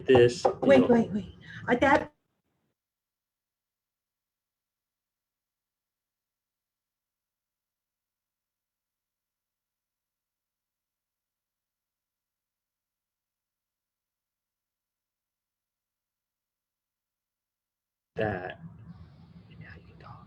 This. Wait. That That. Now you can talk.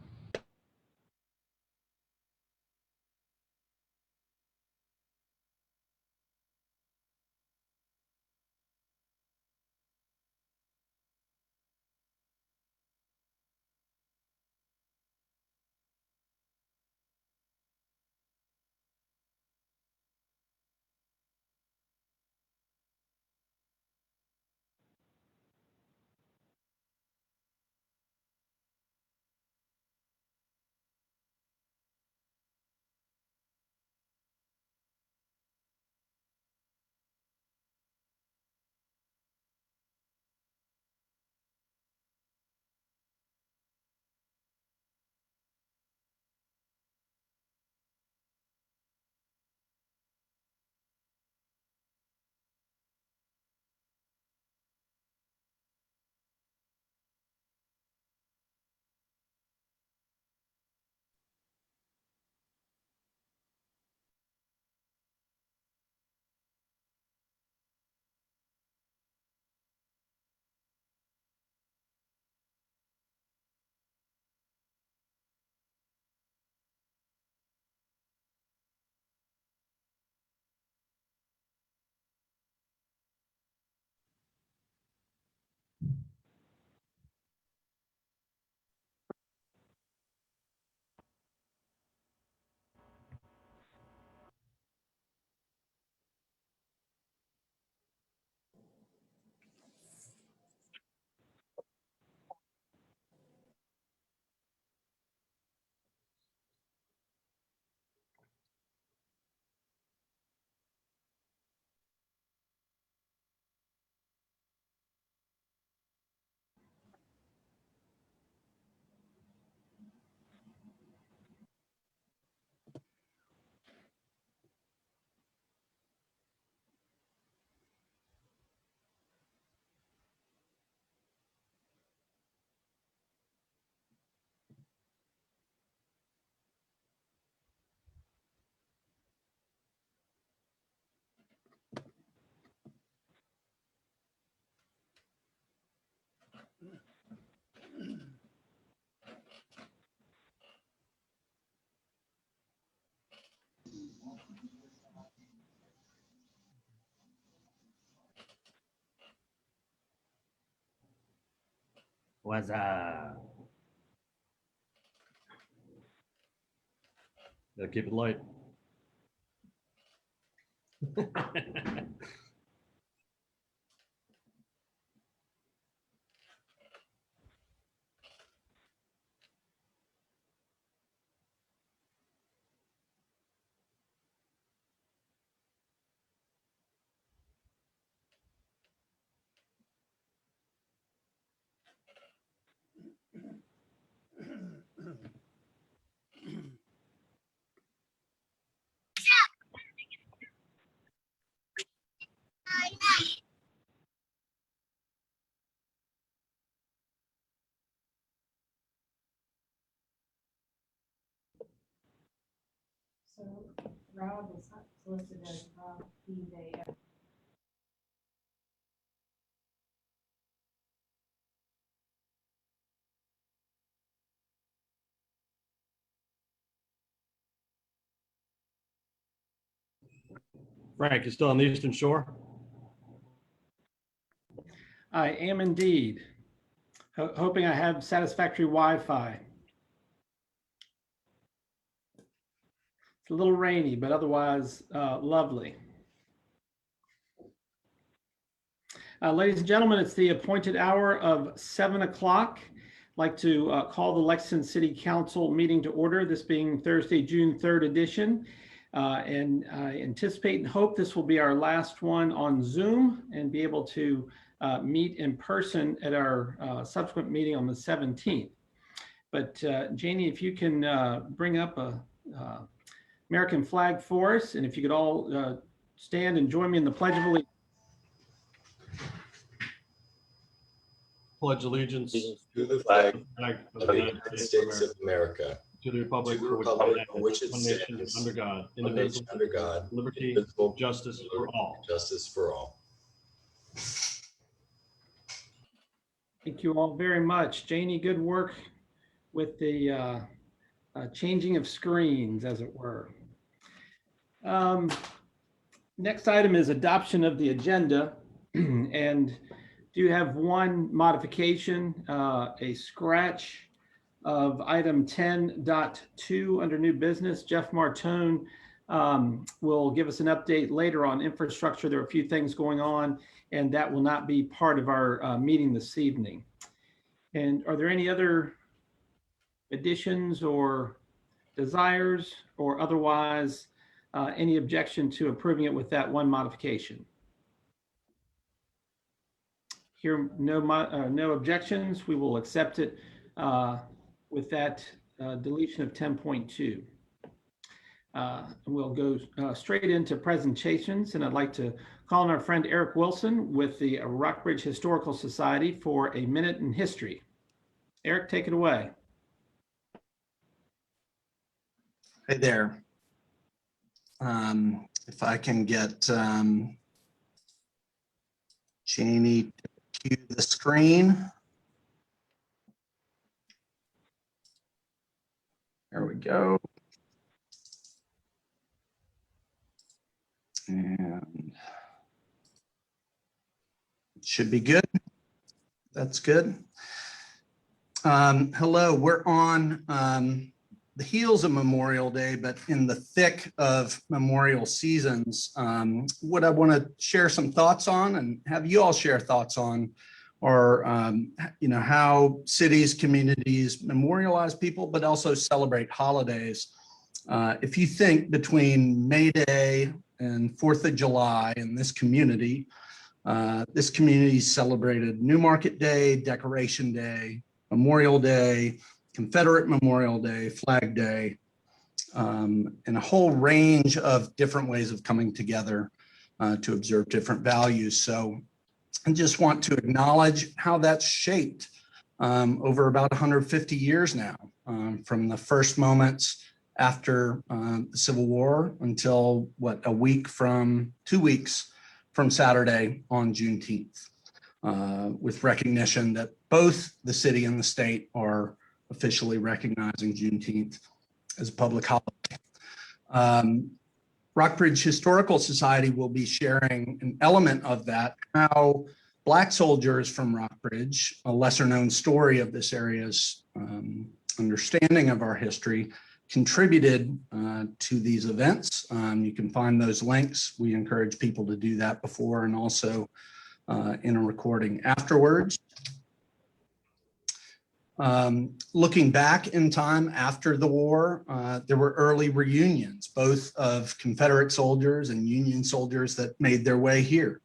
What's up? Gotta keep it light. So Rob is listed as Rob being a Frank, you still on the Eastern Shore? I am indeed. Hoping I have satisfactory Wi-Fi. It's a little rainy, but otherwise lovely. Ladies and gentlemen, it's the appointed hour of 7 o'clock. I'd like to call the Lexington City Council meeting to order, this being Thursday, June 3rd edition. And I anticipate and hope this will be our last one on Zoom and be able to meet in person at our subsequent meeting on the 17th. But Janie, if you can bring up a American flag for us, and if you could all stand and join me in the Pledge of Allegiance. Pledge allegiance to the flag of of the United States of America, to the republic to the for which republic it for which it stands, one nation, stands, under God, one nation indivisible, under God, liberty, indivisible, justice for all. Justice for all. Thank you all very much. Janie, good work with the changing of screens, as it were. Next item is adoption of the agenda. And do have one modification, a scratch of item 10.2 under new business. Jeff Martone will give us an update later on infrastructure. There are a few things going on, and that will not be part of our meeting this evening. And are there any other additions or desires or otherwise any objection to approving it with that one modification? Here, no objections. We will accept it with that deletion of 10.2. We'll go straight into presentations, and I'd like to call on our friend Eric Wilson with the Rockbridge Historical Society for a minute in history. Eric, take it away. Hey there. If I can get Janie to cue the screen. There we go. And it should be good. That's good. Hello, we're on the heels of Memorial Day, but in the thick of memorial seasons. What I want to share some thoughts on and have you all share thoughts on are, how cities, communities memorialize people, but also celebrate holidays. If you think between May Day and 4th of July in this community celebrated Newmarket Day, Decoration Day, Memorial Day, Confederate Memorial Day, Flag Day, and a whole range of different ways of coming together to observe different values. So I just want to acknowledge how that's shaped over about 150 years now, from the first moments after the Civil War until 2 weeks from Saturday on Juneteenth, with recognition that both the city and the state are officially recognizing Juneteenth as a public holiday. Rockbridge Historical Society will be sharing an element of that, how Black soldiers from Rockbridge, a lesser known story of this area's understanding of our history, contributed to these events. You can find those links. We encourage people to do that before and also in a recording afterwards. Looking back in time after the war, there were early reunions, both of Confederate soldiers and Union soldiers that made their way here.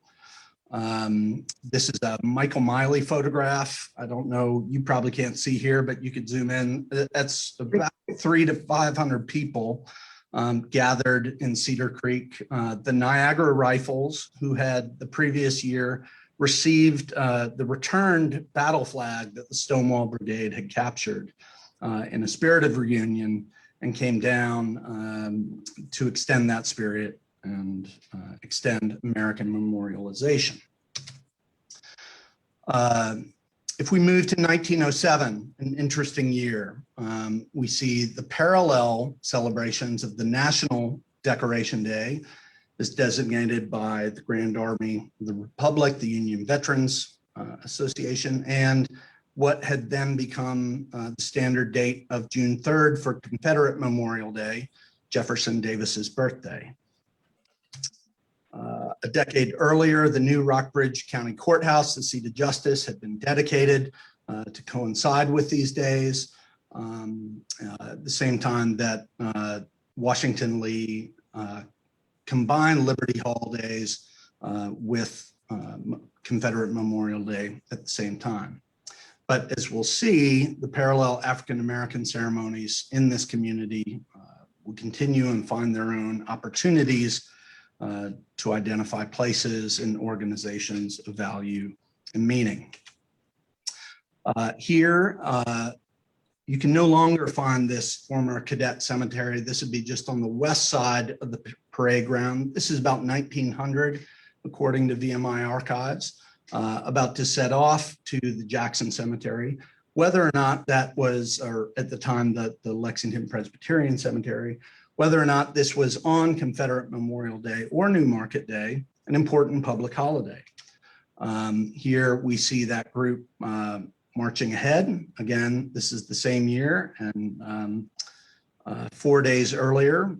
This is a Michael Miley photograph. I don't know, you probably can't see here, but you could zoom in. That's about 300 to 500 people gathered in Cedar Creek. The Niagara Rifles, who had the previous year received the returned battle flag that the Stonewall Brigade had captured in a spirit of reunion, and came down to extend that spirit and extend American memorialization. If we move to 1907, an interesting year, we see the parallel celebrations of the National Decoration Day is designated by the Grand Army of the Republic, the Union Veterans Association, and what had then become the standard date of June 3rd for Confederate Memorial Day, Jefferson Davis's birthday. A decade earlier, the new Rockbridge County Courthouse, the seat of justice, had been dedicated to coincide with these days. At the same time that Washington Lee combined Liberty Hall days with Confederate Memorial Day at the same time. But as we'll see, the parallel African-American ceremonies in this community will continue and find their own opportunities to identify places and organizations of value and meaning. Here, you can no longer find this former cadet cemetery. This would be just on the west side of the parade ground. This is about 1900, according to VMI archives, about to set off to the Jackson Cemetery. Whether or not that was, or at the time, the Lexington Presbyterian Cemetery, whether or not this was on Confederate Memorial Day or New Market Day, an important public holiday. Here we see that group marching ahead. Again, this is the same year, and 4 days earlier,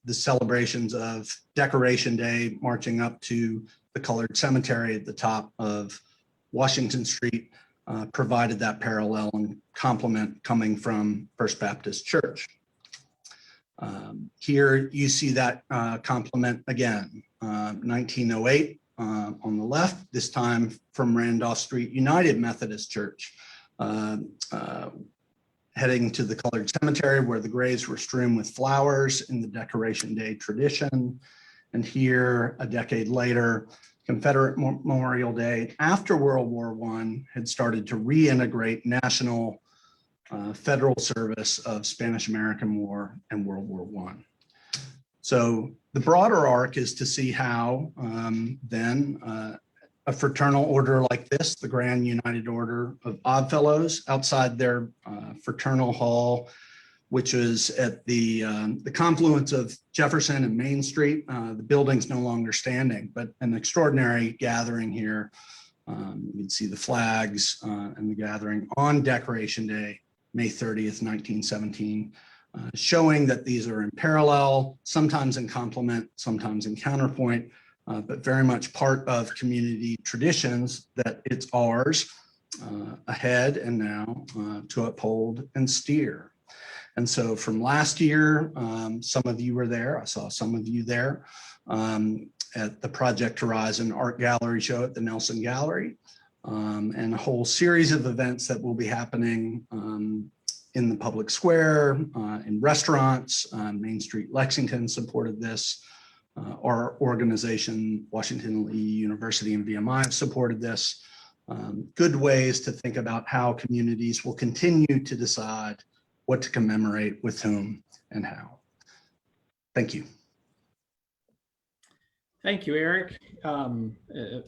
the celebrations of Decoration Day marching up to the colored cemetery at the top of Washington Street provided that parallel and complement coming from First Baptist Church. Here you see that complement again, 1908 on the left, this time from Randolph Street United Methodist Church, heading to the colored cemetery where the graves were strewn with flowers in the Decoration Day tradition. And here, a decade later, Confederate Memorial Day after World War I had started to reintegrate national federal service of Spanish American War and World War I. So the broader arc is to see how then a fraternal order like this, the Grand United Order of Oddfellows, outside their fraternal hall, which is at the confluence of Jefferson and Main Street. The building's no longer standing, but an extraordinary gathering here. You can see the flags and the gathering on Decoration Day, May 30th, 1917, showing that these are in parallel, sometimes in complement, sometimes in counterpoint, but very much part of community traditions that it's ours ahead and now to uphold and steer. And so from last year, some of you were there. I saw some of you there at the Project Horizon Art Gallery show at the Nelson Gallery, and a whole series of events that will be happening in the public square, in restaurants. Main Street Lexington supported this. Our organization, Washington Lee University and VMI, have supported this. Good ways to think about how communities will continue to decide what to commemorate with whom and how. Thank you. Thank you, Eric.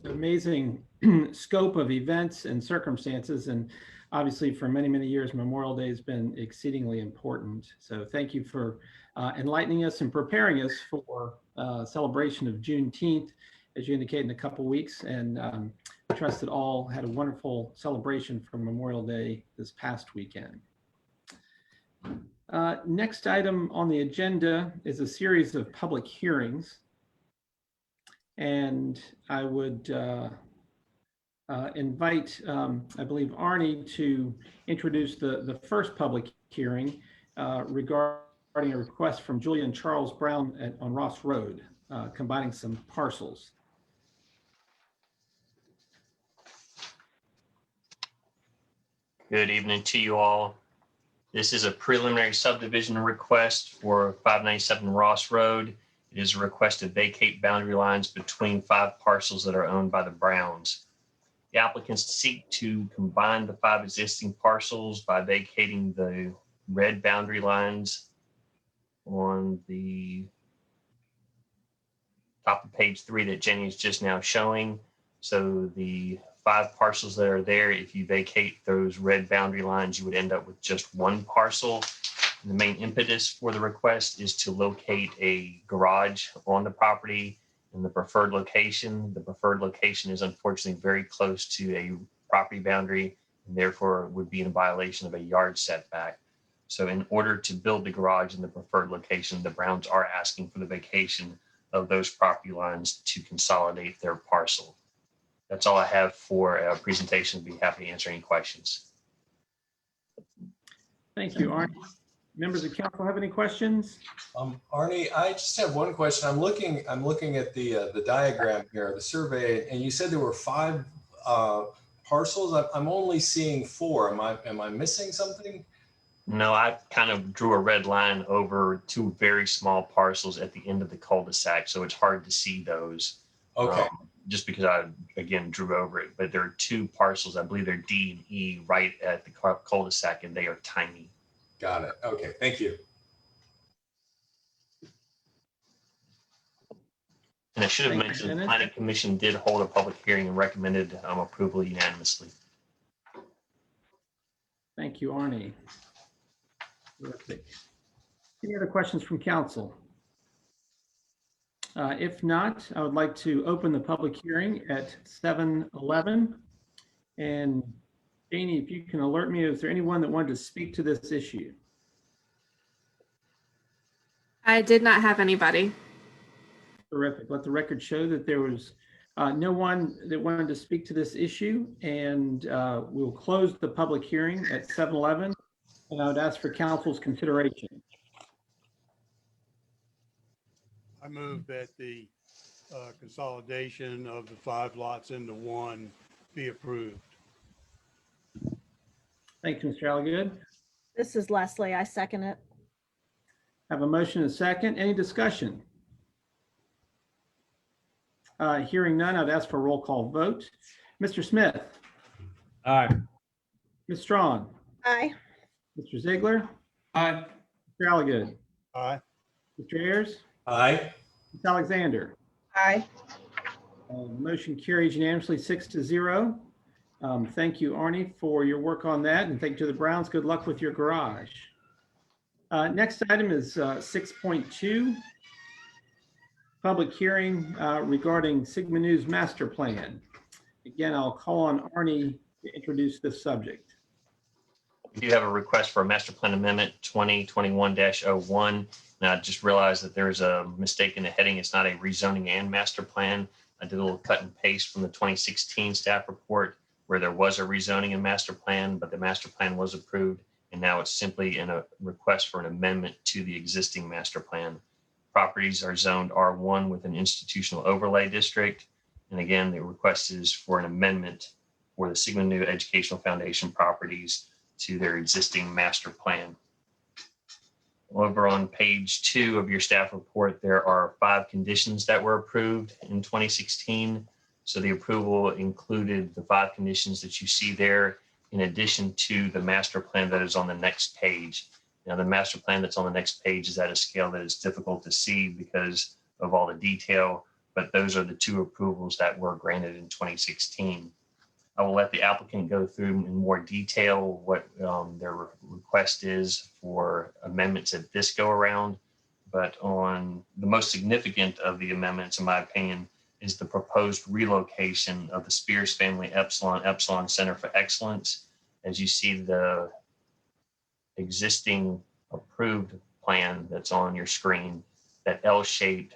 Amazing scope of events and circumstances. And obviously for many, many years, Memorial Day has been exceedingly important. So thank you for enlightening us and preparing us for celebration of Juneteenth, as you indicate, in a couple weeks. And I trust that all had a wonderful celebration for Memorial Day this past weekend. Next item on the agenda is a series of public hearings. And I would invite, I believe, Arnie to introduce the first public hearing regarding a request from Julian Charles Brown on Ross Road, combining some parcels. Good evening to you all. This is a preliminary subdivision request for 597 Ross Road. It is a request to vacate boundary lines between 5 parcels that are owned by the Browns. The applicants seek to combine the 5 existing parcels by vacating the red boundary lines on the top of page 3 that Jenny is just now showing. So the 5 parcels that are there, if you vacate those red boundary lines, you would end up with just 1 parcel. The main impetus for the request is to locate a garage on the property in the preferred location. The preferred location is unfortunately very close to a property boundary and therefore would be in violation of a yard setback. So in order to build the garage in the preferred location, the Browns are asking for the vacation of those property lines to consolidate their parcel. That's all I have for a presentation. I'd be happy to answer any questions. Thank you, Arnie. Members of council have any questions? Arnie, I just have one question. I'm looking at the diagram here, the survey, and you said there were 5 parcels. I'm only seeing 4. Am I missing something? No, I kind of drew a red line over 2 very small parcels at the end of the cul-de-sac, so it's hard to see those. Okay. Just because I, again, drew over it. But there are 2 parcels, I believe they're D and E, right at the cul-de-sac, and they are tiny. Got it. Okay. Thank you. And I should have Thank you, mentioned, the Dennis. planning commission did hold a public hearing and recommended approval unanimously. Thank you, Arnie. Terrific. Any other questions from council? If not, I would like to open the public hearing at 7:11. And Janie, if you can alert me, is there anyone that wanted to speak to this issue? I did not have anybody. Terrific. Let the record show that there was no one that wanted to speak to this issue, and we'll close the public hearing at 7:11. And I would ask for council's consideration. I move that the consolidation of the 5 lots into 1 be approved. Thank you, Mr. Alligood. This is Leslie. I second it. Have a motion and a second. Any discussion? Hearing none, I'd ask for a roll call vote. Mr. Smith, Aye. Ms. Strawn, Aye. Mr. Ziegler, Aye. Mr. Alligood, Aye. Mr. Ayers, Aye. Ms. Alexander. Aye. Motion carries unanimously 6-0. Thank you, Arnie, for your work on that, and thank you to the Browns. Good luck with your garage. Next item is 6.2, public hearing regarding Sigma News master plan. Again, I'll call on Arnie to introduce this subject. We do have a request for a master plan amendment 2021-01. And I just realized that there's a mistake in the heading. It's not a rezoning and master plan. I did a little cut and paste from the 2016 staff report where there was a rezoning and master plan, but the master plan was approved. And now it's simply in a request for an amendment to the existing master plan. Properties are zoned R1 with an institutional overlay district. And again, the request is for an amendment for the Sigma Nu Educational Foundation properties to their existing master plan. Over on page 2 of your staff report, there are 5 conditions that were approved in 2016. So the approval included the 5 conditions that you see there, in addition to the master plan that is on the next page. Now, the master plan that's on the next page is at a scale that is difficult to see because of all the detail, but those are the 2 approvals that were granted in 2016. I will let the applicant go through in more detail what their request is for amendments at this go around. But on the most significant of the amendments, in my opinion, is the proposed relocation of the Spears Family Epsilon Center for Excellence. As you see the existing approved plan that's on your screen, that L-shaped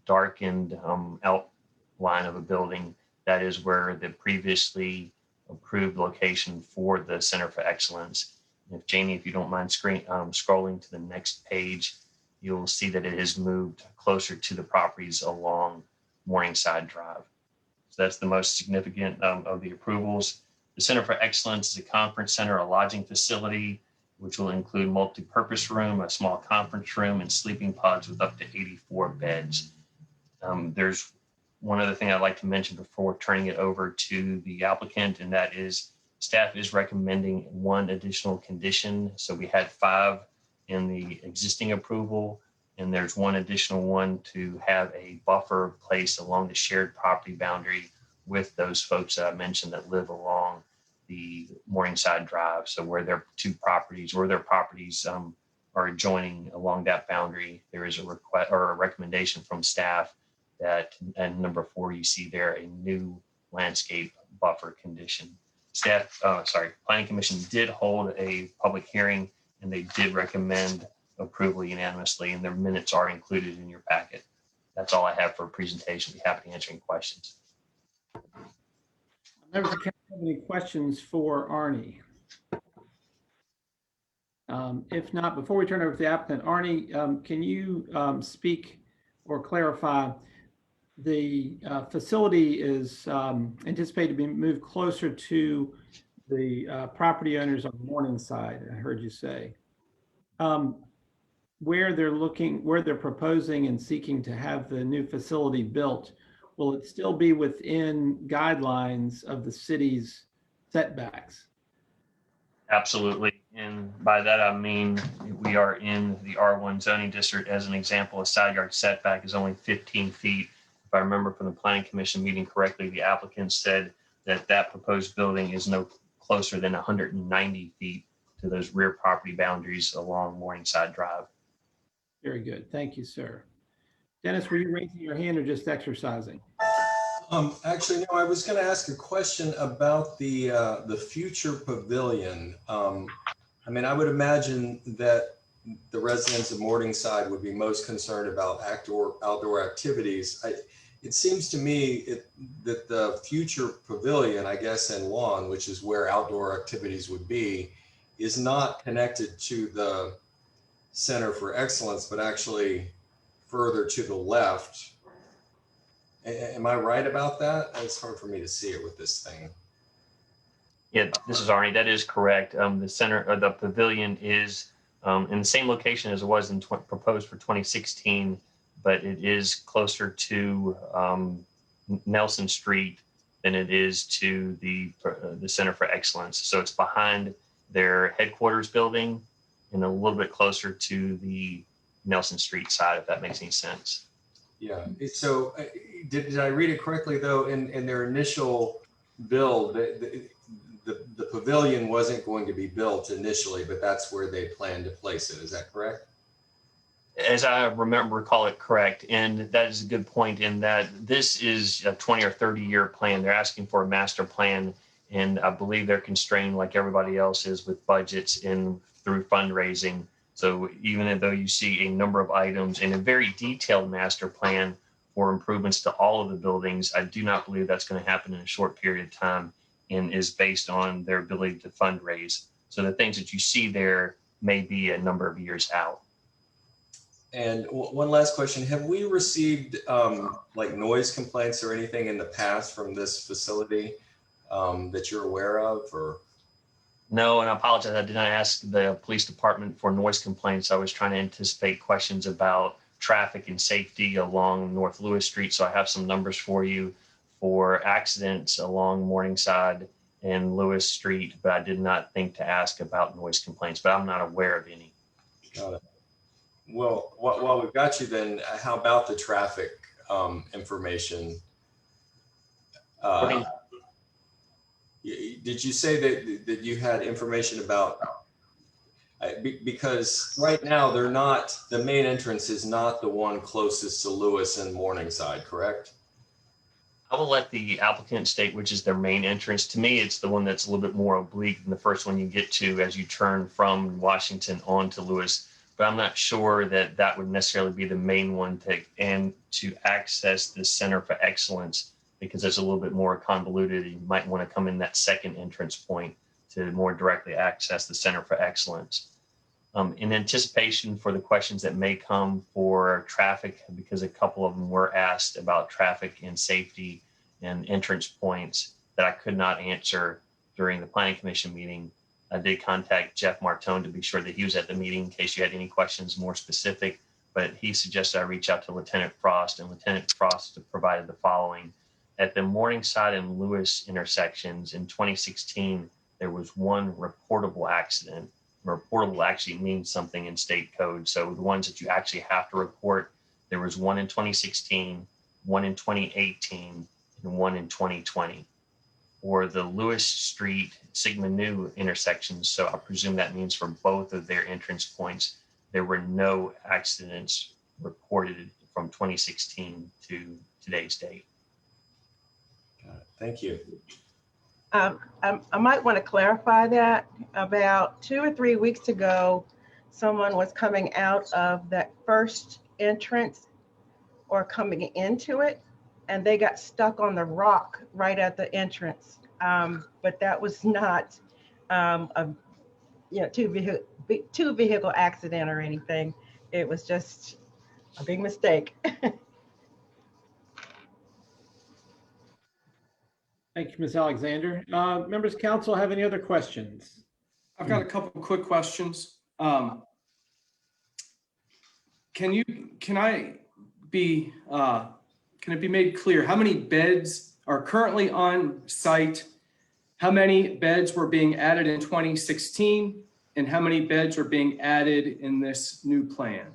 darkened outline of a building, that is where the previously approved location for the Center for Excellence. And if Janie, if you don't mind scrolling to the next page, you'll see that it has moved closer to the properties along Morningside Drive. So that's the most significant of the approvals. The Center for Excellence is a conference center, a lodging facility, which will include multi-purpose room, a small conference room, and sleeping pods with up to 84 beds. There's one other thing I'd like to mention before turning it over to the applicant, and that is staff is recommending 1 additional condition. So we had 5 in the existing approval. And there's one additional one to have a buffer placed along the shared property boundary with those folks that I mentioned that live along the Morningside Drive. So where their properties are adjoining along that boundary, there is a request or a recommendation from staff that, and number 4, you see there a new landscape buffer condition. Planning Commission did hold a public hearing and they did recommend approval unanimously, and their minutes are included in your packet. That's all I have for a presentation. Be happy to answer any questions. Members of the council have any questions for Arnie? If not, before we turn over to the applicant, Arnie, can you speak or clarify? The facility is anticipated to be moved closer to the property owners on Morningside, I heard you say. Where they're proposing and seeking to have the new facility built, will it still be within guidelines of the city's setbacks? Absolutely. And by that, I mean, we are in the R1 zoning district. As an example, a side yard setback is only 15 feet. If I remember from the Planning Commission meeting correctly, the applicant said that that proposed building is no closer than 190 feet to those rear property boundaries along Morningside Drive. Very good. Thank you, sir. Dennis, were you raising your hand or just exercising? Actually, no, I was going to ask a question about the future pavilion. I mean, I would imagine that the residents of Morningside would be most concerned about outdoor activities. It seems to me that the future pavilion, I guess, and lawn, which is where outdoor activities would be, is not connected to the Center for Excellence, but actually further to the left. Am I right about that? It's hard for me to see it with this thing. Yeah, this is Arnie. That is correct. The center or the pavilion is in the same location as it was proposed for 2016, but it is closer to Nelson Street than it is to the Center for Excellence. So it's behind their headquarters building and a little bit closer to the Nelson Street side, if that makes any sense. Yeah. So did I read it correctly, though, in their initial build, the pavilion wasn't going to be built initially, but that's where they planned to place it. Is that correct? As I recall it correct. And that is a good point in that this is a 20 or 30 year plan. They're asking for a master plan. And I believe they're constrained like everybody else is with budgets and through fundraising. So even though you see a number of items in a very detailed master plan for improvements to all of the buildings, I do not believe that's going to happen in a short period of time and is based on their ability to fundraise. So the things that you see there may be a number of years out. And one last question. Have we received like noise complaints or anything in the past from this facility that you're aware of? Or no, and I apologize. I did not ask the police department for noise complaints. I was trying to anticipate questions about traffic and safety along North Lewis Street. So I have some numbers for you for accidents along Morningside and Lewis Street, but I did not think to ask about noise complaints, but I'm not aware of any. Got it. Well, while we've got you then, how about the traffic information? Did you say that you had information about, because right now they're not, the main entrance is not the one closest to Lewis and Morningside, correct? I will let the applicant state which is their main entrance. To me, it's the one that's a little bit more oblique than the first one you get to as you turn from Washington onto Lewis. But I'm not sure that that would necessarily be the main one to access the Center for Excellence, because it's a little bit more convoluted. You might want to come in that second entrance point to more directly access the Center for Excellence. In anticipation for the questions that may come for traffic, because a couple of them were asked about traffic and safety and entrance points that I could not answer during the Planning Commission meeting, I did contact Jeff Martone to be sure that he was at the meeting in case you had any questions more specific, but he suggested I reach out to Lieutenant Frost, and Lieutenant Frost provided the following. At the Morningside and Lewis intersections in 2016, there was one reportable accident. reportable actually means something in state code. So the ones that you actually have to report, there was one in 2016, one in 2018, and one in 2020. Or the Lewis Street Sigma Nu intersections. So I presume that means for both of their entrance points, there were no accidents reported from 2016 to today's date. Got it. Thank you. I might want to clarify that. About 2 or 3 weeks ago, someone was coming out of that first entrance or coming into it, and they got stuck on the rock right at the entrance. But that was not a two vehicle accident or anything. It was just a big mistake. Thank you, Ms. Alexander. Members of council have any other questions? I've got a couple of quick questions. Can it be made clear how many beds are currently on site? How many beds were being added in 2016? And how many beds are being added in this new plan?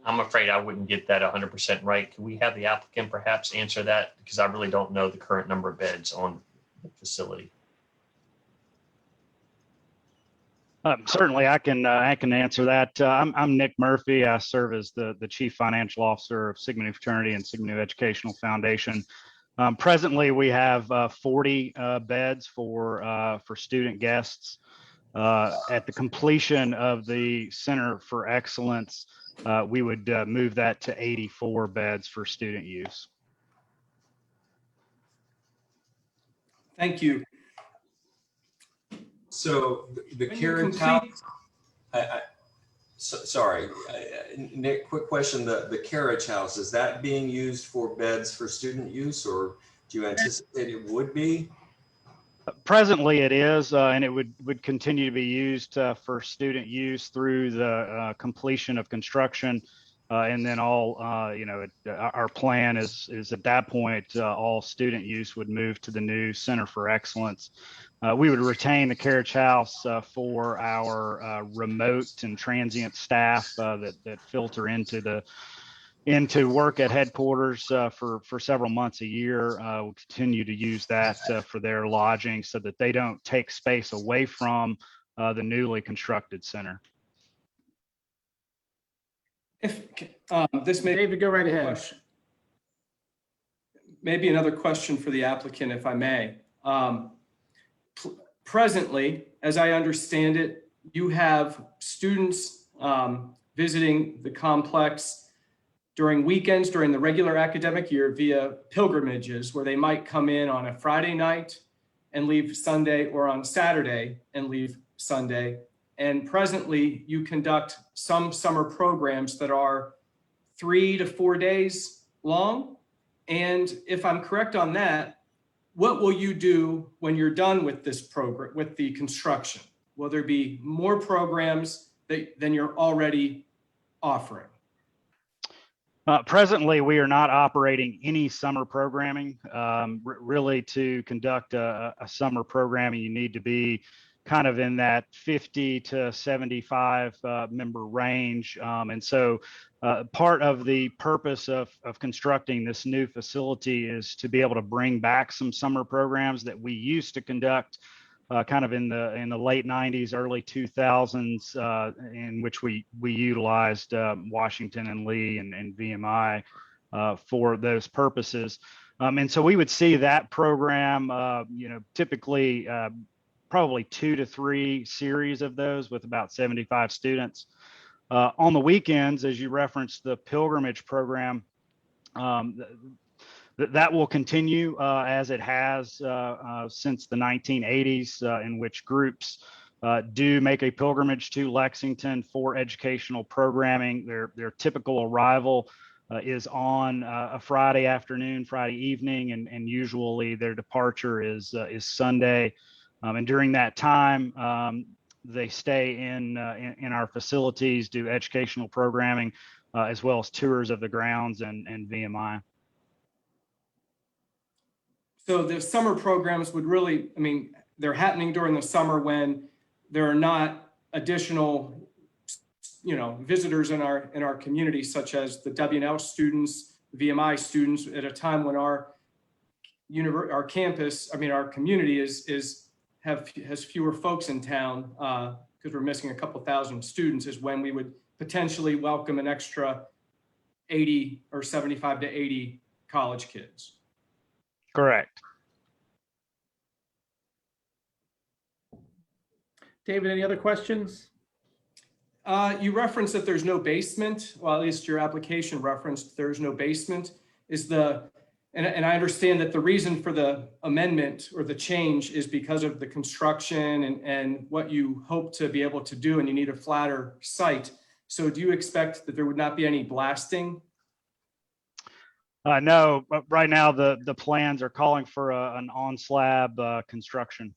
I'm afraid I wouldn't get that 100% right. Can we have the applicant perhaps answer that? Because I really don't know the current number of beds on the facility. Certainly, I can answer that. I'm Nick Murphy. I serve as the Chief Financial Officer of Sigma Nu Fraternity and Sigma Nu Educational Foundation. Presently, we have 40 beds for student guests. At the completion of the Center for Excellence, we would move that to 84 beds for student use. Thank you. So the When you carriage complete- house, sorry, Nick, quick question. The carriage house, is that being used for beds for student use, or do you anticipate it would be? Presently, it is, and it would continue to be used for student use through the completion of construction, and then our plan is at that point all student use would move to the new Center for Excellence. We would retain the carriage house for our remote and transient staff that filter into work at headquarters for several months a year. We'll continue to use that for their lodging so that they don't take space away from the newly constructed center. If this may David, go right ahead. Maybe another question for the applicant, if I may. Presently, as I understand it, you have students visiting the complex during weekends, during the regular academic year via pilgrimages, where they might come in on a Friday night and leave Sunday, or on Saturday and leave Sunday. And presently, you conduct some summer programs that are 3 to 4 days long. And if I'm correct on that, what will you do when you're done with this program, with the construction? Will there be more programs than you're already offering? Presently, we are not operating any summer programming. Really, to conduct a summer programming, you need to be kind of in that 50 to 75 member range. And so part of the purpose of constructing this new facility is to be able to bring back some summer programs that we used to conduct kind of in the late 90s, early 2000s, in which we utilized Washington and Lee and VMI for those purposes. And so we would see that program, typically probably 2 to 3 series of those with about 75 students. On the weekends, as you referenced, the pilgrimage program, that will continue as it has since the 1980s, in which groups do make a pilgrimage to Lexington for educational programming. Their typical arrival is on a Friday afternoon, Friday evening, and usually their departure is Sunday. And during that time, they stay in our facilities, do educational programming, as well as tours of the grounds and VMI. So the summer programs would really, they're happening during the summer when there are not additional, visitors in our community, such as the WNL students, VMI students, at a time when our community has fewer folks in town, because we're missing a couple thousand students, is when we would potentially welcome an extra 80 or 75 to 80 college kids. Correct. David, any other questions? You referenced that there's no basement. Well, at least your application referenced there's no basement. And I understand that the reason for the amendment or the change is because of the construction and what you hope to be able to do, and you need a flatter site. So do you expect that there would not be any blasting? No, but right now the plans are calling for an on-slab construction.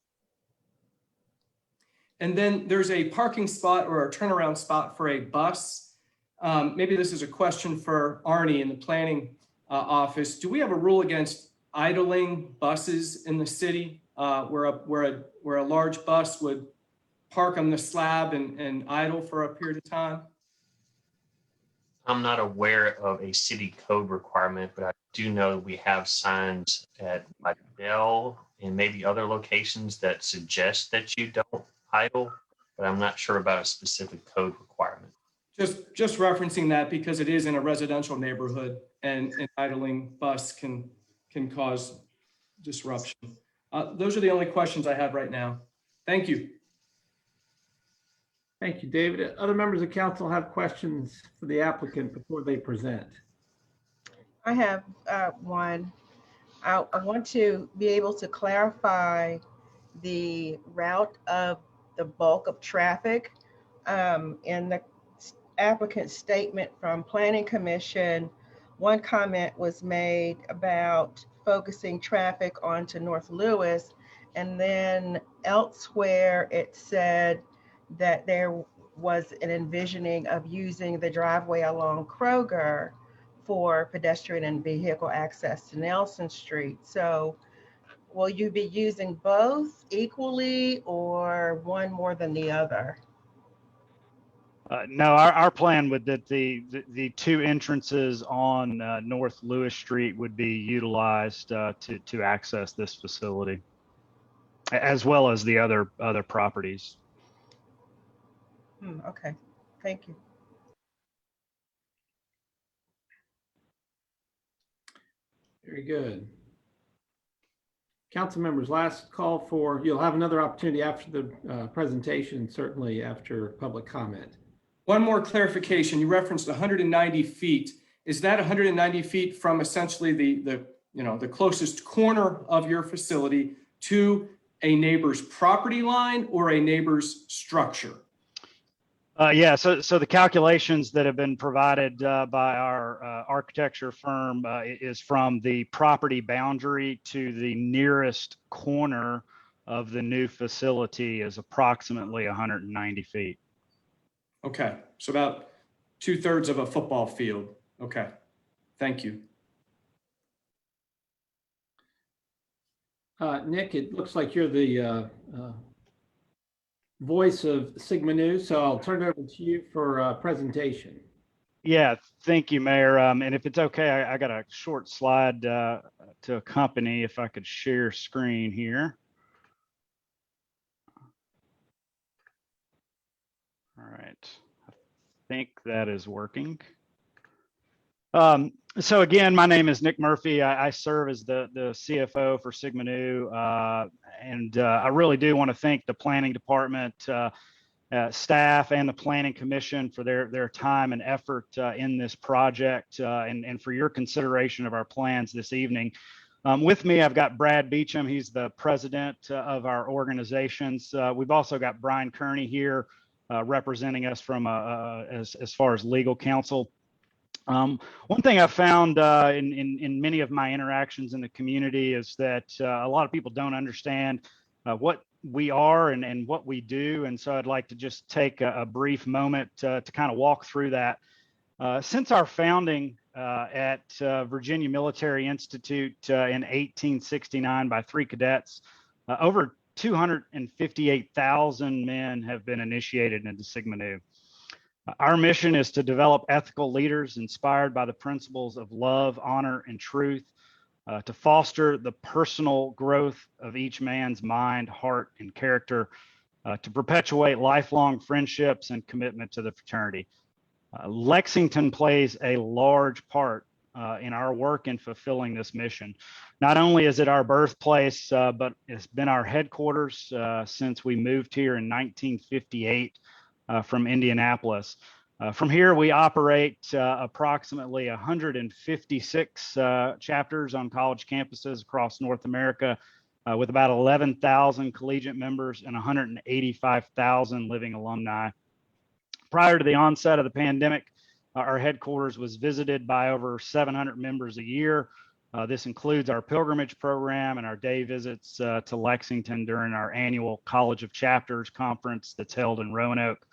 And then there's a parking spot or a turnaround spot for a bus. Maybe this is a question for Arnie in the planning office. Do we have a rule against idling buses in the city, where a large bus would park on the slab and idle for a period of time? I'm not aware of a city code requirement, but I do know we have signs at like Dell and maybe other locations that suggest that you don't idle, but I'm not sure about a specific code requirement. Just referencing that because it is in a residential neighborhood, and an idling bus can cause disruption. Those are the only questions I have right now. Thank you. Thank you, David. Other members of council have questions for the applicant before they present? I have one. I want to be able to clarify the route of the bulk of traffic. In the applicant's statement from Planning Commission, one comment was made about focusing traffic onto North Lewis, and then elsewhere it said that there was an envisioning of using the driveway along Kroger for pedestrian and vehicle access to Nelson Street. So will you be using both equally or one more than the other? No, our plan would that the two entrances on North Lewis Street would be utilized to access this facility, as well as the other properties. Okay, thank you. Very good. Council members, last call for, you'll have another opportunity after the presentation, certainly after public comment. One more clarification. You referenced 190 feet. Is that 190 feet from essentially the closest corner of your facility to a neighbor's property line or a neighbor's structure? Yeah, so the calculations that have been provided by our architecture firm is from the property boundary to the nearest corner of the new facility is approximately 190 feet. Okay, so about 2/3 of a football field. Okay, thank you. Nick, it looks like you're the voice of Sigma News, so I'll turn it over to you for a presentation. Yeah, thank you, Mayor. And if it's okay, I got a short slide to accompany, if I could share screen here. All right, I think that is working. So again, my name is Nick Murphy. I serve as the CFO for Sigma Nu, and I really do want to thank the planning department, staff, and the planning commission for their time and effort in this project, and for your consideration of our plans this evening. With me, I've got Brad Beecham. He's the president of our organizations. We've also got Brian Kearney here representing us from as far as legal counsel. One thing I've found in many of my interactions in the community is that a lot of people don't understand what we are and what we do. And so I'd like to just take a brief moment to kind of walk through that. Since our founding at Virginia Military Institute in 1869 by 3 cadets, over 258,000 men have been initiated into Sigma Nu. Our mission is to develop ethical leaders inspired by the principles of love, honor, and truth, to foster the personal growth of each man's mind, heart, and character, to perpetuate lifelong friendships and commitment to the fraternity. Lexington plays a large part in our work in fulfilling this mission. Not only is it our birthplace, but it's been our headquarters since we moved here in 1958 from Indianapolis. From here, we operate approximately 156 chapters on college campuses across North America, with about 11,000 collegiate members and 185,000 living alumni. Prior to the onset of the pandemic, our headquarters was visited by over 700 members a year. This includes our pilgrimage program and our day visits to Lexington during our annual College of Chapters conference that's held in Roanoke.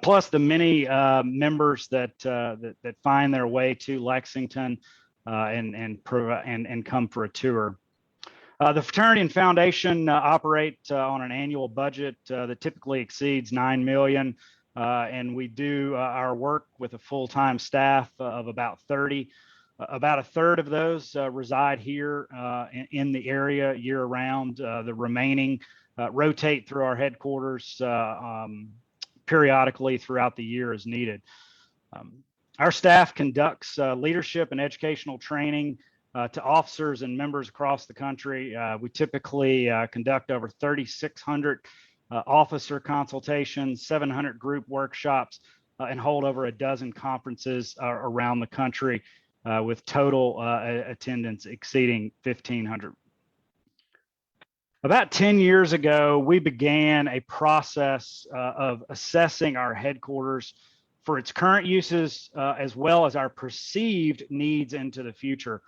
Plus the many members that find their way to Lexington and come for a tour. The fraternity and foundation operate on an annual budget that typically exceeds $9 million, and we do our work with a full-time staff of about 30. About a third of those reside here in the area year-round. The remaining rotate through our headquarters periodically throughout the year as needed. Our staff conducts leadership and educational training to officers and members across the country. We typically conduct over 3,600 officer consultations, 700 group workshops, and hold over a dozen conferences around the country with total attendance exceeding 1,500. About 10 years ago, we began a process of assessing our headquarters for its current uses as well as our perceived needs into the future.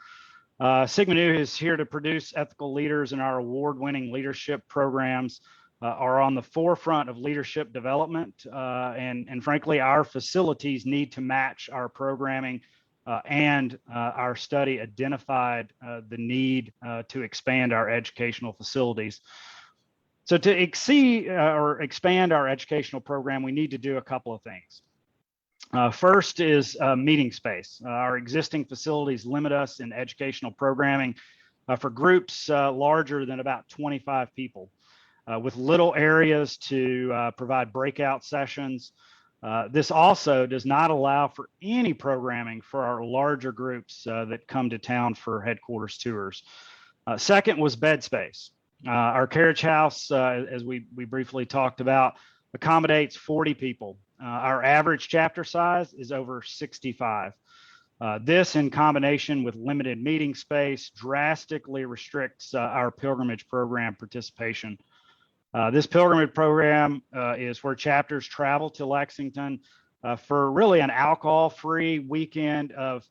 Sigma Nu is here to produce ethical leaders, and our award-winning leadership programs are on the forefront of leadership development. And frankly, our facilities need to match our programming, and our study identified the need to expand our educational facilities. So to expand our educational program, we need to do a couple of things. First is meeting space. Our existing facilities limit us in educational programming for groups larger than about 25 people, with little areas to provide breakout sessions. This also does not allow for any programming for our larger groups that come to town for headquarters tours. Second was bed space. Our carriage house, as we briefly talked about, accommodates 40 people. Our average chapter size is over 65. This, in combination with limited meeting space, drastically restricts our pilgrimage program participation. This pilgrimage program is where chapters travel to Lexington for really an alcohol-free weekend of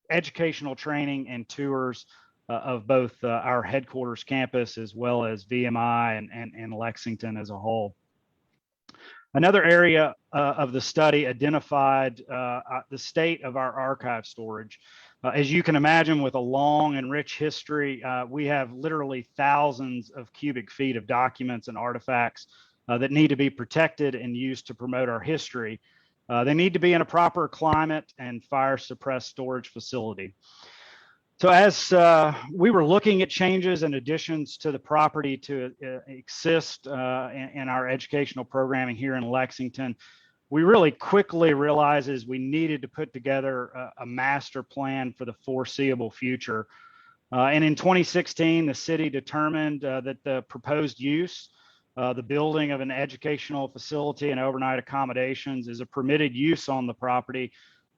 educational training and tours of both our headquarters campus as well as VMI and Lexington as a whole. Another area of the study identified the state of our archive storage. As you can imagine, with a long and rich history, we have literally thousands of cubic feet of documents and artifacts that need to be protected and used to promote our history. They need to be in a proper climate and fire suppressed storage facility. So as we were looking at changes and additions to the property to exist in our educational programming here in Lexington, we really quickly realized we needed to put together a master plan for the foreseeable future. And in 2016, the city determined that the proposed use, the building of an educational facility and overnight accommodations, is a permitted use on the property,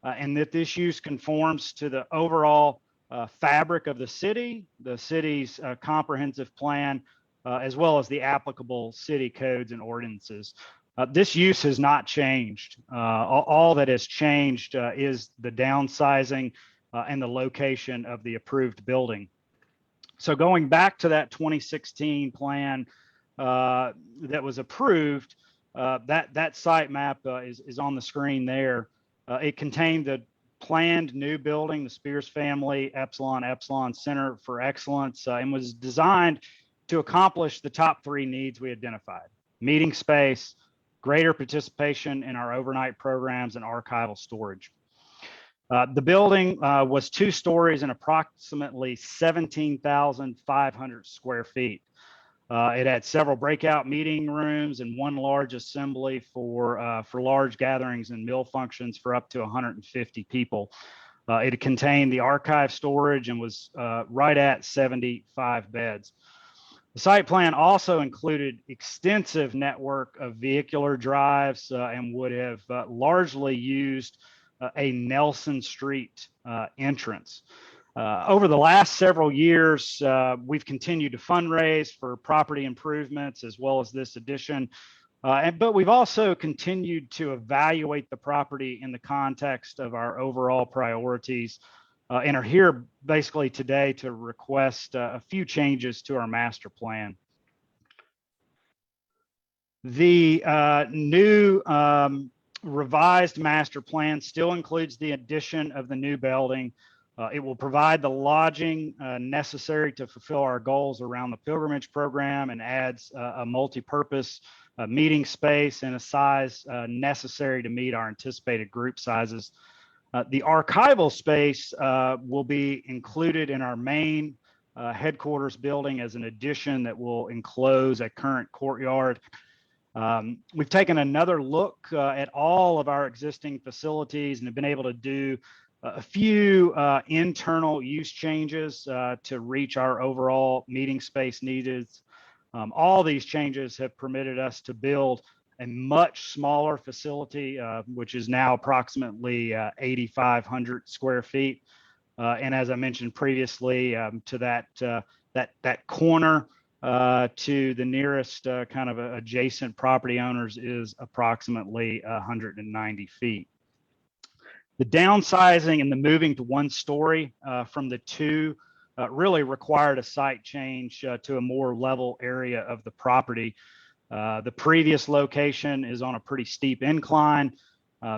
and that this use conforms to the overall fabric of the city's comprehensive plan, as well as the applicable city codes and ordinances. This use has not changed. All that has changed is the downsizing and the location of the approved building. So going back to that 2016 plan that was approved, that site map is on the screen there. It contained the planned new building, the Spears Family Epsilon Center for Excellence, and was designed to accomplish the top three needs we identified: meeting space, greater participation in our overnight programs, and archival storage. The building was 2 stories and approximately 17,500 square feet. It had several breakout meeting rooms and 1 large assembly for large gatherings and meal functions for up to 150 people. It contained the archive storage and was right at 75 beds. The site plan also included extensive network of vehicular drives and would have largely used a Nelson Street entrance. Over the last several years, we've continued to fundraise for property improvements as well as this addition. But we've also continued to evaluate the property in the context of our overall priorities and are here basically today to request a few changes to our master plan. The new revised master plan still includes the addition of the new building. It will provide the lodging necessary to fulfill our goals around the pilgrimage program and adds a multi-purpose meeting space and a size necessary to meet our anticipated group sizes. The archival space will be included in our main headquarters building as an addition that will enclose a current courtyard. We've taken another look at all of our existing facilities and have been able to do a few internal use changes to reach our overall meeting space needs. All these changes have permitted us to build a much smaller facility, which is now approximately 8,500 square feet. And as I mentioned previously, to that corner to the nearest kind of adjacent property owners is approximately 190 feet. The downsizing and the moving to 1 story from the 2 really required a site change to a more level area of the property. The previous location is on a pretty steep incline.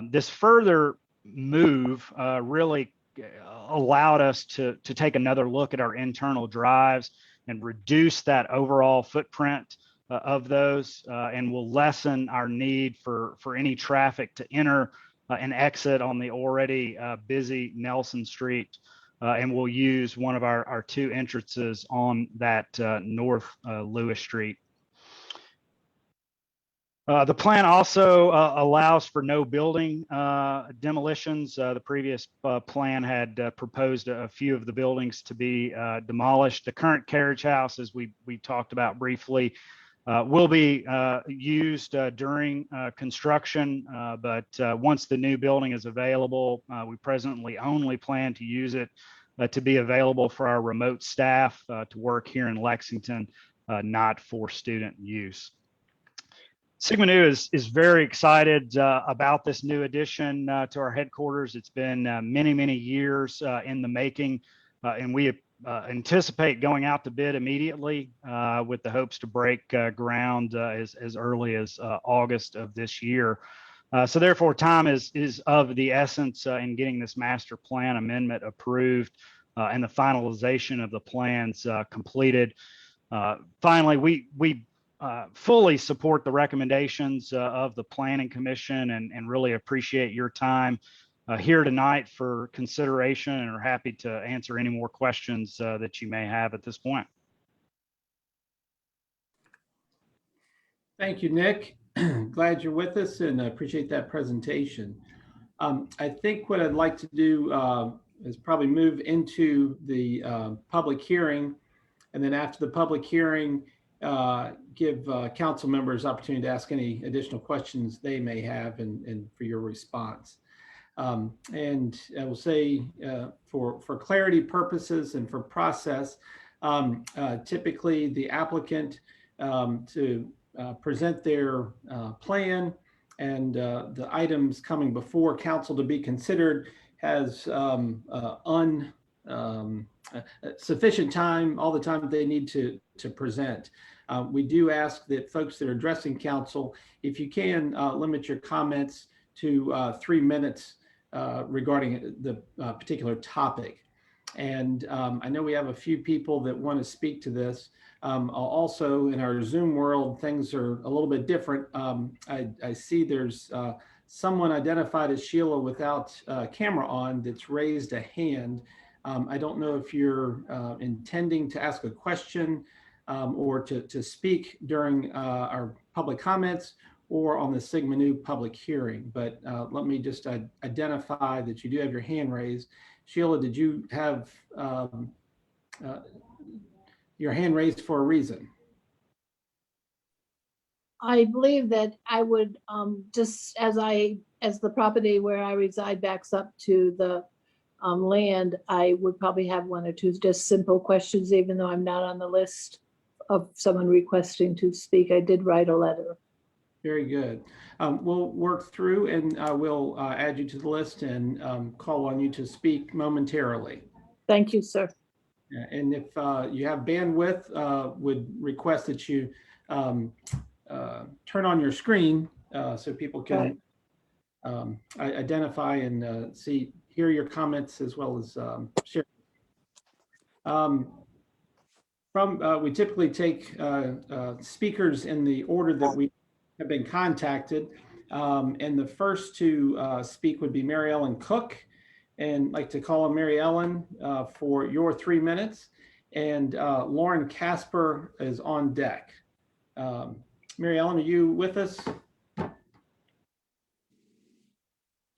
This further move really allowed us to take another look at our internal drives and reduce that overall footprint of those and will lessen our need for any traffic to enter and exit on the already busy Nelson Street. And we'll use one of our 2 entrances on that North Lewis Street. The plan also allows for no building demolitions. The previous plan had proposed a few of the buildings to be demolished. The current carriage house, as we talked about briefly, will be used during construction, but once the new building is available, we presently only plan to use it to be available for our remote staff to work here in Lexington, not for student use. Sigma Nu is very excited about this new addition to our headquarters. It's been many years in the making, and we anticipate going out to bid immediately with the hopes to break ground as early as August of this year. So therefore, time is of the essence in getting this master plan amendment approved and the finalization of the plans completed. Finally, we fully support the recommendations of the Planning Commission and really appreciate your time here tonight for consideration and are happy to answer any more questions that you may have at this point. Thank you, Nick. Glad you're with us and I appreciate that presentation. I think what I'd like to do is probably move into the public hearing, and then after the public hearing, give council members opportunity to ask any additional questions they may have and for your response. And I will say for clarity purposes and for process, typically the applicant to present their plan and the items coming before council to be considered has sufficient time, all the time that they need to present. We do ask that folks that are addressing council, if you can limit your comments to 3 minutes regarding the particular topic. And I know we have a few people that want to speak to this. Also, in our Zoom world, things are a little bit different. I see there's someone identified as Sheila without camera on that's raised a hand. I don't know if you're intending to ask a question or to speak during our public comments or on the Sigma Nu public hearing, but let me just identify that you do have your hand raised. Sheila, did you have your hand raised for a reason? I believe that I would just as the property where I reside backs up to the land, I would probably have one or two just simple questions, even though I'm not on the list of someone requesting to speak. I did write a letter. Very good. We'll work through and we'll add you to the list and call on you to speak momentarily. Thank you, sir. And if you have bandwidth, would request that you turn on your screen so people can identify and hear your comments as well as share. We typically take speakers in the order that we have been contacted. And the first to speak would be Mary Ellen Cook. And I'd like to call on Mary Ellen for your 3 minutes. And Lauren Casper is on deck. Mary Ellen, are you with us?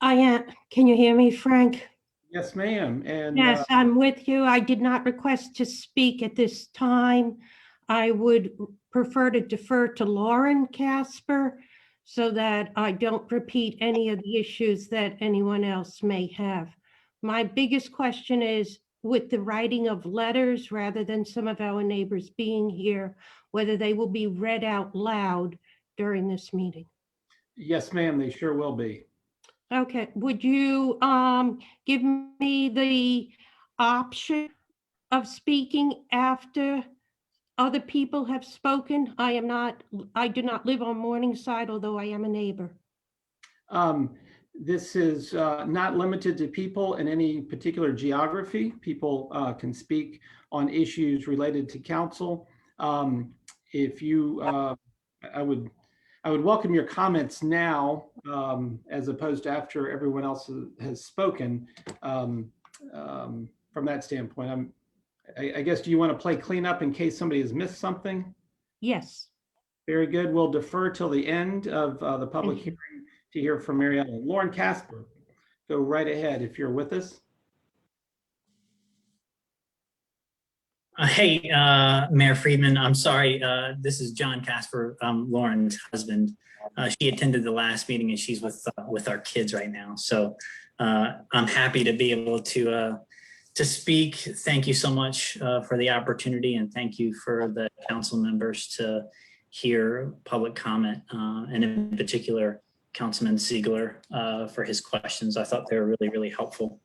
I am. Can you hear me, Frank? Yes, ma'am. And yes, I'm with you. I did not request to speak at this time. I would prefer to defer to Lauren Casper so that I don't repeat any of the issues that anyone else may have. My biggest question is with the writing of letters rather than some of our neighbors being here, whether they will be read out loud during this meeting. Yes, ma'am, they sure will be. Okay, would you give me the option of speaking after other people have spoken? I do not live on Morningside, although I am a neighbor. This is not limited to people in any particular geography. People can speak on issues related to council. If you, I would welcome your comments now as opposed to after everyone else has spoken. From that standpoint, I guess, do you want to play cleanup in case somebody has missed something? Yes. Very good. We'll defer till the end of the public hearing to hear from Mary Ellen. Lauren Casper, go right ahead if you're with us. Hey, Mayor Friedman, I'm sorry. This is John Casper, Lauren's husband. She attended the last meeting and she's with our kids right now. So I'm happy to be able to speak. Thank you so much for the opportunity, and thank you for the council members to hear public comment, and in particular, Councilman Ziegler for his questions. I thought they were really, really helpful.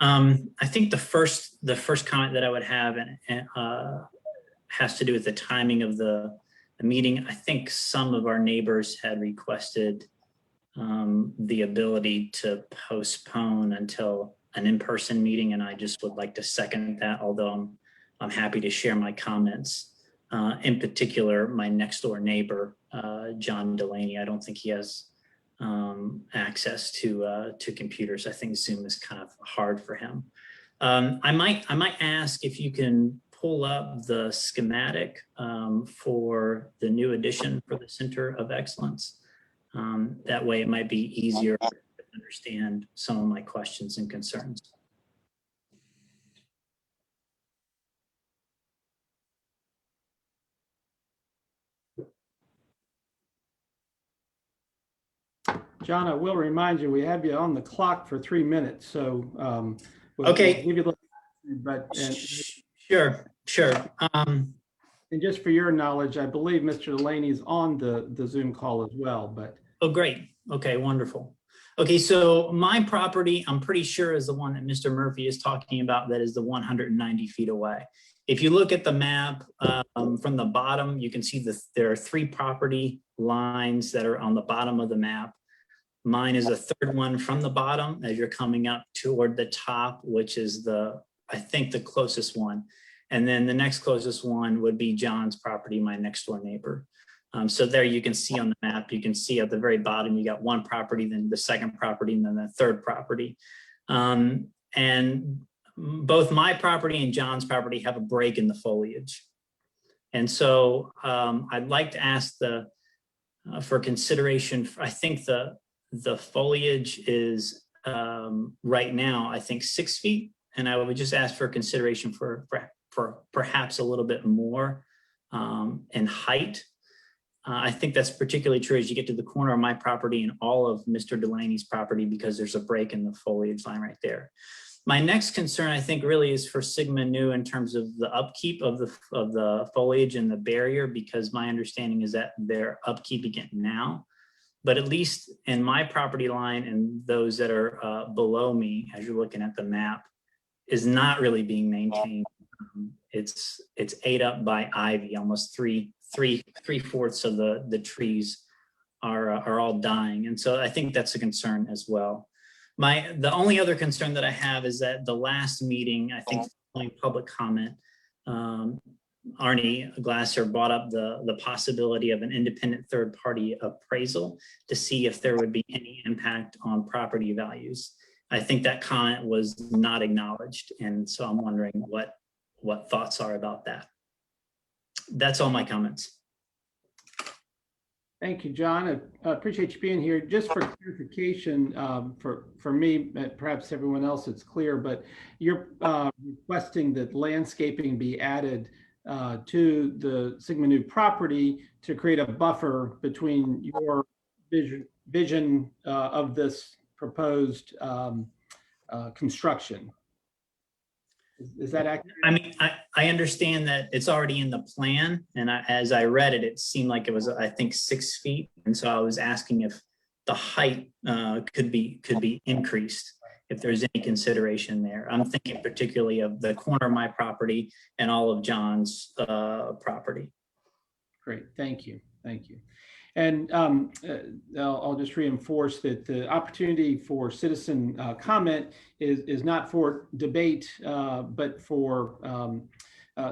I think the first comment that I would have has to do with the timing of the meeting. I think some of our neighbors had requested the ability to postpone until an in-person meeting, and I just would like to second that, although I'm happy to share my comments. In particular, my next door neighbor, John Delaney, I don't think he has access to computers. I think Zoom is kind of hard for him. I might ask if you can pull up the schematic for the new addition for the Center of Excellence. That way it might be easier to understand some of my questions and concerns. John, I will remind you, we have you on the clock for 3 minutes, so okay. We'll give you a little, but sure. And just for your knowledge, I believe Mr. Delaney is on the Zoom call as well. But oh, great. Okay, wonderful. Okay, so my property, I'm pretty sure, is the one that Mr. Murphy is talking about. That is the 190 feet away. If you look at the map from the bottom, you can see there are 3 property lines that are on the bottom of the map. Mine is a third one from the bottom as you're coming up toward the top, which is the I think, the closest one. And then the next closest one would be John's property, my next door neighbor. So there you can see on the map, you can see at the very bottom, you got one property, then the second property, and then the third property. And both my property and John's property have a break in the foliage. And so I'd like to ask for consideration. I think the foliage is right now, I think 6 feet. And I would just ask for consideration for perhaps a little bit more in height. I think that's particularly true as you get to the corner of my property and all of Mr. Delaney's property, because there's a break in the foliage line right there. My next concern, I think, really is for Sigma Nu in terms of the upkeep of the foliage and the barrier, because my understanding is that they're upkeeping it now. But at least in my property line and those that are below me, as you're looking at the map, is not really being maintained. It's ate up by ivy. Almost three-fourths of the trees are all dying, and so I think that's a concern as well. The only other concern that I have is that the last meeting, I think, following public comment, Arnie Glasser brought up the possibility of an independent third-party appraisal to see if there would be any impact on property values. I think that comment was not acknowledged, and so I'm wondering what thoughts are about that. That's all my comments. Thank you, John. I appreciate you being here. Just for clarification, for me, perhaps everyone else, it's clear, but you're requesting that landscaping be added to the Sigma Nu property to create a buffer between your vision of this proposed construction. Is that accurate? I mean, I understand that it's already in the plan, and as I read it, it seemed like it was, I think, 6 feet. And so I was asking if the height could be increased, if there's any consideration there. I'm thinking particularly of the corner of my property and all of John's property. Great, thank you, thank you. And I'll just reinforce that the opportunity for citizen comment is not for debate, but for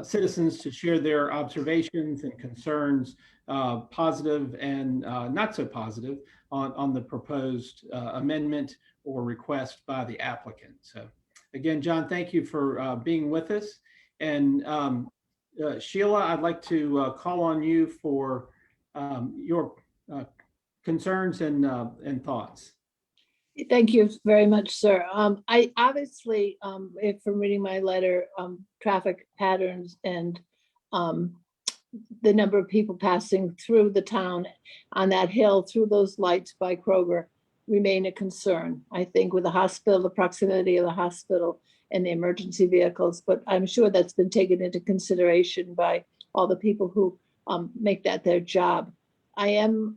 citizens to share their observations and concerns, positive and not so positive, on the proposed amendment or request by the applicant. So again, John, thank you for being with us. And Sheila, I'd like to call on you for your concerns and thoughts. Thank you very much, sir. I obviously, if from reading my letter, traffic patterns and the number of people passing through the town on that hill through those lights by Kroger remain a concern. I think with the hospital, the proximity of the hospital and the emergency vehicles, but I'm sure that's been taken into consideration by all the people who make that their job. I am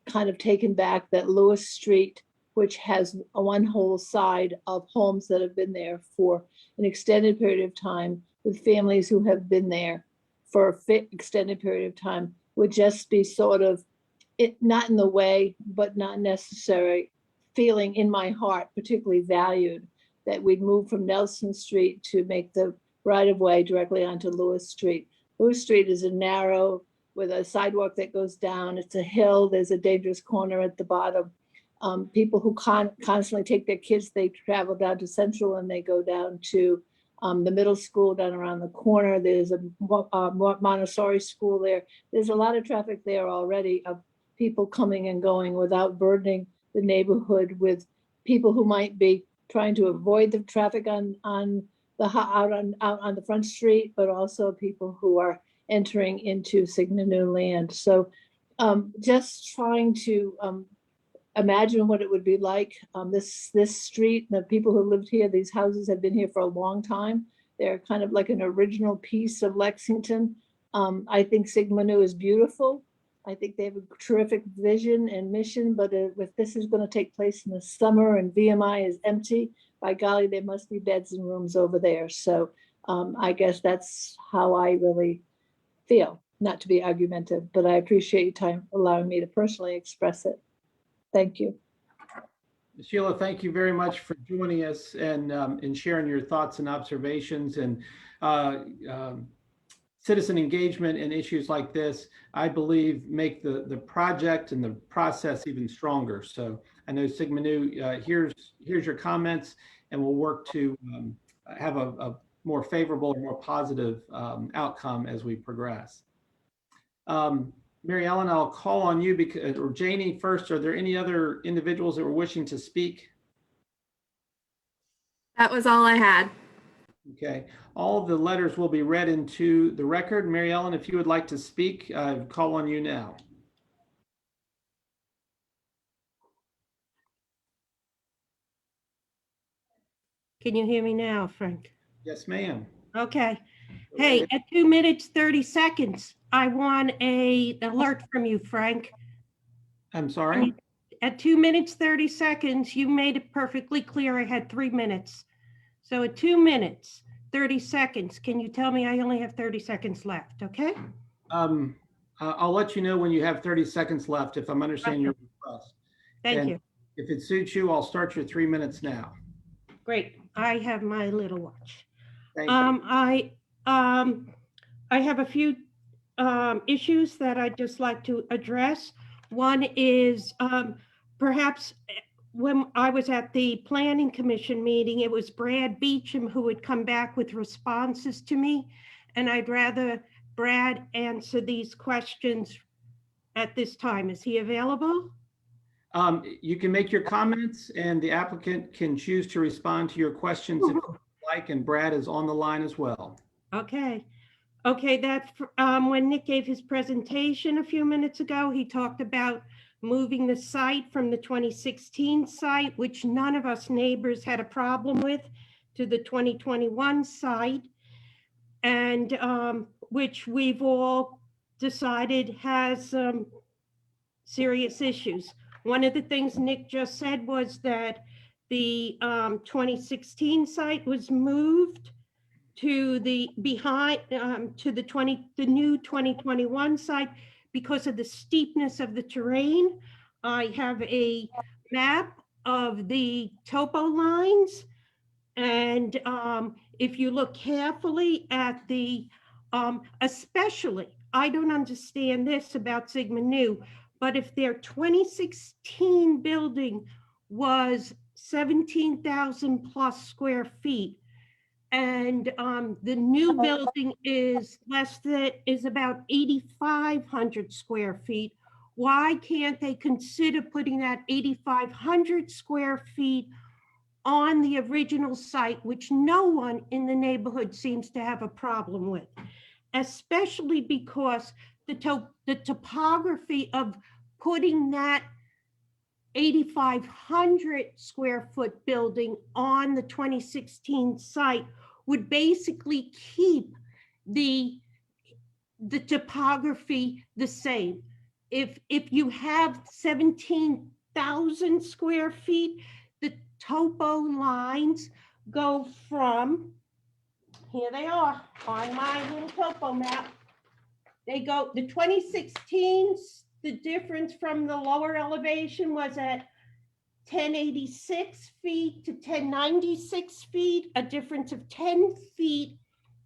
kind of taken back that Lewis Street, which has one whole side of homes that have been there for an extended period of time, with families who have been there for an extended period of time, would just be sort of, not in the way, but not necessary, feeling in my heart particularly valued, that we'd move from Nelson Street to make the right of way directly onto Lewis Street. Lewis Street is a narrow, with a sidewalk that goes down. It's a hill. There's a dangerous corner at the bottom. People who constantly take their kids, they travel down to Central and they go down to the middle school down around the corner. There's a Montessori school there. There's a lot of traffic there already of people coming and going without burdening the neighborhood with people who might be trying to avoid the traffic out on the front street, but also people who are entering into Sigma Nu land. So just trying to imagine what it would be like. This street, the people who lived here, these houses have been here for a long time. They're kind of like an original piece of Lexington. I think Sigma Nu is beautiful. I think they have a terrific vision and mission, but if this is going to take place in the summer and VMI is empty, by golly, there must be beds and rooms over there. So I guess that's how I really feel, not to be argumentative, but I appreciate your time allowing me to personally express it. Thank you. Sheila, thank you very much for joining us and sharing your thoughts and observations and citizen engagement in issues like this, I believe, make the project and the process even stronger. So I know Sigma Nu here's your comments, and we'll work to have a more favorable, more positive outcome as we progress. Mary Ellen, I'll call on you because, or Janie first. Are there any other individuals that were wishing to speak? That was all I had. Okay, all of the letters will be read into the record. Mary Ellen, if you would like to speak, call on you now. Can you hear me now, Frank? Yes, ma'am. Okay. Hey, at 2 minutes, 30 seconds, I want an alert from you, Frank. I'm sorry? At 2 minutes, 30 seconds, you made it perfectly clear I had 3 minutes. So at 2 minutes, 30 seconds, can you tell me I only have 30 seconds left, okay? I'll let you know when you have 30 seconds left if I'm understanding your request. Thank you. If it suits you, I'll start your 3 minutes now. Great. I have my little watch. Thank you. I have a few issues that I'd just like to address. One is perhaps when I was at the Planning Commission meeting, it was Brad Beecham who would come back with responses to me, and I'd rather Brad answer these questions at this time. Is he available? You can make your comments and the applicant can choose to respond to your questions if you like, and Brad is on the line as well. Okay. Okay, that when Nick gave his presentation a few minutes ago, he talked about moving the site from the 2016 site, which none of us neighbors had a problem with, to the 2021 site, and which we've all decided has some serious issues. One of the things Nick just said was that the 2016 site was moved to the to the new 2021 site because of the steepness of the terrain. I have a map of the topo lines, and if you look carefully at the, especially, I don't understand this about Sigma Nu, but if their 2016 building was 17,000 plus square feet, and the new building is about 8,500 square feet, why can't they consider putting that 8,500 square feet on the original site, which no one in the neighborhood seems to have a problem with, especially because the topography of putting that 8,500 square foot building on the 2016 site would basically keep the topography the same. If you have 17,000 square feet, the topo lines go from, here they are on my little topo map. They go, the 2016, the difference from the lower elevation was at 1086 feet to 1096 feet, a difference of 10 feet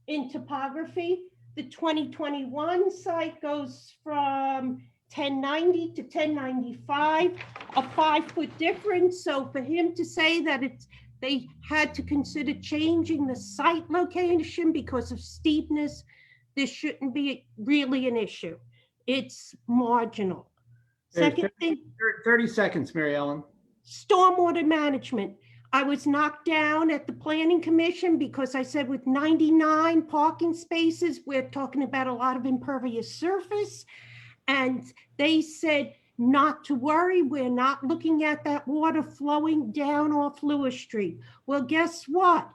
in topography. The 2021 site goes from 1090 to 1095, a 5-foot difference. So for him to say that they had to consider changing the site location because of steepness, this shouldn't be really an issue. It's marginal. Second thing, 30 seconds, Mary Ellen. Stormwater management. I was knocked down at the Planning Commission because I said with 99 parking spaces, we're talking about a lot of impervious surface. And they said not to worry, we're not looking at that water flowing down off Lewis Street. Well, guess what?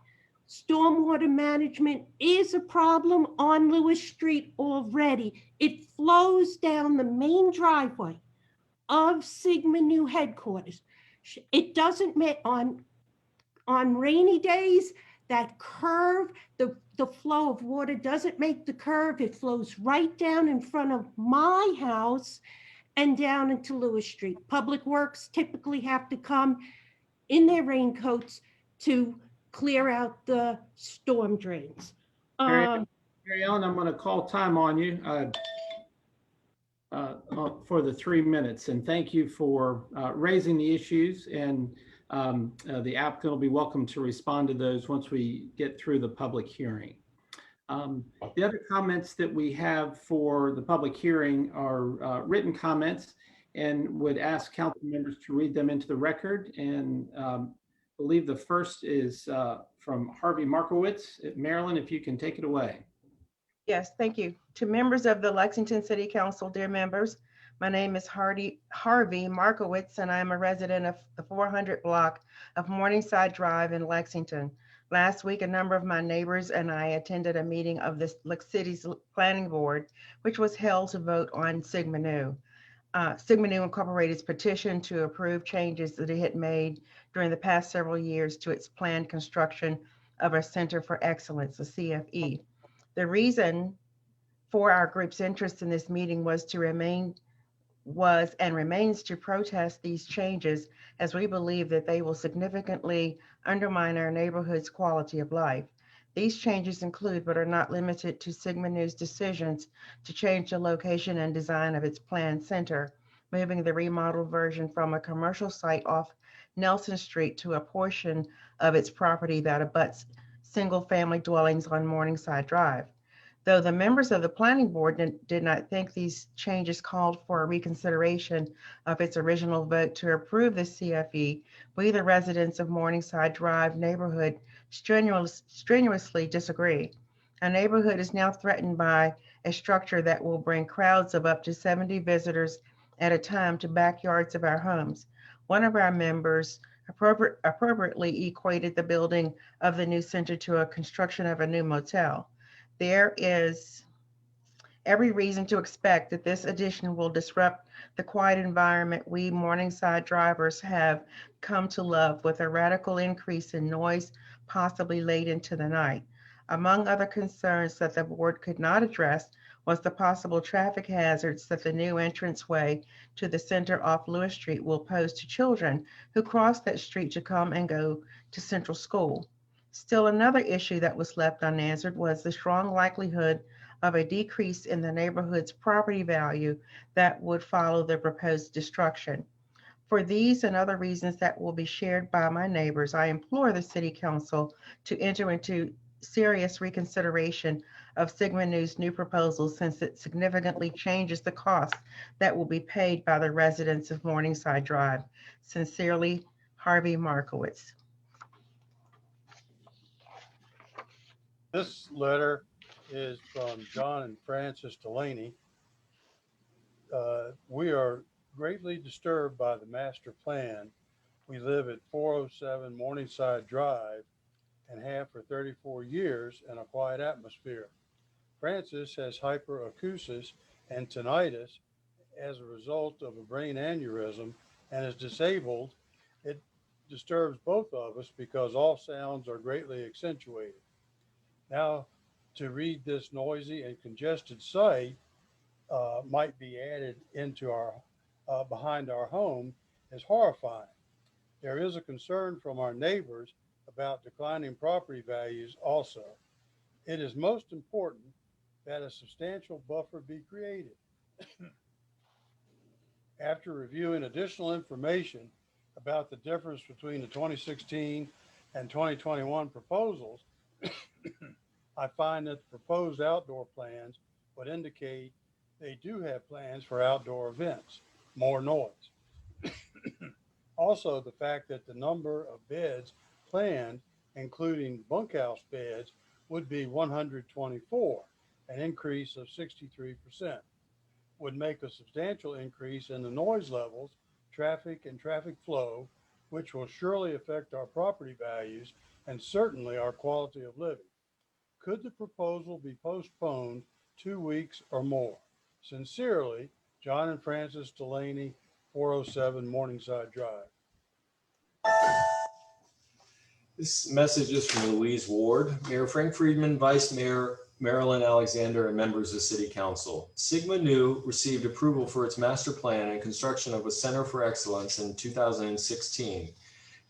Stormwater management is a problem on Lewis Street already. It flows down the main driveway of Sigma Nu headquarters. It doesn't make on rainy days, that curve, the flow of water doesn't make the curve. It flows right down in front of my house and down into Lewis Street. Public Works typically have to come in their raincoats to clear out the storm drains. Mary Ellen, I'm going to call time on you for the 3 minutes, and thank you for raising the issues, and the applicant will be welcome to respond to those once we get through the public hearing. The other comments that we have for the public hearing are written comments, and would ask council members to read them into the record. And I believe the first is from Harvey Markowitz at Maryland. If you can take it away. Yes, thank you. To members of the Lexington City Council, dear members, my name is Harvey Markowitz, and I am a resident of the 400 block of Morningside Drive in Lexington. Last week, a number of my neighbors and I attended a meeting of the city's planning board, which was held to vote on Sigma Nu. Sigma Nu Incorporated's petition to approve changes that it had made during the past several years to its planned construction of a Center for Excellence, a CFE. The reason for our group's interest in this meeting was and remains to protest these changes, as we believe that they will significantly undermine our neighborhood's quality of life. These changes include, but are not limited to, Sigma Nu's decisions to change the location and design of its planned center, moving the remodeled version from a commercial site off Nelson Street to a portion of its property that abuts single-family dwellings on Morningside Drive. Though the members of the planning board did not think these changes called for a reconsideration of its original vote to approve the CFE, we, the residents of Morningside Drive neighborhood, strenuously disagree. Our neighborhood is now threatened by a structure that will bring crowds of up to 70 visitors at a time to backyards of our homes. One of our members appropriately equated the building of the new center to a construction of a new motel. There is every reason to expect that this addition will disrupt the quiet environment we Morningside drivers have come to love, with a radical increase in noise, possibly late into the night. Among other concerns that the board could not address was the possible traffic hazards that the new entranceway to the center off Lewis Street will pose to children who cross that street to come and go to Central School. Still, another issue that was left unanswered was the strong likelihood of a decrease in the neighborhood's property value that would follow the proposed destruction. For these and other reasons that will be shared by my neighbors, I implore the City Council to enter into serious reconsideration of Sigma Nu's new proposal, since it significantly changes the costs that will be paid by the residents of Morningside Drive. Sincerely, Harvey Markowitz. This letter is from John and Frances Delaney. We are greatly disturbed by the master plan. We live at 407 Morningside Drive and have for 34 years in a quiet atmosphere. Frances has hyperacusis and tinnitus as a result of a brain aneurysm and is disabled. It disturbs both of us because all sounds are greatly accentuated. Now, to read this noisy and congested site might be added into our behind our home is horrifying. There is a concern from our neighbors about declining property values also. It is most important that a substantial buffer be created. After reviewing additional information about the difference between the 2016 and 2021 proposals, I find that the proposed outdoor plans would indicate they do have plans for outdoor events, more noise. Also, the fact that the number of beds planned, including bunkhouse beds, would be 124, an increase of 63%, would make a substantial increase in the noise levels, traffic and traffic flow, which will surely affect our property values and certainly our quality of living. Could the proposal be postponed 2 weeks or more? Sincerely, John and Frances Delaney, 407 Morningside Drive. This message is from Louise Ward, Mayor Frank Friedman, Vice Mayor Marilyn Alexander, and members of City Council. Sigma Nu received approval for its master plan and construction of a Center for Excellence in 2016.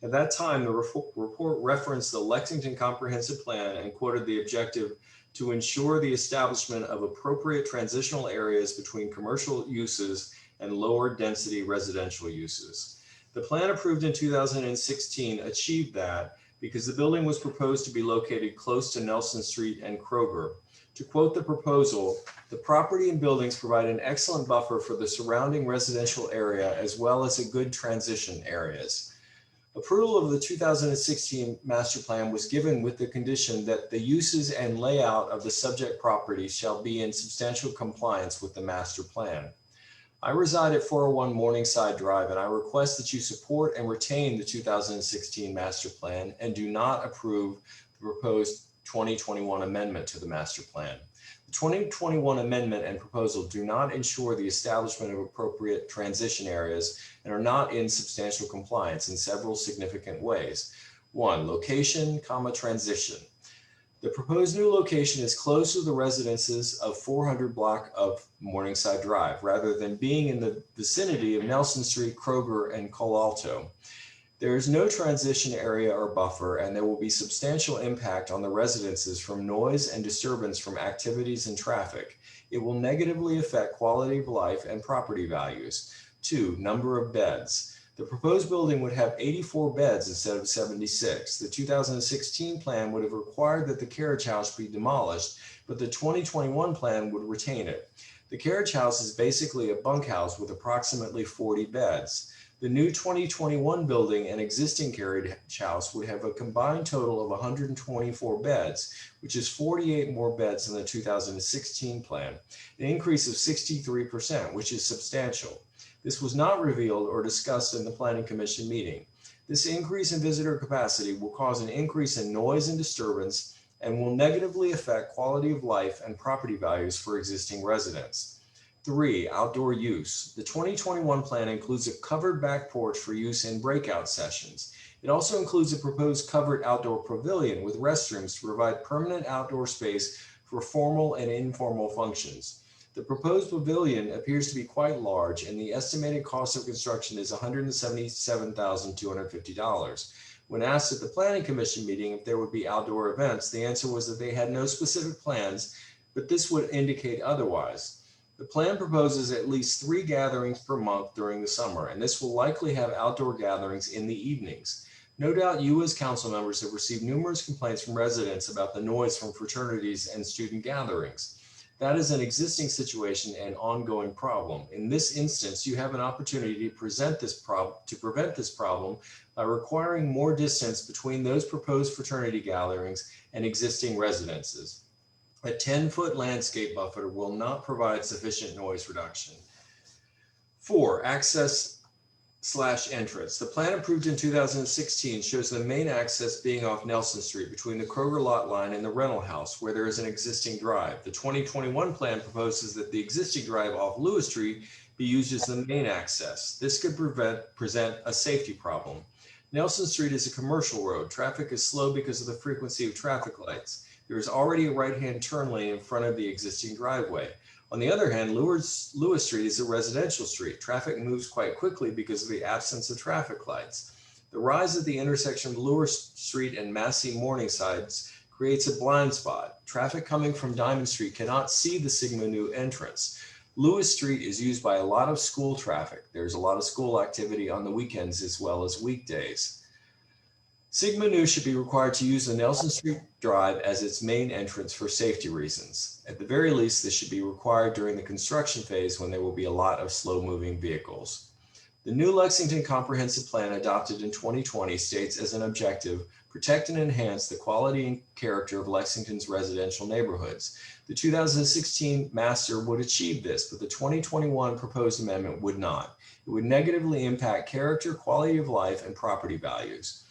At that time, the report referenced the Lexington Comprehensive Plan and quoted the objective to ensure the establishment of appropriate transitional areas between commercial uses and lower density residential uses. The plan approved in 2016 achieved that because the building was proposed to be located close to Nelson Street and Kroger. To quote the proposal, the property and buildings provide an excellent buffer for the surrounding residential area as well as a good transition areas. Approval of the 2016 master plan was given with the condition that the uses and layout of the subject property shall be in substantial compliance with the master plan. I reside at 401 Morningside Drive, and I request that you support and retain the 2016 master plan and do not approve the proposed 2021 amendment to the master plan. The 2021 amendment and proposal do not ensure the establishment of appropriate transition areas and are not in substantial compliance in several significant ways. 1, location, transition. The proposed new location is close to the residences of 400 block of Morningside Drive, rather than being in the vicinity of Nelson Street, Kroger, and Col Alto. There is no transition area or buffer, and there will be substantial impact on the residences from noise and disturbance from activities and traffic. It will negatively affect quality of life and property values. 2, number of beds. The proposed building would have 84 beds instead of 76. The 2016 plan would have required that the carriage house be demolished, but the 2021 plan would retain it. The carriage house is basically a bunkhouse with approximately 40 beds. The new 2021 building and existing carriage house would have a combined total of 124 beds, which is 48 more beds than the 2016 plan, an increase of 63%, which is substantial. This was not revealed or discussed in the Planning Commission meeting. This increase in visitor capacity will cause an increase in noise and disturbance and will negatively affect quality of life and property values for existing residents. 3, outdoor use. The 2021 plan includes a covered back porch for use in breakout sessions. It also includes a proposed covered outdoor pavilion with restrooms to provide permanent outdoor space for formal and informal functions. The proposed pavilion appears to be quite large, and the estimated cost of construction is $177,250. When asked at the Planning Commission meeting if there would be outdoor events, the answer was that they had no specific plans, but this would indicate otherwise. The plan proposes at least 3 gatherings per month during the summer, and this will likely have outdoor gatherings in the evenings. No doubt you as council members have received numerous complaints from residents about the noise from fraternities and student gatherings. That is an existing situation and ongoing problem. In this instance, you have an opportunity to prevent this problem by requiring more distance between those proposed fraternity gatherings and existing residences. A 10-foot landscape buffer will not provide sufficient noise reduction. 4, access/entrance. The plan approved in 2016 shows the main access being off Nelson Street between the Kroger lot line and the rental house where there is an existing drive. The 2021 plan proposes that the existing drive off Lewis Street be used as the main access. This could present a safety problem. Nelson Street is a commercial road. Traffic is slow because of the frequency of traffic lights. There is already a right-hand turn lane in front of the existing driveway. On the other hand, Lewis Street is a residential street. Traffic moves quite quickly because of the absence of traffic lights. The rise at the intersection of Lewis Street and Massey Morningsides creates a blind spot. Traffic coming from Diamond Street cannot see the Sigma Nu entrance. Lewis Street is used by a lot of school traffic. There's a lot of school activity on the weekends as well as weekdays. Sigma Nu should be required to use the Nelson Street Drive as its main entrance for safety reasons. At the very least, this should be required during the construction phase when there will be a lot of slow-moving vehicles. The new Lexington Comprehensive Plan adopted in 2020 states as an objective, protect and enhance the quality and character of Lexington's residential neighborhoods. The 2016 master would achieve this, but the 2021 proposed amendment would not. It would negatively impact character, quality of life, and property values.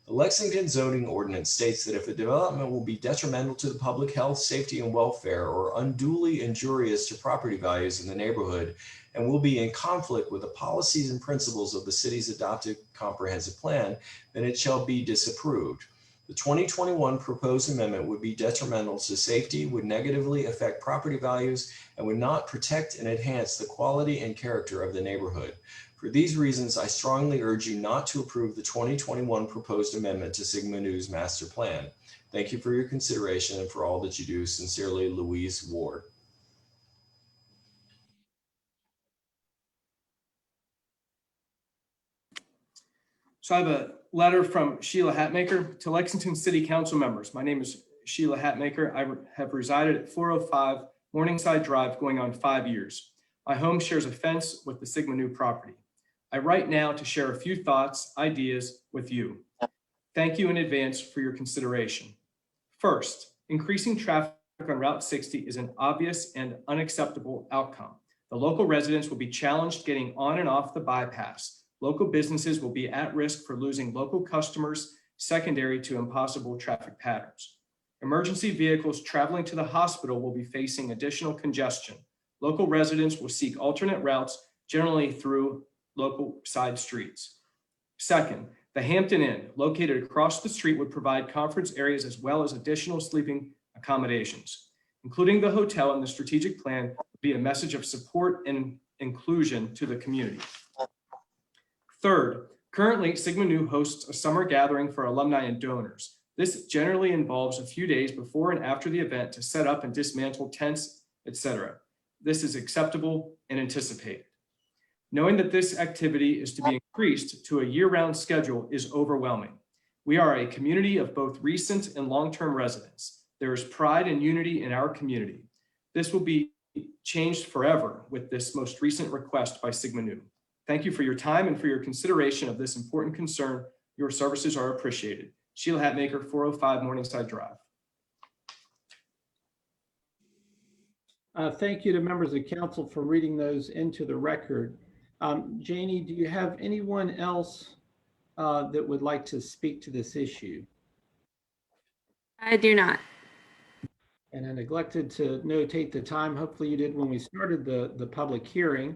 The Lexington zoning ordinance states that if a development will be detrimental to the public health, safety, and welfare, or unduly injurious to property values in the neighborhood, and will be in conflict with the policies and principles of the city's adopted comprehensive plan, then it shall be disapproved. The 2021 proposed amendment would be detrimental to safety, would negatively affect property values, and would not protect and enhance the quality and character of the neighborhood. For these reasons, I strongly urge you not to approve the 2021 proposed amendment to Sigma Nu's master plan. Thank you for your consideration and for all that you do. Sincerely, Louise Ward. So I have a letter from Sheila Hatmaker to Lexington City Council members. My name is Sheila Hatmaker. I have resided at 405 Morningside Drive going on 5 years. My home shares a fence with the Sigma Nu property. I write now to share a few thoughts, ideas with you. Thank you in advance for your consideration. First, increasing traffic on Route 60 is an obvious and unacceptable outcome. The local residents will be challenged getting on and off the bypass. Local businesses will be at risk for losing local customers secondary to impossible traffic patterns. Emergency vehicles traveling to the hospital will be facing additional congestion. Local residents will seek alternate routes, generally through local side streets. Second, the Hampton Inn, located across the street, would provide conference areas as well as additional sleeping accommodations. Including the hotel in the strategic plan would be a message of support and inclusion to the community. Third, currently Sigma Nu hosts a summer gathering for alumni and donors. This generally involves a few days before and after the event to set up and dismantle tents, etc. This is acceptable and anticipated. Knowing that this activity is to be increased to a year-round schedule is overwhelming. We are a community of both recent and long-term residents. There is pride and unity in our community. This will be changed forever with this most recent request by Sigma Nu. Thank you for your time and for your consideration of this important concern. Your services are appreciated. Sheila Hatmaker, 405 Morningside Drive. Thank you to members of council for reading those into the record. Janie, do you have anyone else that would like to speak to this issue? I do not. And I neglected to notate the time. Hopefully you did when we started the public hearing.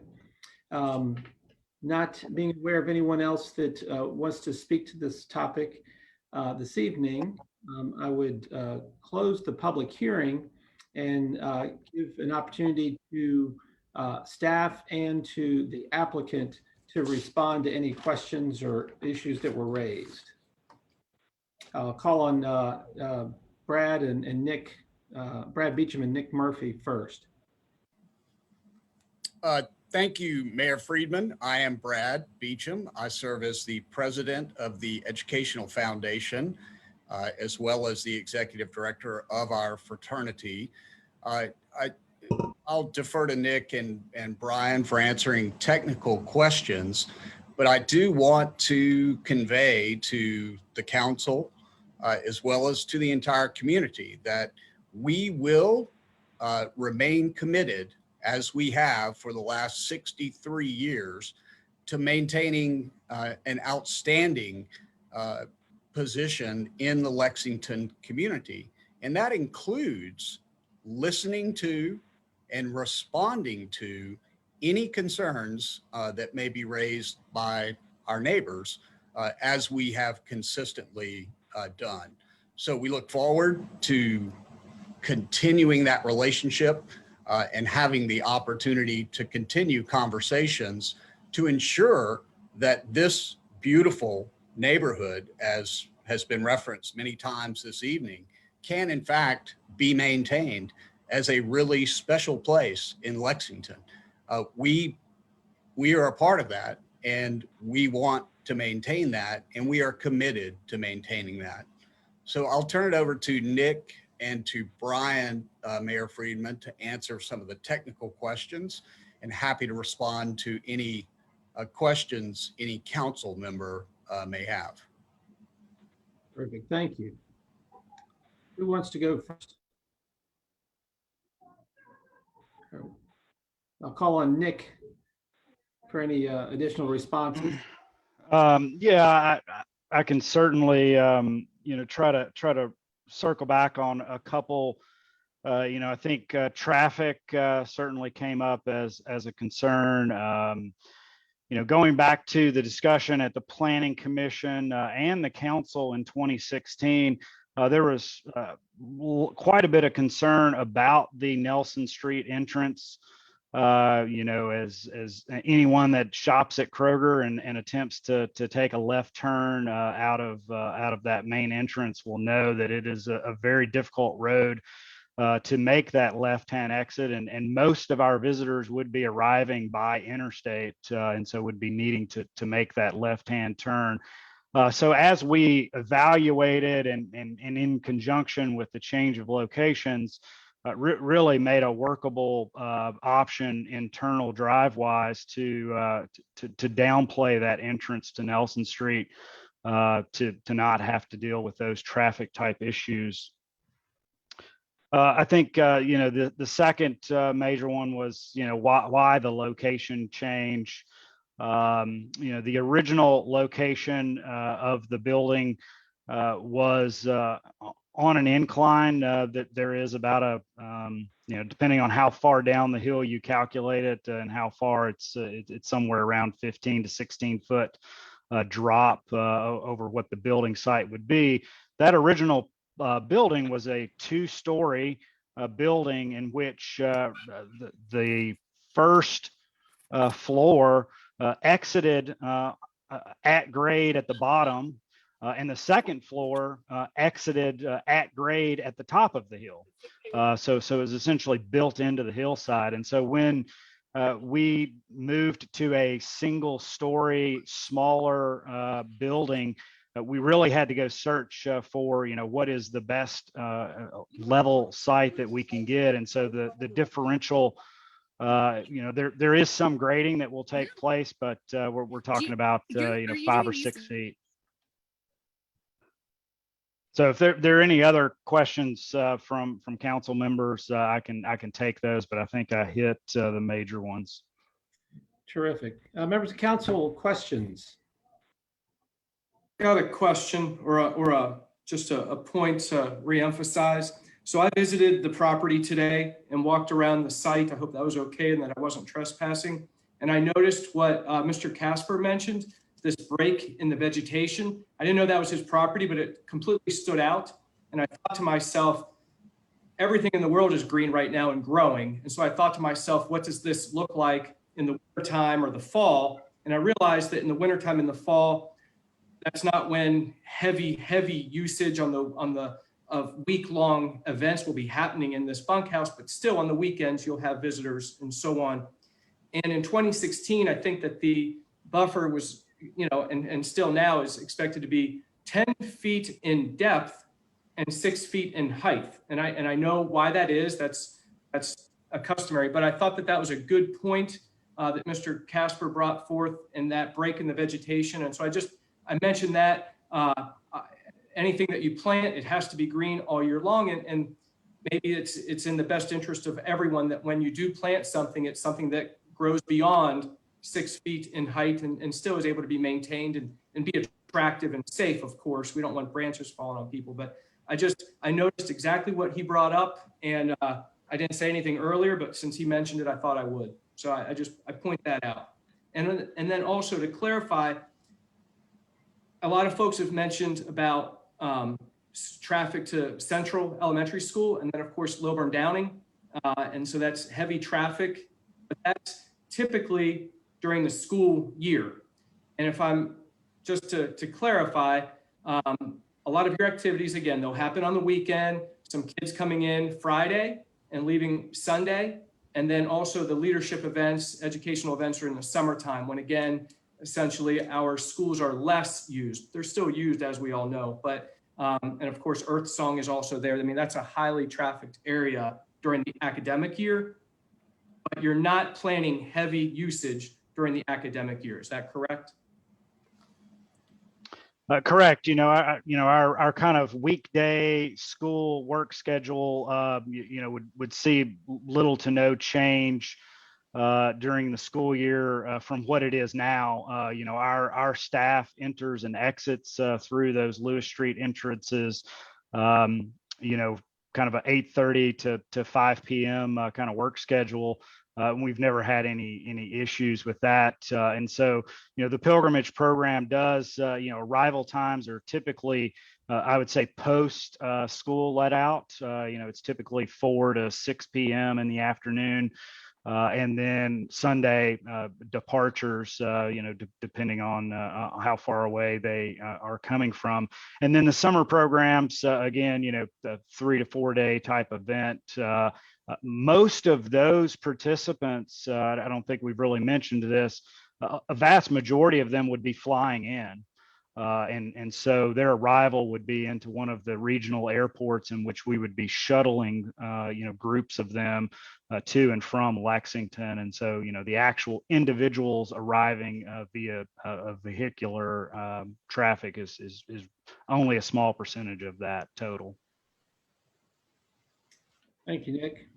Not being aware of anyone else that wants to speak to this topic this evening, I would close the public hearing and give an opportunity to staff and to the applicant to respond to any questions or issues that were raised. I'll call on Brad and Nick, Brad Beecham and Nick Murphy first. Thank you, Mayor Friedman. I am Brad Beecham. I serve as the president of the Educational Foundation, as well as the executive director of our fraternity. I'll defer to Nick and Brian for answering technical questions, but I do want to convey to the council, as well as to the entire community, that we will remain committed, as we have for the last 63 years, to maintaining an outstanding position in the Lexington community. And that includes listening to and responding to any concerns that may be raised by our neighbors, as we have consistently done. So we look forward to continuing that relationship and having the opportunity to continue conversations to ensure that this beautiful neighborhood, as has been referenced many times this evening, can in fact be maintained as a really special place in Lexington. We are a part of that, and we want to maintain that, and we are committed to maintaining that. So I'll turn it over to Nick and to Brian, Mayor Friedman, to answer some of the technical questions, and happy to respond to any questions any council member may have. Perfect, thank you. Who wants to go first? I'll call on Nick for any additional responses. Yeah, I can certainly, try to circle back on a couple. I think traffic certainly came up as a concern. Going back to the discussion at the Planning Commission and the council in 2016, there was quite a bit of concern about the Nelson Street entrance as anyone that shops at Kroger and attempts to take a left turn out of that main entrance will know that it is a very difficult road to make that left-hand exit, and most of our visitors would be arriving by interstate, and so would be needing to make that left-hand turn. So as we evaluated and in conjunction with the change of locations, really made a workable option internal drive-wise to downplay that entrance to Nelson Street, to not have to deal with those traffic type issues. I think the second major one was why the location change. The original location of the building was on an incline that there is about a depending on how far down the hill you calculate it and how far it's somewhere around 15 to 16 foot drop over what the building site would be. That original building was a 2-story building in which the first floor exited at grade at the bottom, and the second floor exited at grade at the top of the hill. So it was essentially built into the hillside. And so when we moved to a single-story, smaller building, we really had to go search for, what is the best level site that we can get. And so the differential, there is some grading that will take place, but we're talking about, 5 or 6 feet. So if there are any other questions from council members, I can take those, but I think I hit the major ones. Terrific. Members of council, questions? Got a question or just a point to reemphasize. So I visited the property today and walked around the site. I hope that was okay and that I wasn't trespassing. And I noticed what Mr. Casper mentioned, this break in the vegetation. I didn't know that was his property, but it completely stood out. And I thought to myself, everything in the world is green right now and growing. And so I thought to myself, what does this look like in the wintertime or the fall? And I realized that in the wintertime and the fall, that's not when heavy usage of week-long events will be happening in this bunkhouse, but still on the weekends, you'll have visitors and so on. And in 2016, I think that the buffer was, and still now is expected to be 10 feet in depth and 6 feet in height. And I know why that is. That's a customary, but I thought that was a good point that Mr. Casper brought forth in that break in the vegetation. And so I mentioned that anything that you plant, it has to be green all year long. And maybe it's in the best interest of everyone that when you do plant something, it's something that grows beyond 6 feet in height and still is able to be maintained and be attractive and safe, of course. We don't want branches falling on people, but I noticed exactly what he brought up, and I didn't say anything earlier, but since he mentioned it, I thought I would. So I point that out. And then also to clarify, a lot of folks have mentioned about traffic to Central Elementary School, and then of course Lilburn Downing. And so that's heavy traffic, but that's typically during the school year. And if I'm just to clarify, a lot of your activities, again, they'll happen on the weekend, some kids coming in Friday and leaving Sunday. And then also the leadership events, educational events are in the summertime when, again, essentially our schools are less used. They're still used, as we all know, but, and of course, Earth Song is also there. I mean, that's a highly trafficked area during the academic year, but you're not planning heavy usage during the academic year. Is that correct? Correct. Our kind of weekday school work schedule, would see little to no change during the school year from what it is now. Our staff enters and exits through those Lewis Street entrances, kind of a 8:30 to 5 p.m. Kind of work schedule. We've never had any issues with that. And so, the pilgrimage program does, arrival times are typically, I would say, post school let out. It's typically 4 to 6 p.m. in the afternoon. And then Sunday departures, depending on how far away they are coming from. And then the summer programs, again, the 3 to 4 day type event. Most of those participants, I don't think we've really mentioned this, a vast majority of them would be flying in. And so their arrival would be into one of the regional airports in which we would be shuttling, groups of them to and from Lexington. And so, the actual individuals arriving via vehicular traffic is only a small percentage of that total. Thank you, Nick.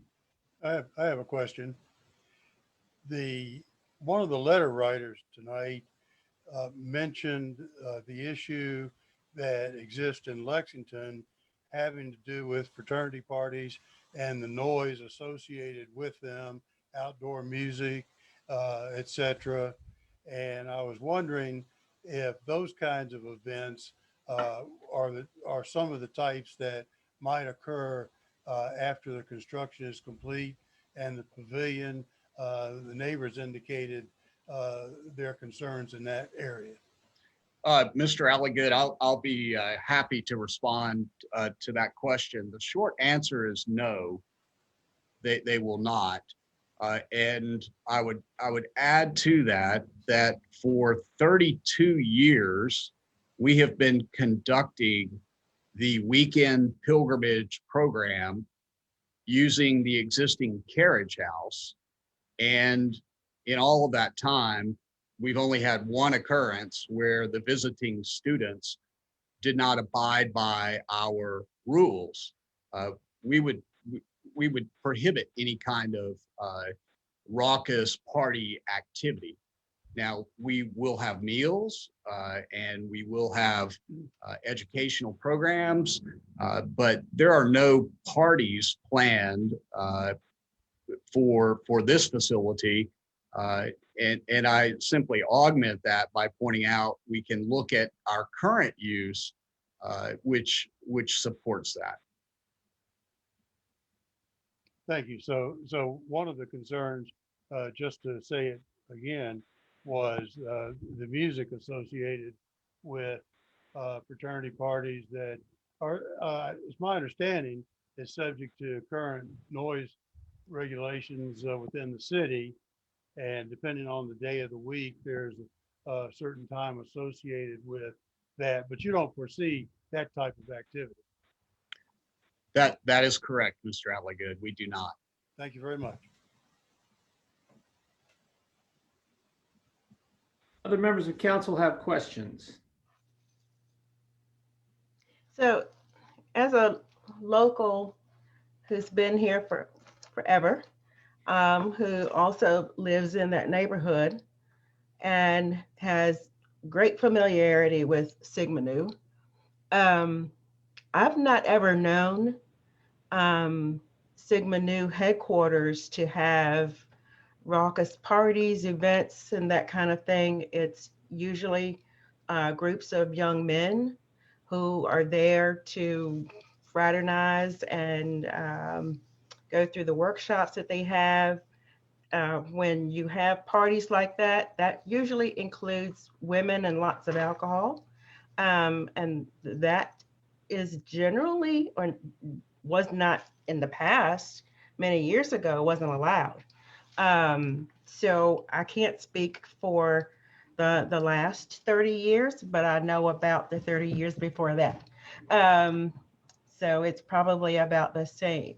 I have a question. One of the letter writers tonight mentioned the issue that exists in Lexington having to do with fraternity parties and the noise associated with them, outdoor music, etc. And I was wondering if those kinds of events are some of the types that might occur after the construction is complete and the pavilion, the neighbors indicated their concerns in that area. Mr. Alligood, I'll be happy to respond to that question. The short answer is no, they will not. And I would add to that for 32 years, we have been conducting the weekend pilgrimage program using the existing carriage house. And in all of that time, we've only had one occurrence where the visiting students did not abide by our rules. We would prohibit any kind of raucous party activity. Now, we will have meals and we will have educational programs, but there are no parties planned for this facility. And I simply augment that by pointing out we can look at our current use, which supports that. Thank you. So one of the concerns, just to say it again, was the music associated with fraternity parties that are, it's my understanding, is subject to current noise regulations within the city. And depending on the day of the week, there's a certain time associated with that, but you don't foresee that type of activity. That is correct, Mr. Alligood. We do not. Thank you very much. Other members of council have questions. So as a local who's been here for forever, who also lives in that neighborhood and has great familiarity with Sigma Nu, I've not ever known Sigma Nu headquarters to have raucous parties, events, and that kind of thing. It's usually groups of young men who are there to fraternize and go through the workshops that they have. When you have parties like that, that usually includes women and lots of alcohol. And that is generally, or was not in the past, many years ago, wasn't allowed. So I can't speak for the last 30 years, but I know about the 30 years before that. So it's probably about the same.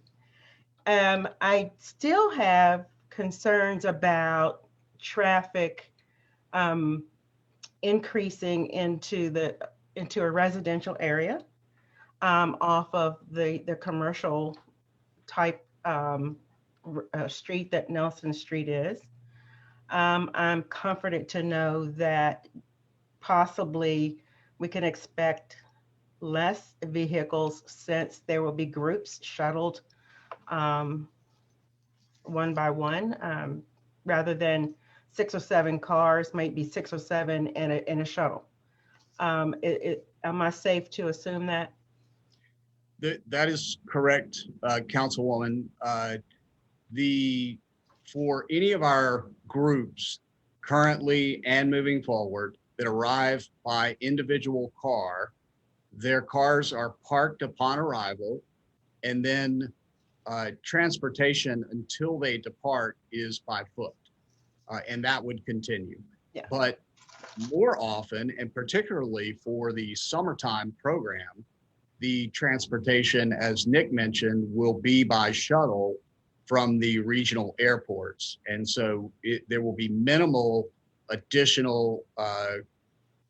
I still have concerns about traffic increasing into a residential area off of the commercial type street that Nelson Street is. I'm comforted to know that possibly we can expect less vehicles since there will be groups shuttled one by one, rather than 6 or 7 cars, might be 6 or 7 in a shuttle. Am I safe to assume that? That is correct, Councilwoman. The for any of our groups currently and moving forward that arrive by individual car, their cars are parked upon arrival, and then transportation until they depart is by foot. And that would continue. Yeah. But more often, and particularly for the summertime program, the transportation, as Nick mentioned, will be by shuttle from the regional airports. And so there will be minimal additional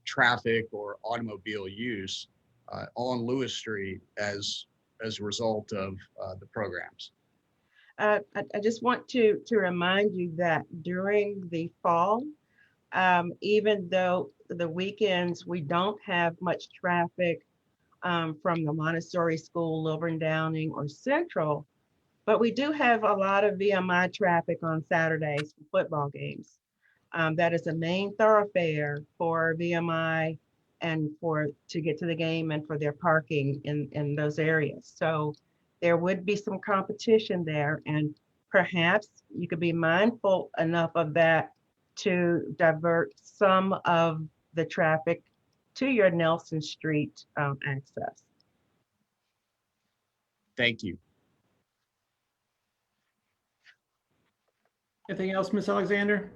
traffic or automobile use on Lewis Street as a result of the programs. I just want to remind you that during the fall, even though the weekends we don't have much traffic from the Montessori School, Lilburn Downing, or Central, but we do have a lot of VMI traffic on Saturdays for football games. That is a main thoroughfare for VMI and to get to the game and for their parking in those areas. So there would be some competition there, and perhaps you could be mindful enough of that to divert some of the traffic to your Nelson Street access. Thank you. Anything else, Ms. Alexander?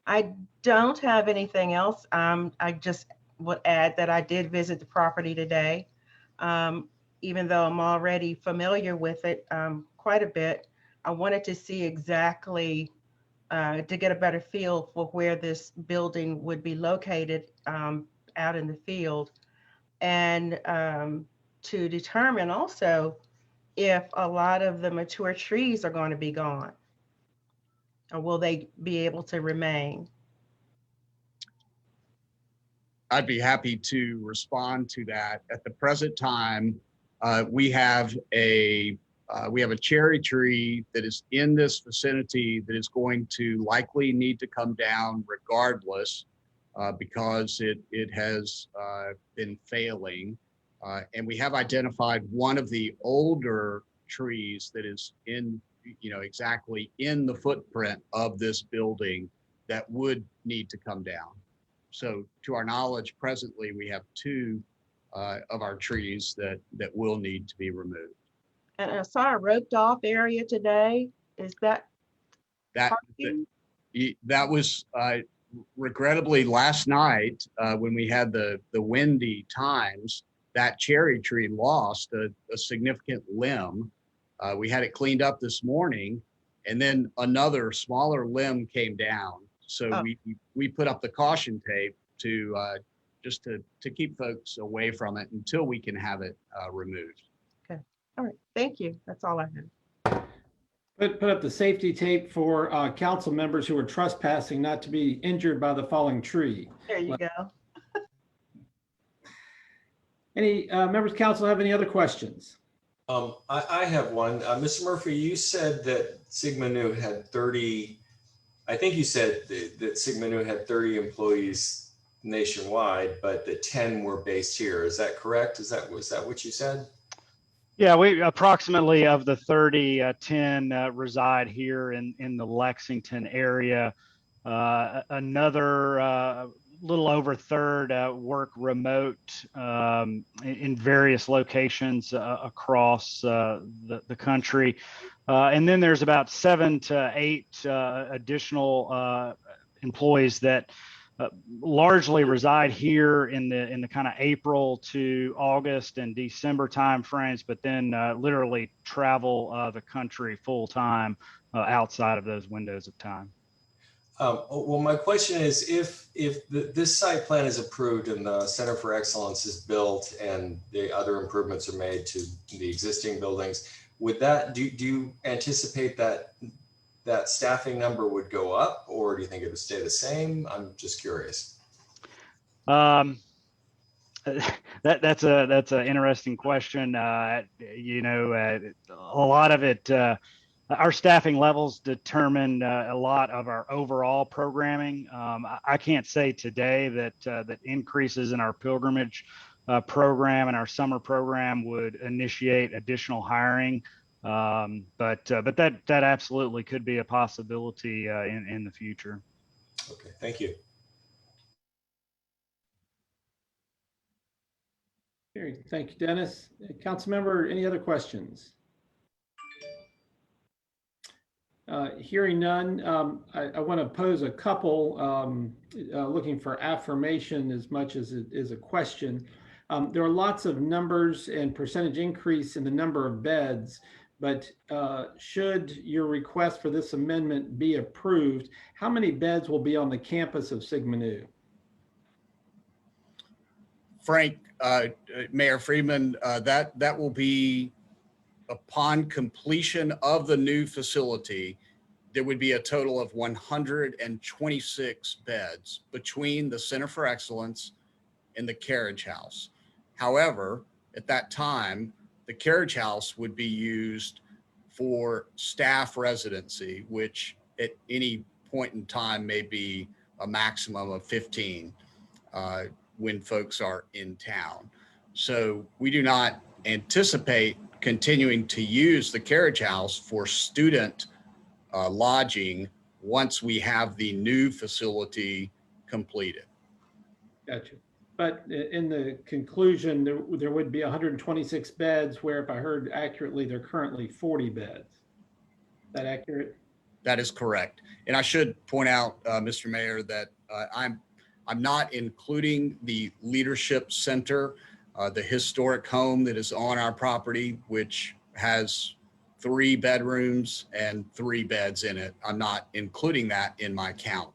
I don't have anything else. I just would add that I did visit the property today. Even though I'm already familiar with it quite a bit, I wanted to see exactly, to get a better feel for where this building would be located out in the field, and to determine also if a lot of the mature trees are going to be gone, or will they be able to remain? I'd be happy to respond to that. At the present time, we have a cherry tree that is in this vicinity that is going to likely need to come down regardless, because it has been failing. And we have identified one of the older trees that is exactly in the footprint of this building that would need to come down. So to our knowledge, presently, we have two of our trees that will need to be removed. And I saw a roped off area today. Is that parking? That was regrettably last night when we had the windy times, that cherry tree lost a significant limb. We had it cleaned up this morning, and then another smaller limb came down. So we put up the caution tape to just to keep folks away from it until we can have it removed. Okay. All right. Thank you. That's all I have. Put up the safety tape for council members who are trespassing not to be injured by the falling tree. There you go. Any members of council have any other questions? I have one. Mr. Murphy, you said that Sigma Nu had 30, I think you said that Sigma Nu had 30 employees nationwide, but that 10 were based here. Is that correct? Was that what you said? Yeah, we approximately of the 30, 10 reside here in the Lexington area. Another little over a third work remote in various locations across the country. And then there's about 7 to 8 additional employees that largely reside here in the kind of April to August and December timeframes, but then literally travel the country full time outside of those windows of time. Well, my question is, if this site plan is approved and the Center for Excellence is built and the other improvements are made to the existing buildings, would that do you anticipate that staffing number would go up, or do you think it would stay the same? I'm just curious. That's an interesting question. A lot of it, our staffing levels determine a lot of our overall programming. I can't say today that increases in our pilgrimage program and our summer program would initiate additional hiring But that absolutely could be a possibility in the future. Okay, thank you. Very, thank you, Dennis. Councilmember, any other questions? Hearing none, I want to pose a couple, looking for affirmation as much as it is a question. There are lots of numbers and percentage increase in the number of beds, but should your request for this amendment be approved, how many beds will be on the campus of Sigma Nu? Frank, Mayor Friedman, that will be upon completion of the new facility. There would be a total of 126 beds between the Center for Excellence and the Carriage House. However, at that time, the Carriage House would be used for staff residency, which at any point in time may be a maximum of 15 when folks are in town. So we do not anticipate continuing to use the Carriage House for student lodging once we have the new facility completed. Gotcha. But in the conclusion, there would be 126 beds where, if I heard accurately, there are currently 40 beds. Is that accurate? That is correct. And I should point out, Mr. Mayor, that I'm not including the Leadership Center, the historic home that is on our property, which has 3 bedrooms and 3 beds in it. I'm not including that in my count.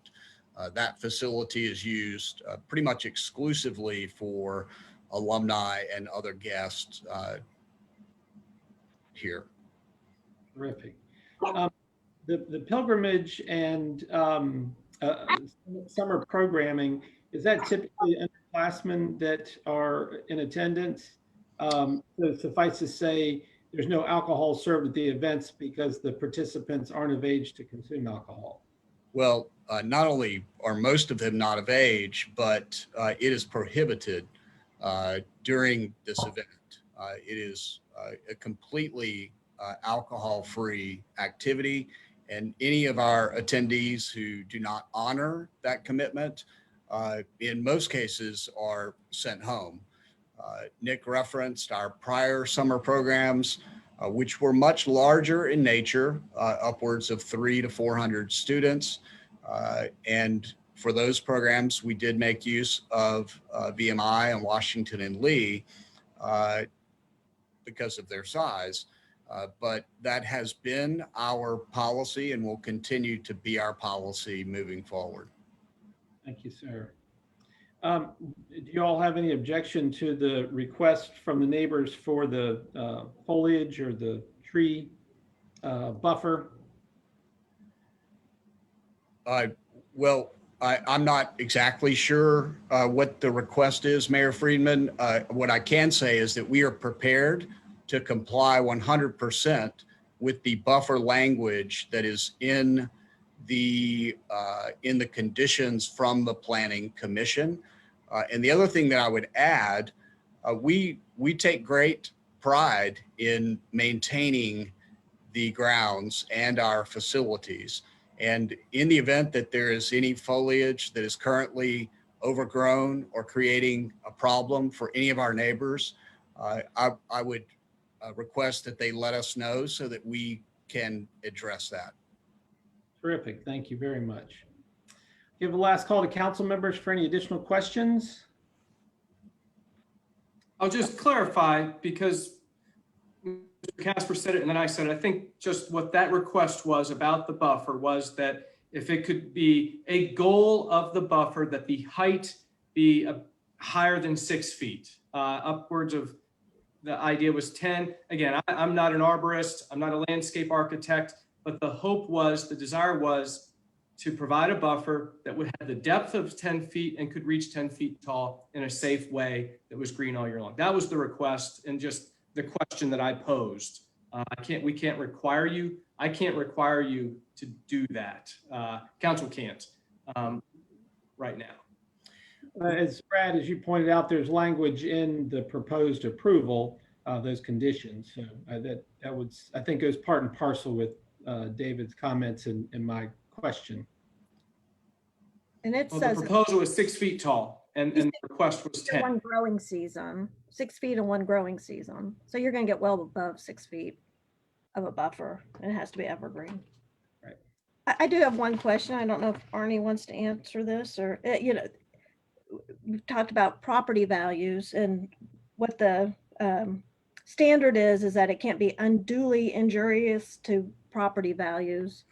That facility is used pretty much exclusively for alumni and other guests here. Terrific. The pilgrimage and summer programming, is that typically underclassmen that are in attendance? So suffice to say, there's no alcohol served at the events because the participants aren't of age to consume alcohol. Well, not only are most of them not of age, but it is prohibited during this event. It is a completely alcohol-free activity, and any of our attendees who do not honor that commitment, in most cases, are sent home. Nick referenced our prior summer programs, which were much larger in nature, upwards of 300 to 400 students. And for those programs, we did make use of VMI and Washington and Lee because of their size. But that has been our policy and will continue to be our policy moving forward. Thank you, sir. Do you all have any objection to the request from the neighbors for the foliage or the tree buffer? Well, I'm not exactly sure what the request is, Mayor Friedman. What I can say is that we are prepared to comply 100% with the buffer language that is in the conditions from the Planning Commission. And the other thing that I would add, we take great pride in maintaining the grounds and our facilities. And in the event that there is any foliage that is currently overgrown or creating a problem for any of our neighbors, I would request that they let us know so that we can address that. Terrific. Thank you very much. Give a last call to council members for any additional questions. I'll just clarify, because Mr. Casper said it and then I said it. I think just what that request was about the buffer was that if it could be a goal of the buffer that the height be higher than 6 feet, upwards of, the idea was 10. Again, I'm not an arborist, I'm not a landscape architect, but the hope was, the desire was to provide a buffer that would have the depth of 10 feet and could reach 10 feet tall in a safe way that was green all year long. That was the request and just the question that I posed. We can't require you. I can't require you to do that. Council can't right now. As Brad, as you pointed out, there's language in the proposed approval those conditions. So that would, I think, goes part and parcel with David's comments and my question. And it Well, the says proposal was 6 feet tall and the request was 10. one growing season, 6 feet and one growing season. So you're gonna get well above 6 feet of a buffer, and it has to be evergreen. Right. I do have one question. I don't know if Arnie wants to answer this, or, we've talked about property values, and what the standard is that it can't be unduly injurious to property values.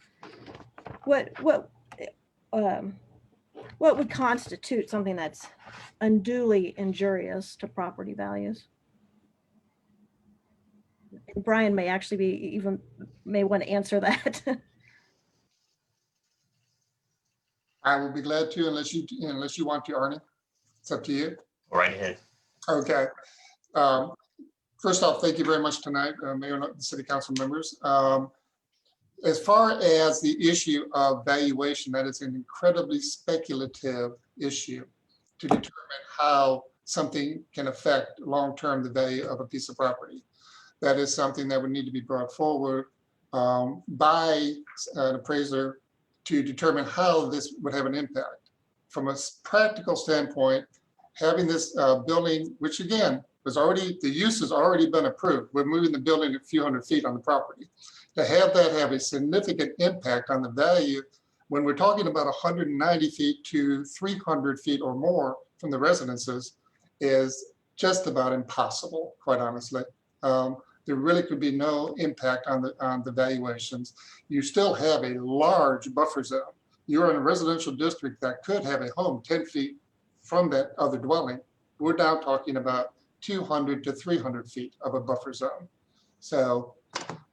What would constitute something that's unduly injurious to property values? And Brian may actually may want to answer that. I will be glad to, unless you want to, Arnie. It's up to you. Go right ahead. Okay. First off, thank you very much tonight, Mayor and City Council members. As far as the issue of valuation, that is an incredibly speculative issue to determine how something can affect long-term the value of a piece of property. That is something that would need to be brought forward by an appraiser to determine how this would have an impact. From a practical standpoint, having this building, which again, the use has already been approved. We're moving the building a few hundred feet on the property. To have that have a significant impact on the value, when we're talking about 190 feet to 300 feet or more from the residences, is just about impossible, quite honestly. There really could be no impact on the valuations. You still have a large buffer zone. You're in a residential district that could have a home 10 feet from that other dwelling. We're now talking about 200 to 300 feet of a buffer zone. So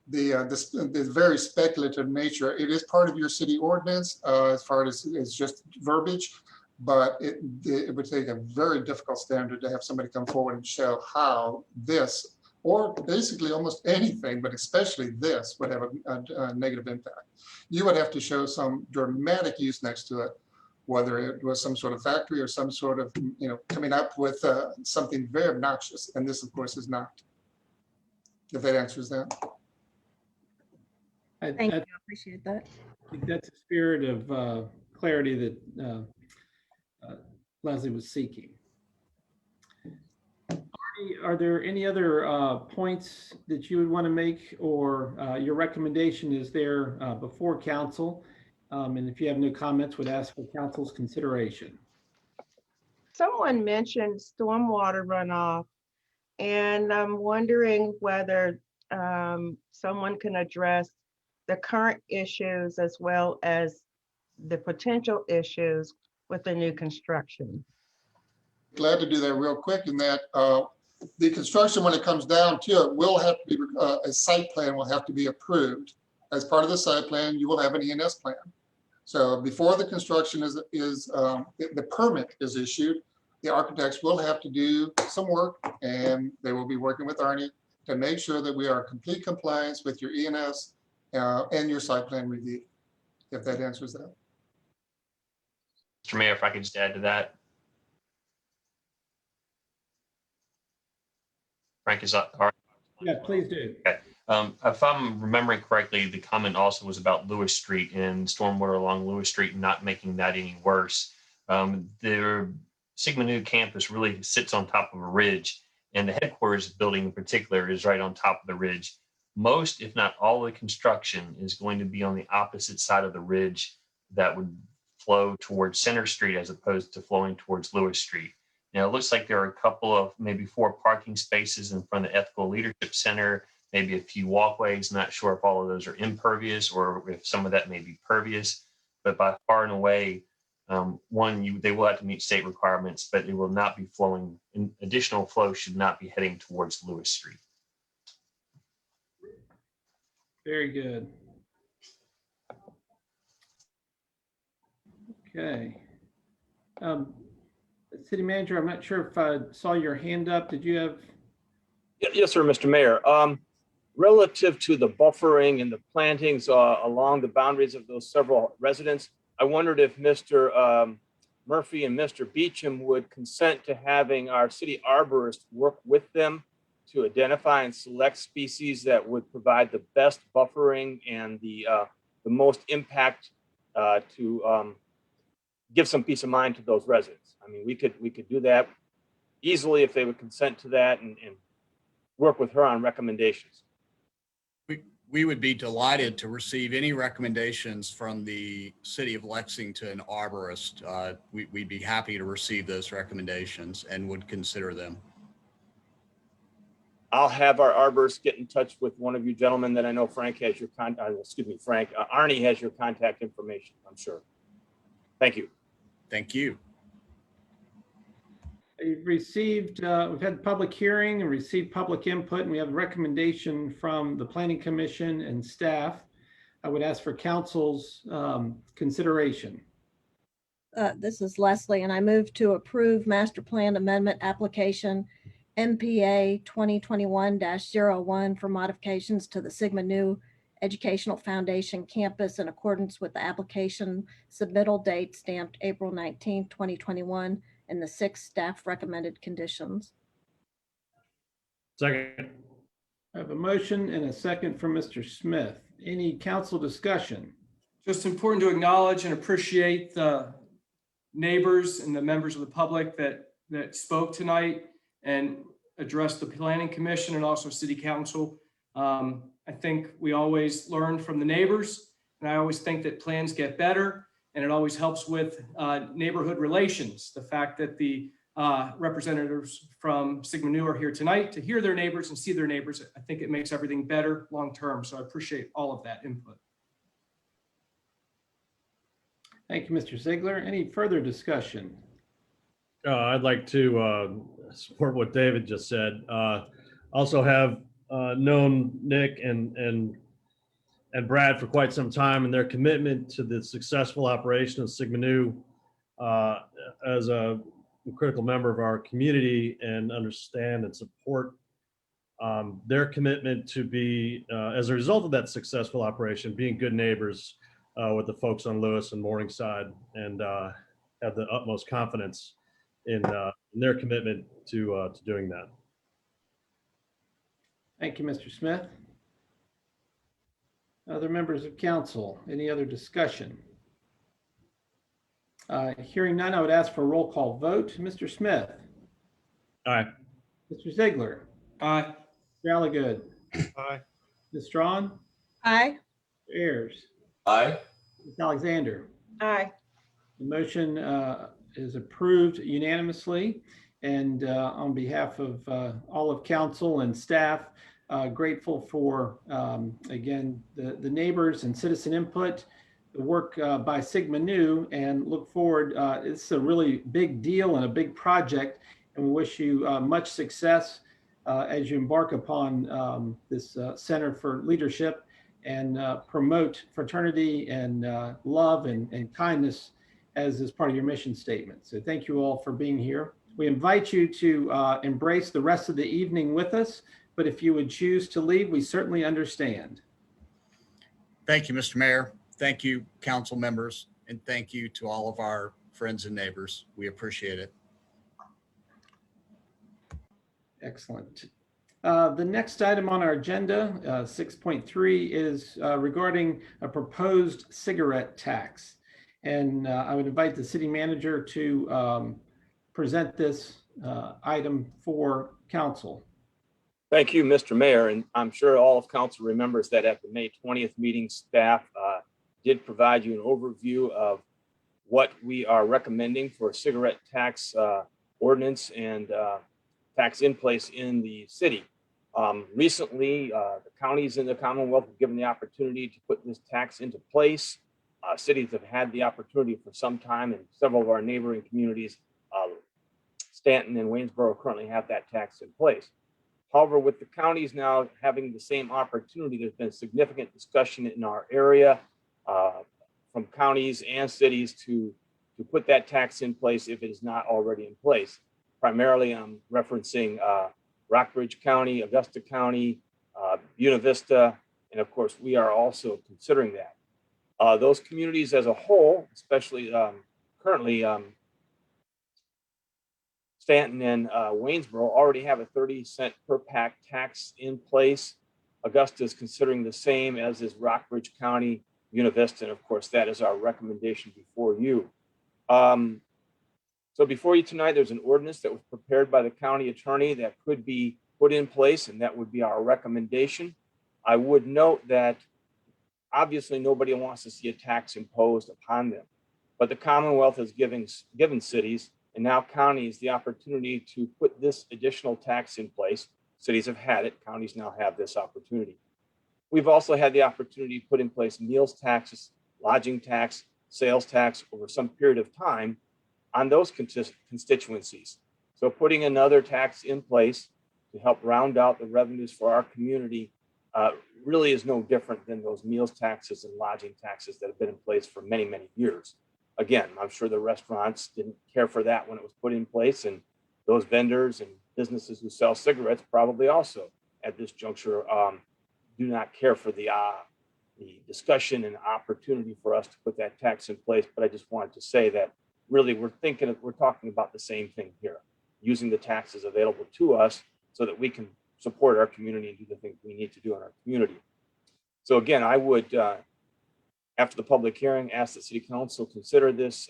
the very speculative nature, it is part of your city ordinance as far as it's just verbiage, but it would take a very difficult standard to have somebody come forward and show how this, or basically almost anything, but especially this, would have a negative impact. You would have to show some dramatic use next to it, whether it was some sort of factory or some sort of, coming up with something very obnoxious. And this, of course, is not. If that answers that. Thank you, I appreciate that. I think that's the spirit of clarity that Leslie was seeking. Arnie, are there any other points that you would want to make, or your recommendation is there before council? And if you have no comments, would ask for council's consideration. Someone mentioned stormwater runoff, and I'm wondering whether someone can address the current issues as well as the potential issues with the new construction. Glad to do that real quick, in that the construction, when it comes down to it, will have to be, a site plan will have to be approved. As part of the site plan, you will have an ENS plan. So before the construction the permit is issued, the architects will have to do some work, and they will be working with Arnie to make sure that we are in complete compliance with your ENS and your site plan review, if that answers that. Mr. Mayor, if I could just add to that. Frank, is that all right? Yeah, please do. Okay. If I'm remembering correctly, the comment also was about Lewis Street and stormwater along Lewis Street and not making that any worse. The Sigma Nu campus really sits on top of a ridge, and the headquarters building in particular is right on top of the ridge. Most, if not all, of the construction is going to be on the opposite side of the ridge that would flow towards Center Street as opposed to flowing towards Lewis Street. Now, it looks like there are a couple of maybe 4 parking spaces in front of the Ethical Leadership Center, maybe a few walkways. Not sure if all of those are impervious or if some of that may be pervious, but by far and away, they will have to meet state requirements, but it will not be flowing. Additional flow should not be heading towards Lewis Street. Very good. Okay. City Manager, I'm not sure if I saw your hand up. Did you have? Yes, sir, Mr. Mayor. Relative to the buffering and the plantings along the boundaries of those several residents, I wondered if Mr. Murphy and Mr. Beecham would consent to having our city arborist work with them to identify and select species that would provide the best buffering and the most impact to give some peace of mind to those residents. I mean, we could do that easily if they would consent to that and work with her on recommendations. We would be delighted to receive any recommendations from the City of Lexington arborist. We'd be happy to receive those recommendations and would consider them. I'll have our arborist get in touch with one of you gentlemen that I know Frank has your Arnie has your contact information, I'm sure. Thank you. Thank you. We've received, we've had public hearing and received public input, and we have a recommendation from the Planning Commission and staff. I would ask for council's consideration. This is Leslie, and I move to approve Master Plan Amendment Application MPA 2021-01 for modifications to the Sigma Nu Educational Foundation campus in accordance with the application submittal date stamped April 19, 2021, and the 6 staff recommended conditions. Second. I have a motion and a second from Mr. Smith. Any council discussion? Just important to acknowledge and appreciate the neighbors and the members of the public that spoke tonight and addressed the Planning Commission and also City Council. I think we always learn from the neighbors, and I always think that plans get better, and it always helps with neighborhood relations. The fact that the representatives from Sigma Nu are here tonight to hear their neighbors and see their neighbors, I think it makes everything better long-term. So I appreciate all of that input. Thank you, Mr. Ziegler. Any further discussion? I'd like to support what David just said. Also have known Nick and Brad for quite some time, and their commitment to the successful operation of Sigma Nu as a critical member of our community, and understand and support their commitment to be, as a result of that successful operation, being good neighbors with the folks on Lewis and Morningside, and have the utmost confidence in their commitment to doing that. Thank you, Mr. Smith. Other members of council, any other discussion? Hearing none, I would ask for a roll call vote. Mr. Smith? Aye. Mr. Ziegler? Aye. Mr. Alligood? Aye. Ms. Strawn? Aye. Mr. Ayers? Aye. Ms. Alexander? Aye. The motion is approved unanimously, and on behalf of all of council and staff, grateful for, again, the neighbors and citizen input, the work by Sigma Nu, and look forward. It's a really big deal and a big project, and we wish you much success as you embark upon this Center for Leadership and promote fraternity and love and kindness as is part of your mission statement. So thank you all for being here. We invite you to embrace the rest of the evening with us, but if you would choose to leave, we certainly understand. Thank you, Mr. Mayor. Thank you, council members, and thank you to all of our friends and neighbors. We appreciate it. Excellent. The next item on our agenda, 6.3, is regarding a proposed cigarette tax. And I would invite the city manager to present this item for council. Thank you, Mr. Mayor. And I'm sure all of council remembers that at the May 20th meeting, staff did provide you an overview of what we are recommending for a cigarette tax ordinance and tax in place in the city. Recently, the counties in the Commonwealth have given the opportunity to put this tax into place. Cities have had the opportunity for some time, and several of our neighboring communities, Stanton and Waynesboro, currently have that tax in place. However, with the counties now having the same opportunity, there's been significant discussion in our area from counties and cities to put that tax in place if it is not already in place. Primarily, I'm referencing Rockbridge County, Augusta County, Buena Vista, and of course, we are also considering that. Those communities as a whole, especially currently Stanton and Waynesboro already have a 30-cent per pack tax in place. Augusta is considering the same, as is Rockbridge County, Univista, and of course, that is our recommendation before you. So before you tonight, there's an ordinance that was prepared by the county attorney that could be put in place, and that would be our recommendation. I would note that obviously nobody wants to see a tax imposed upon them, but the Commonwealth has given cities and now counties the opportunity to put this additional tax in place. Cities have had it, counties now have this opportunity. We've also had the opportunity to put in place meals taxes, lodging tax, sales tax over some period of time on those constituencies. So putting another tax in place to help round out the revenues for our community really is no different than those meals taxes and lodging taxes that have been in place for many, many years. Again, I'm sure the restaurants didn't care for that when it was put in place, and those vendors and businesses who sell cigarettes probably also at this juncture do not care for the discussion and opportunity for us to put that tax in place. But I just wanted to say that really we're talking about the same thing here, using the taxes available to us so that we can support our community and do the things we need to do in our community. So again, I would, after the public hearing, ask the City Council consider this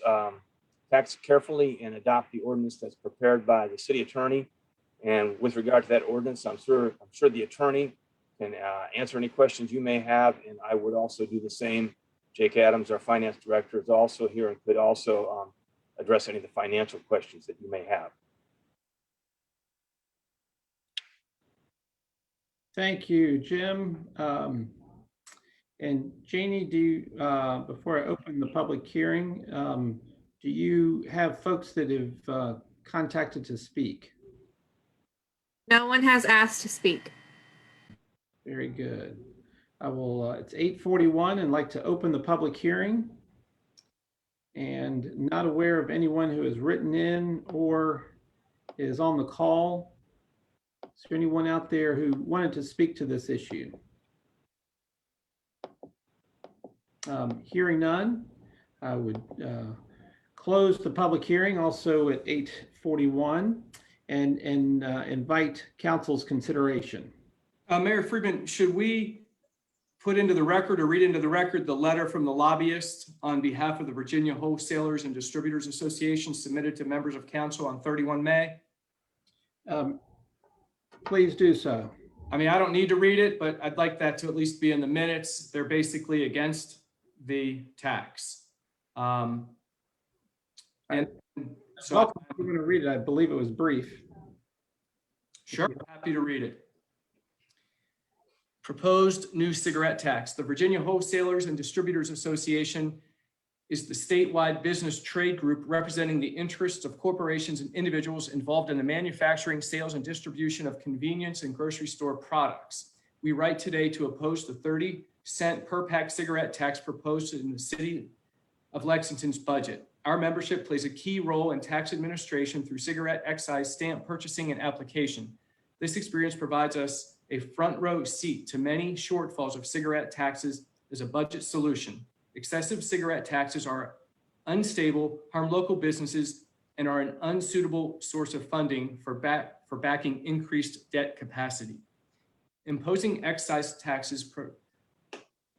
tax carefully and adopt the ordinance that's prepared by the City Attorney. And with regard to that ordinance, I'm sure the attorney can answer any questions you may have, and I would also do the same. Jake Adams, our Finance Director, is also here and could also address any of the financial questions that you may have. Thank you, Jim. And Janie, before I open the public hearing, do you have folks that have contacted to speak? No one has asked to speak. Very good. I will, it's 8:41 and like to open the public hearing. And not aware of anyone who has written in or is on the call. Is there anyone out there who wanted to speak to this issue? Hearing none, I would close the public hearing also at 8:41 and invite council's consideration. Mayor Friedman, should we put into the record or read into the record the letter from the lobbyist on behalf of the Virginia Wholesalers and Distributors Association submitted to members of council on 31 May? Please do so. I mean, I don't need to read it, but I'd like that to at least be in the minutes. They're basically against the tax. And so I'm going to read it. I believe it was brief. Sure, happy to read it. Proposed new cigarette tax. The Virginia Wholesalers and Distributors Association is the statewide business trade group representing the interests of corporations and individuals involved in the manufacturing, sales, and distribution of convenience and grocery store products. We write today to oppose the 30-cent per pack cigarette tax proposed in the City of Lexington's budget. Our membership plays a key role in tax administration through cigarette excise stamp purchasing and application. This experience provides us a front row seat to many shortfalls of cigarette taxes as a budget solution. Excessive cigarette taxes are unstable, harm local businesses, and are an unsuitable source of funding for backing increased debt capacity. Imposing excise taxes,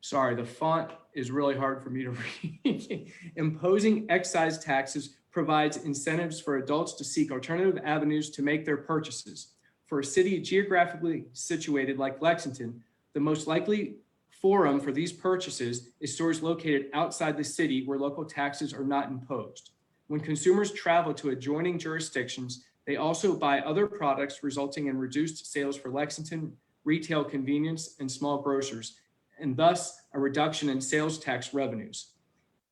sorry, the font is really hard for me to read. Imposing excise taxes provides incentives for adults to seek alternative avenues to make their purchases. For a city geographically situated like Lexington, the most likely forum for these purchases is stores located outside the city where local taxes are not imposed. When consumers travel to adjoining jurisdictions, they also buy other products, resulting in reduced sales for Lexington retail convenience and small grocers, and thus a reduction in sales tax revenues.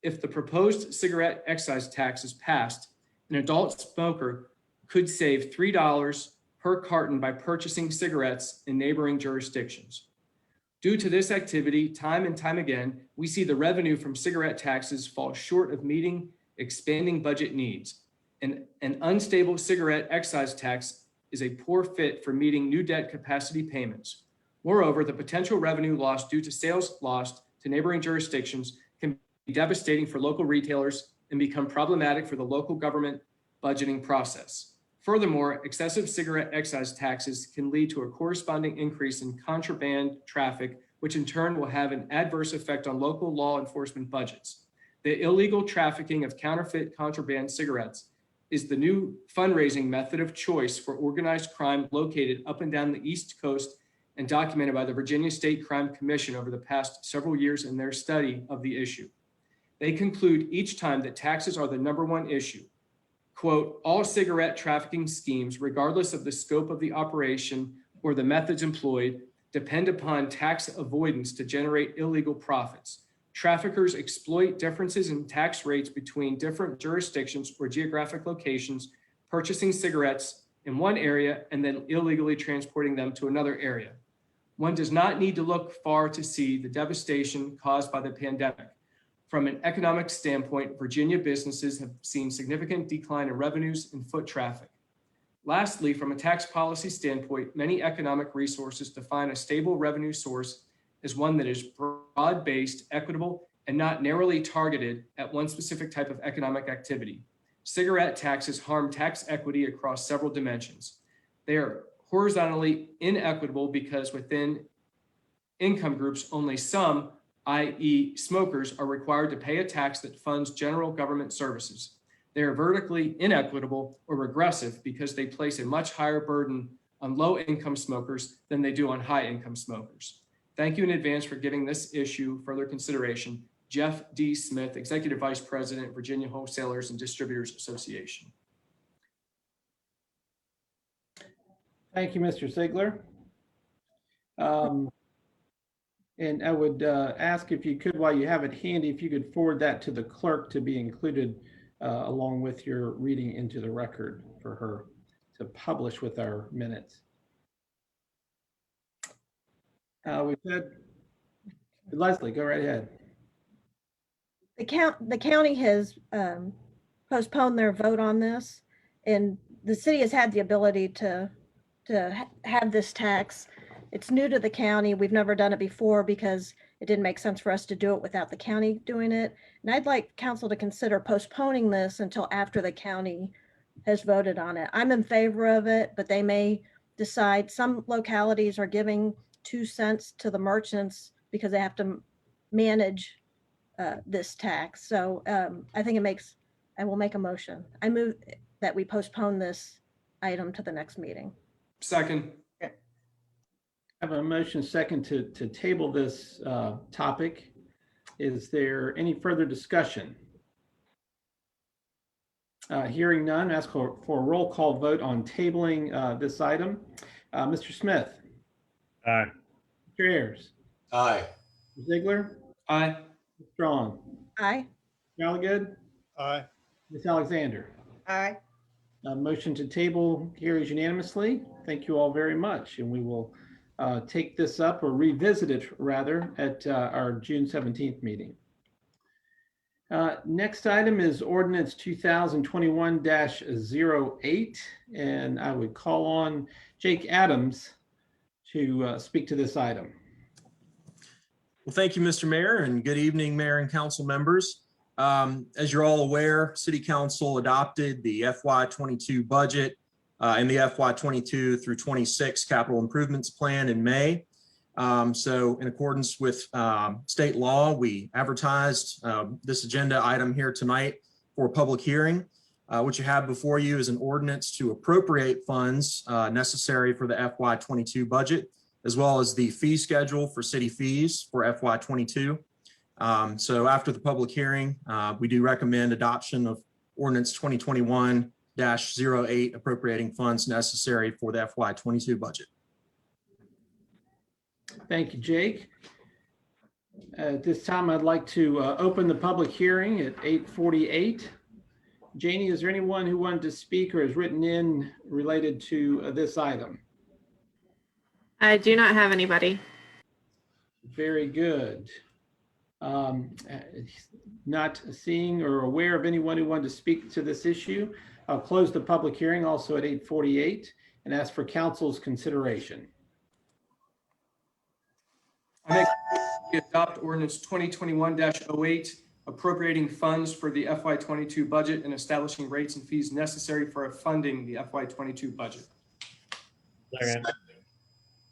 If the proposed cigarette excise tax is passed, an adult smoker could save $3 per carton by purchasing cigarettes in neighboring jurisdictions. Due to this activity, time and time again, we see the revenue from cigarette taxes fall short of meeting expanding budget needs. An unstable cigarette excise tax is a poor fit for meeting new debt capacity payments. Moreover, the potential revenue lost due to sales lost to neighboring jurisdictions can be devastating for local retailers and become problematic for the local government budgeting process. Furthermore, excessive cigarette excise taxes can lead to a corresponding increase in contraband traffic, which in turn will have an adverse effect on local law enforcement budgets. The illegal trafficking of counterfeit contraband cigarettes is the new fundraising method of choice for organized crime located up and down the East Coast and documented by the Virginia State Crime Commission over the past several years in their study of the issue. They conclude each time that taxes are the number one issue. Quote, all cigarette trafficking schemes, regardless of the scope of the operation or the methods employed, depend upon tax avoidance to generate illegal profits. Traffickers exploit differences in tax rates between different jurisdictions or geographic locations, purchasing cigarettes in one area and then illegally transporting them to another area. One does not need to look far to see the devastation caused by the pandemic. From an economic standpoint, Virginia businesses have seen significant decline in revenues and foot traffic. Lastly, from a tax policy standpoint, many economic resources define a stable revenue source as one that is broad-based, equitable, and not narrowly targeted at one specific type of economic activity. Cigarette taxes harm tax equity across several dimensions. They are horizontally inequitable because within income groups, only some, i.e. smokers, are required to pay a tax that funds general government services. They are vertically inequitable or regressive because they place a much higher burden on low-income smokers than they do on high-income smokers. Thank you in advance for giving this issue further consideration. Jeff D. Smith, Executive Vice President, Virginia Wholesalers and Distributors Association. Thank you, Mr. Ziegler. And I would ask if you could, while you have it handy, if you could forward that to the clerk to be included along with your reading into the record for her to publish with our minutes. We've had Leslie, go right ahead. The county has postponed their vote on this, and the city has had the ability to have this tax. It's new to the county. We've never done it before because it didn't make sense for us to do it without the county doing it. And I'd like council to consider postponing this until after the county has voted on it. I'm in favor of it, but they may decide. Some localities are giving 2 cents to the merchants because they have to manage this tax. So I think I will make a motion. I move that we postpone this item to the next meeting. Second. I have a motion second to table this topic. Is there any further discussion? Hearing none, ask for a roll call vote on tabling this item. Mr. Smith. Aye. Mr. Ayers. Aye. Mr. Ziegler. Aye. Ms. Strong. Aye. Gallagher. Aye. Ms. Alexander. Aye. Motion to table carries unanimously. Thank you all very much. And we will take this up, or revisit it rather, at our June 17th meeting. Next item is Ordinance 2021-08, and I would call on Jake Adams to speak to this item. Well, thank you, Mr. Mayor, and good evening, Mayor and Council members. As you're all aware, City Council adopted the FY22 budget and the FY22 through 26 capital improvements plan in May. So in accordance with state law, we advertised this agenda item here tonight for a public hearing. What you have before you is an ordinance to appropriate funds necessary for the FY22 budget, as well as the fee schedule for city fees for FY22. So after the public hearing, we do recommend adoption of Ordinance 2021-08, appropriating funds necessary for the FY22 budget. Thank you, Jake. At this time, I'd like to open the public hearing at 8:48. Janie, is there anyone who wanted to speak or has written in related to this item? I do not have anybody. Very good. Not seeing or aware of anyone who wanted to speak to this issue. I'll close the public hearing also at 8:48 and ask for council's consideration. I make we adopt Ordinance 2021-08 appropriating funds for the FY22 budget and establishing rates and fees necessary for funding the FY22 budget. Second.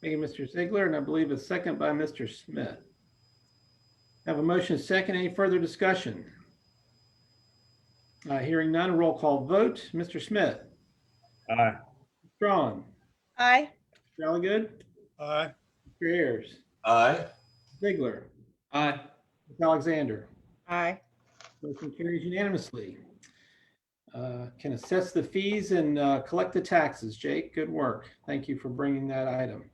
Thank you, Mr. Ziegler, and I believe a second by Mr. Smith. Have a motion second. Any further discussion? Hearing none, roll call vote. Mr. Smith. Aye. Strawn. Aye. Mr. Alligood. Aye. Mr. Ayers. Aye. Ziegler. Aye. Ms. Alexander. Aye. Motion carries unanimously. Can assess the fees and collect the taxes. Jake, good work. Thank you for bringing that item.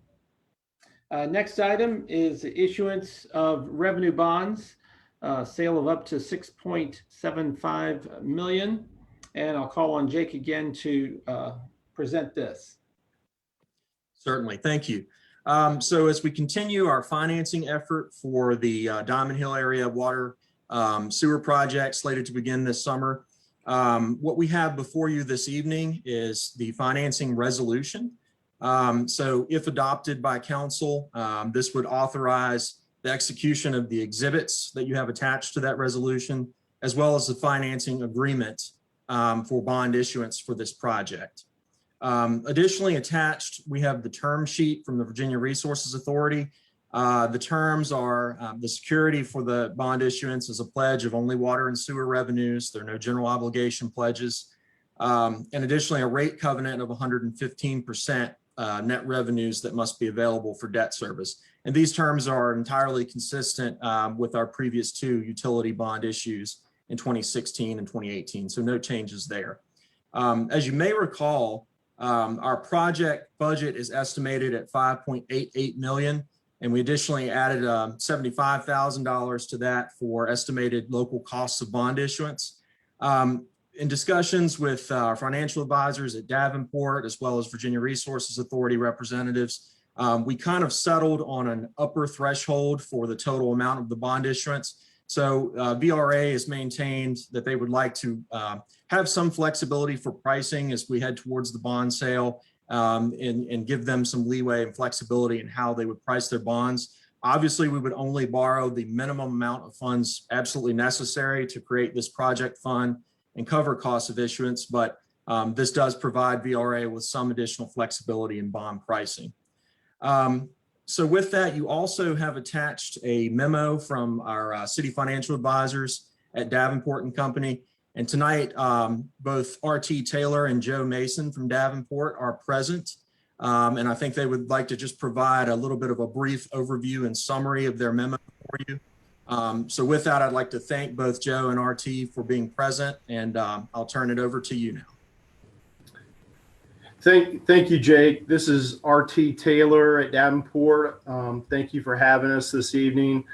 Next item is the issuance of revenue bonds, sale of up to 6.75 million. And I'll call on Jake again to present this. Certainly, thank you. So as we continue our financing effort for the Diamond Hill area water sewer project slated to begin this summer, what we have before you this evening is the financing resolution. So if adopted by council, this would authorize the execution of the exhibits that you have attached to that resolution, as well as the financing agreement for bond issuance for this project. Additionally attached, we have the term sheet from the Virginia Resources Authority. The terms are the security for the bond issuance is a pledge of only water and sewer revenues. There are no general obligation pledges. And additionally, a rate covenant of 115% net revenues that must be available for debt service. And these terms are entirely consistent with our previous two utility bond issues in 2016 and 2018. So no changes there. As you may recall, our project budget is estimated at $5.88 million. And we additionally added $75,000 to that for estimated local costs of bond issuance. In discussions with our financial advisors at Davenport, as well as Virginia Resources Authority representatives, we kind of settled on an upper threshold for the total amount of the bond issuance. So VRA has maintained that they would like to have some flexibility for pricing as we head towards the bond sale, and give them some leeway and flexibility in how they would price their bonds. Obviously, we would only borrow the minimum amount of funds absolutely necessary to create this project fund and cover costs of issuance, but this does provide VRA with some additional flexibility in bond pricing. So with that, you also have attached a memo from our city financial advisors at Davenport and Company. And tonight, both RT Taylor and Joe Mason from Davenport are present. And I think they would like to just provide a little bit of a brief overview and summary of their memo for you. So with that, I'd like to thank both Joe and RT for being present, and I'll turn it over to you now. Thank you, Jake. This is RT Taylor at Davenport. Thank you for having us this evening.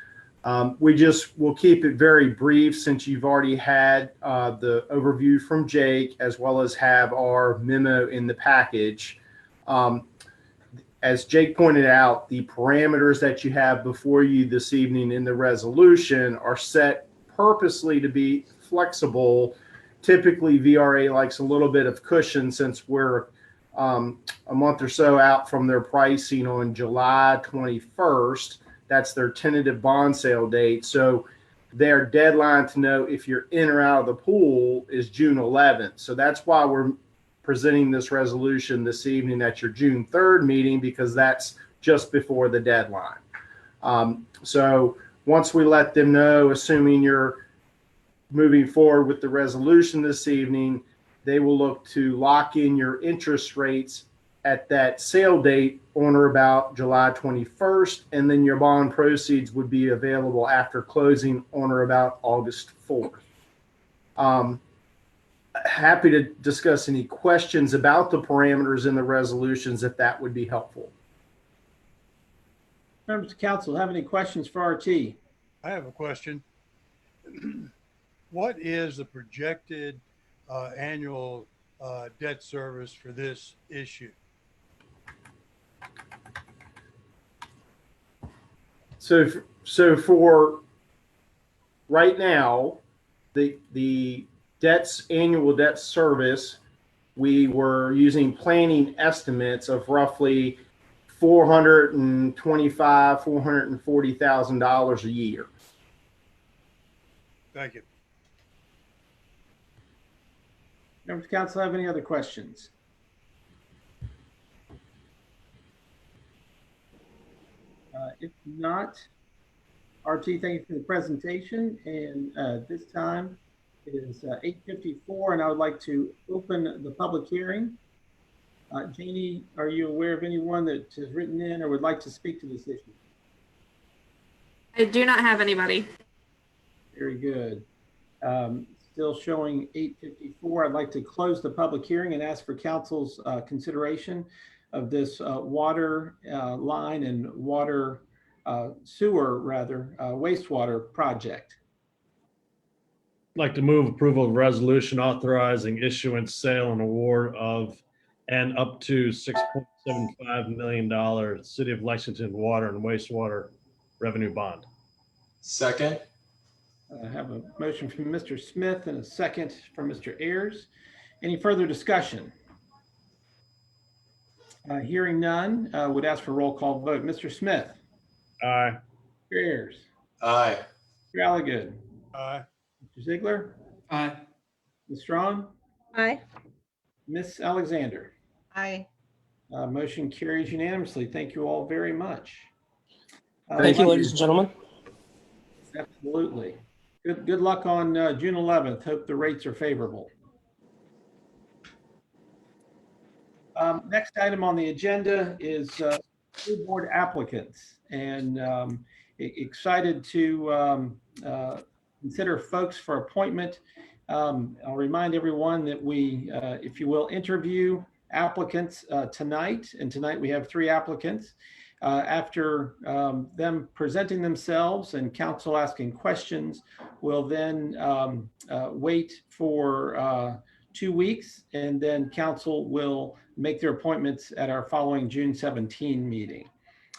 We'll keep it very brief since you've already had the overview from Jake, as well as have our memo in the package. As Jake pointed out, the parameters that you have before you this evening in the resolution are set purposely to be flexible. Typically, VRA likes a little bit of cushion since we're a month or so out from their pricing on July 21st. That's their tentative bond sale date. So their deadline to know if you're in or out of the pool is June 11th. So that's why we're presenting this resolution this evening at your June 3rd meeting, because that's just before the deadline. So once we let them know, assuming you're moving forward with the resolution this evening, they will look to lock in your interest rates at that sale date on or about July 21st, and then your bond proceeds would be available after closing on or about August 4th. Happy to discuss any questions about the parameters in the resolutions if that would be helpful. Members of council, have any questions for RT? I have a question. What is the projected annual debt service for this issue? So for right now, the annual debt service, we were using planning estimates of roughly $440,000 a year. Thank you. Members of council have any other questions? If not, RT, thank you for the presentation. And this time it is 8:54, and I would like to open the public hearing. Jeannie, are you aware of anyone that has written in or would like to speak to this issue? I do not have anybody. Very good. Still showing 8:54. I'd like to close the public hearing and ask for council's consideration of this water line and water sewer, rather, wastewater project. I'd like to move approval of resolution authorizing issuance, sale, and award of and up to $6.75 million City of Lexington water and wastewater revenue bond. Second. I have a motion from Mr. Smith and a second from Mr. Ayers. Any further discussion? Hearing none, would ask for a roll call vote. Mr. Smith. Aye. Mr. Ayers. Aye. Mr. Alligood. Aye. Mr. Ziegler. Aye. Ms. Strong. Aye. Miss Alexander. Aye. Motion carries unanimously. Thank you all very much. Thank you, ladies and gentlemen. Absolutely. Good luck on June 11th. Hope the rates are favorable. Next item on the agenda is Billboard Applicants, and excited to consider folks for appointment. I'll remind everyone that we, if you will, interview applicants tonight, and tonight we have 3 applicants. After them presenting themselves and council asking questions, we'll then wait for 2 weeks, and then council will make their appointments at our following June 17 meeting.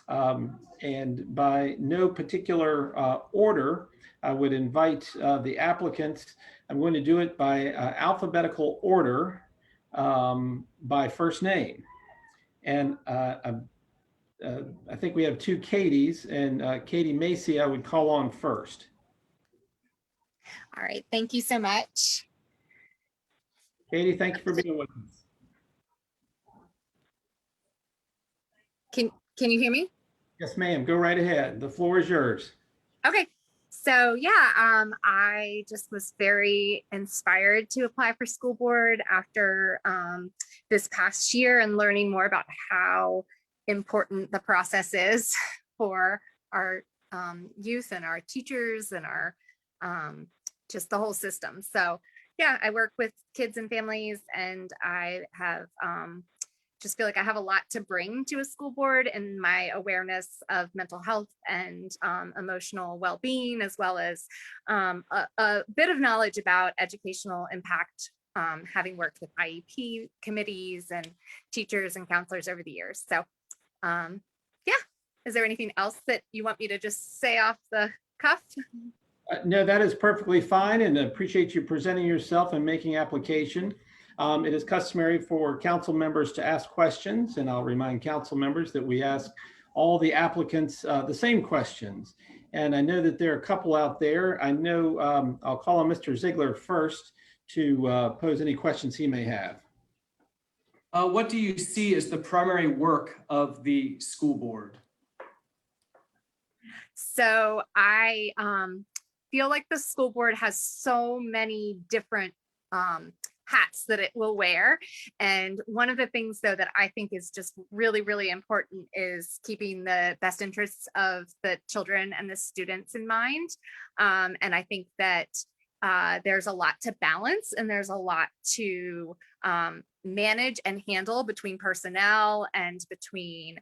And by no particular order, I would invite the applicants. I'm going to do it by alphabetical order by first name. And I think we have 2 Katies, and Katie Macy I would call on first. All right, thank you so much. Katie, thank you for being with us. Can you hear me? Yes, ma'am. Go right ahead. The floor is yours. Okay. So yeah, I just was very inspired to apply for school board after this past year and learning more about how important the process is for our youth and our teachers and our just the whole system. So yeah, I work with kids and families, and I have just feel like I have a lot to bring to a school board in my awareness of mental health and emotional well-being, as well as a bit of knowledge about educational impact, having worked with IEP committees and teachers and counselors over the years. So yeah, is there anything else that you want me to just say off the cuff? No, that is perfectly fine, and appreciate you presenting yourself and making application. It is customary for council members to ask questions, and I'll remind council members that we ask all the applicants the same questions. And I know that there are a couple out there. I know I'll call on Mr. Ziegler first to pose any questions he may have. What do you see as the primary work of the school board? So I feel like the school board has so many different hats that it will wear. And one of the things though that I think is just really, really important is keeping the best interests of the children and the students in mind. And I think that there's a lot to balance, and there's a lot to manage and handle between personnel and between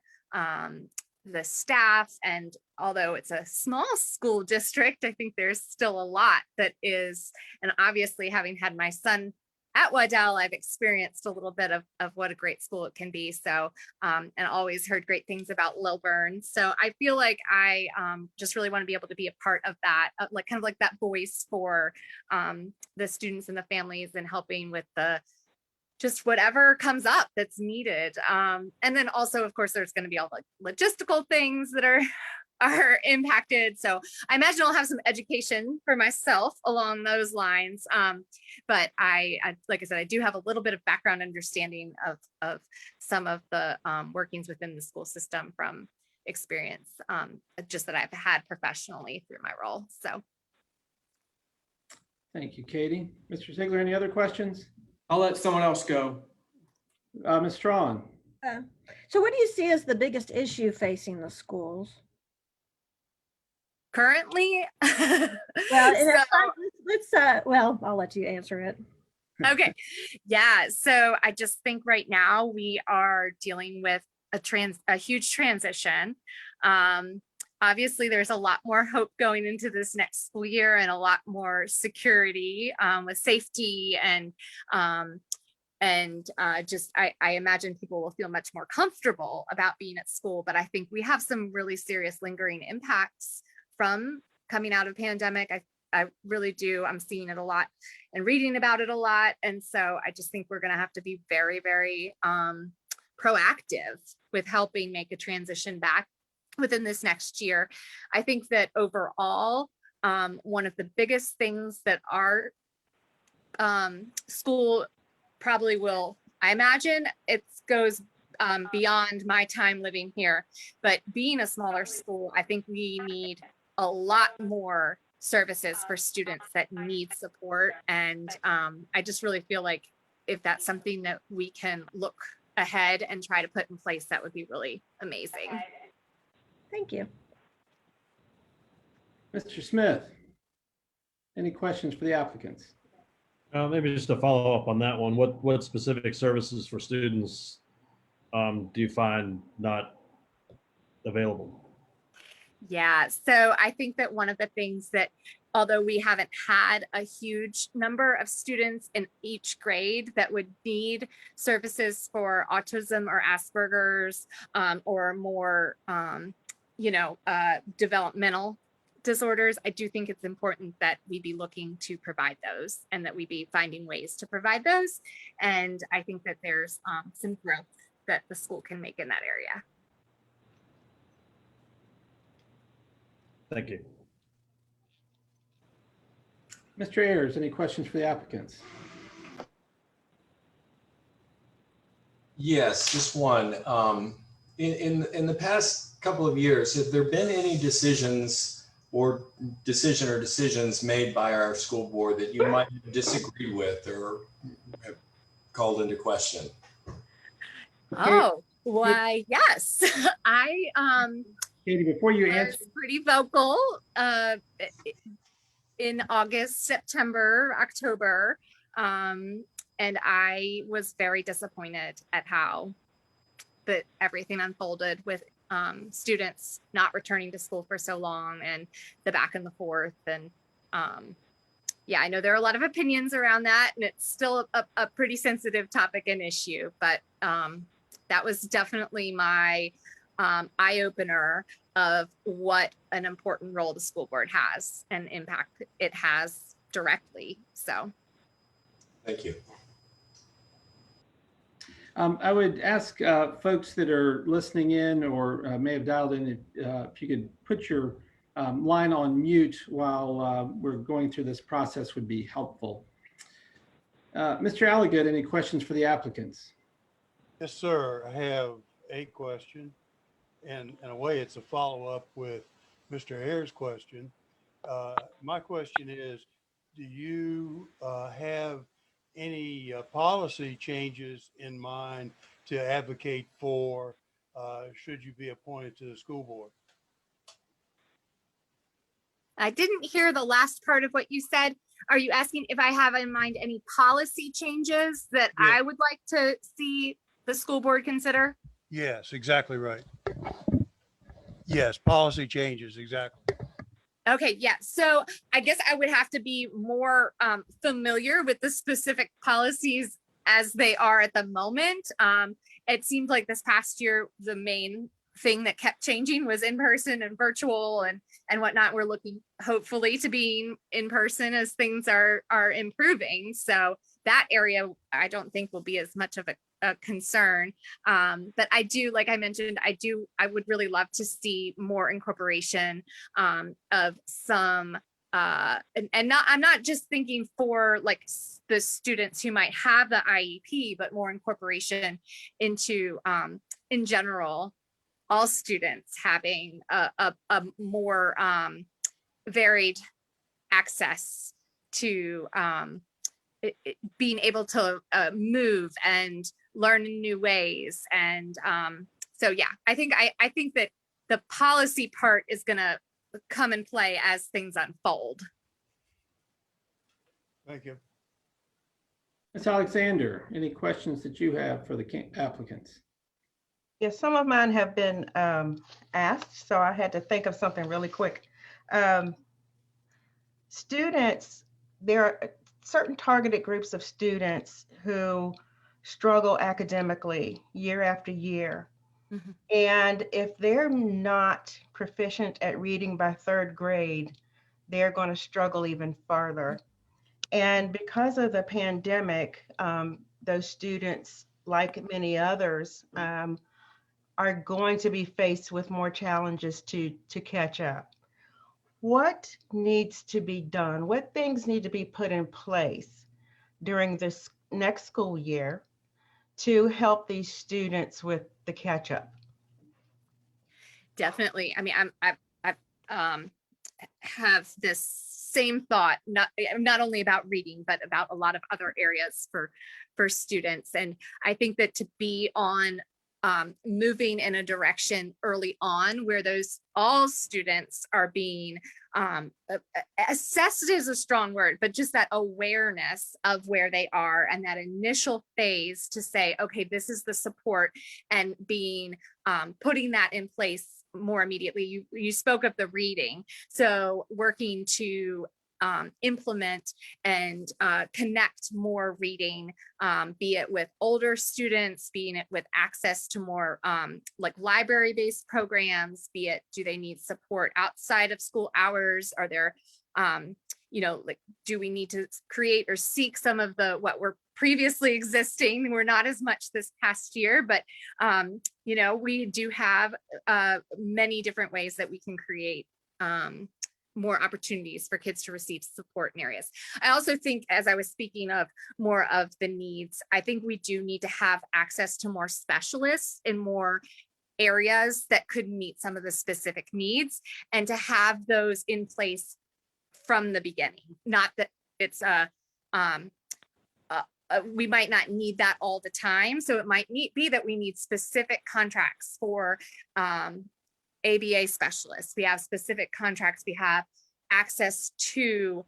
the staff. And although it's a small school district, I think there's still a lot that is, and obviously having had my son at Waddell, I've experienced a little bit of what a great school it can be. So, and always heard great things about Lilburn. So I feel like I just really want to be able to be a part of that, like kind of like that voice for the students and the families, and helping with the just whatever comes up that's needed. And then also, of course, there's going to be all the logistical things that are are impacted. So I imagine I'll have some education for myself along those lines. But I, like I said, I do have a little bit of background understanding of some of the workings within the school system from experience, just that I've had professionally through my role. So. Thank you, Katie. Mr. Ziegler, any other questions? I'll let someone else go. Ms. Strawn. So what do you see as the biggest issue facing the schools? Currently, well, well, I'll let you answer it. Okay. Yeah. So I just think right now we are dealing with a huge transition. Obviously, there's a lot more hope going into this next school year and a lot more security with safety and just I imagine people will feel much more comfortable about being at school. But I think we have some really serious lingering impacts from coming out of pandemic. I really do. I'm seeing it a lot and reading about it a lot. And so I just think we're going to have to be very, very proactive with helping make a transition back within this next year. I think that overall, one of the biggest things that our school probably will, I imagine it goes beyond my time living here, but being a smaller school, I think we need a lot more services for students that need support. And I just really feel like if that's something that we can look ahead and try to put in place, that would be really amazing. Thank you. Mr. Smith, any questions for the applicants? Maybe just to follow up on that one, what specific services for students do you find not available? Yeah, so I think that one of the things that, although we haven't had a huge number of students in each grade that would need services for autism or Asperger's or more, developmental disorders, I do think it's important that we be looking to provide those and that we be finding ways to provide those. And I think that there's some growth that the school can make in that area. Thank you. Mr. Ayers, any questions for the applicants? Yes, just one. In the past couple of years, have there been any decisions made by our school board that you might have disagreed with or have called into question? Oh, why, yes. Katie, before you answer, pretty vocal in August, September, October, and I was very disappointed at how everything unfolded with students not returning to school for so long and the back and the forth. And yeah, I know there are a lot of opinions around that, and it's still a pretty sensitive topic and issue, but that was definitely my eye-opener of what an important role the school board has and impact it has directly. So thank you. I would ask folks that are listening in or may have dialed in if you could put your line on mute while we're going through this process would be helpful. Mr. Alligood, any questions for the applicants? Yes, sir. I have a question. And in a way, it's a follow-up with Mr. Ayers' question. My question is, do you have any policy changes in mind to advocate for should you be appointed to the school board? I didn't hear the last part of what you said. Are you asking if I have in mind any policy changes that I would like to see the school board consider? Yes, exactly right. Yes, policy changes, exactly. Okay, yeah. So I guess I would have to be more familiar with the specific policies as they are at the moment. It seemed like this past year, the main thing that kept changing was in person and virtual and whatnot. We're looking hopefully to being in person as things are improving. So that area I don't think will be as much of a concern. But I do, like I mentioned, I would really love to see more incorporation of some and not, I'm not just thinking for like the students who might have the IEP, but more incorporation into in general, all students having a more varied access to being able to move and learn in new ways. And so, yeah, I think that the policy part is going to come and play as things unfold. Thank you. Ms. Alexander, any questions that you have for the applicants? Yes, some of mine have been asked, so I had to think of something really quick. Students, there are certain targeted groups of students who struggle academically year after year. Mm-hmm. And if they're not proficient at reading by third grade, they're going to struggle even farther. And because of the pandemic, those students, like many others, are going to be faced with more challenges to catch up. What needs to be done? What things need to be put in place during this next school year to help these students with the catch up? Definitely. I mean, I have this same thought, not only about reading, but about a lot of other areas for students. And I think that to be on moving in a direction early on where all students are being assessed is a strong word, but just that awareness of where they are and that initial phase to say, okay, this is the support, and being putting that in place more immediately. You spoke of the reading, so working to implement and connect more reading, be it with older students, being it with access to more like library-based programs, be it, do they need support outside of school hours? Are there, like, do we need to create or seek some of what were previously existing? We're not as much this past year, but we do have many different ways that we can create more opportunities for kids to receive support in areas. I also think, as I was speaking of more of the needs, I think we do need to have access to more specialists in more areas that could meet some of the specific needs, and to have those in place from the beginning. Not that it's we might not need that all the time. So it might be that we need specific contracts for ABA specialists. We have specific contracts. We have access to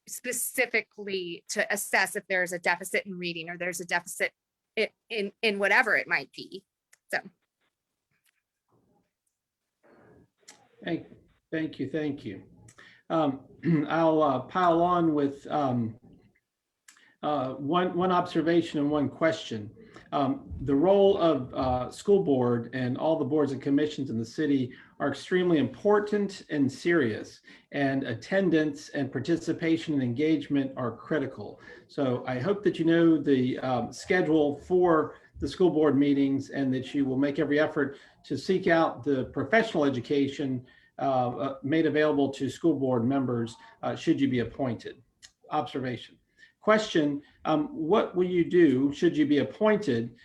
specifically to assess if there's a deficit in reading or there's a deficit in whatever it might be. So. Thank you. I'll pile on with one observation and one question. The role of school board and all the boards and commissions in the city are extremely important and serious, and attendance and participation and engagement are critical. So I hope that you know the schedule for the school board meetings, and that you will make every effort to seek out the professional education made available to school board members should you be appointed. Observation. Question, what will you do, should you be appointed,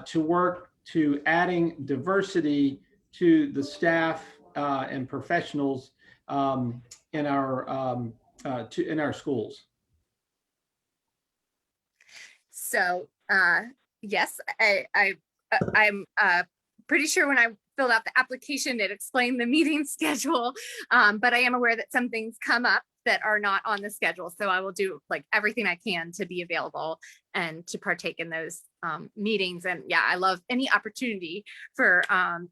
to work to adding diversity to the staff and professionals in our schools? So yes, I'm pretty sure when I filled out the application, it explained the meeting schedule, but I am aware that some things come up that are not on the schedule. So I will do like everything I can to be available and to partake in those meetings. And yeah, I love any opportunity for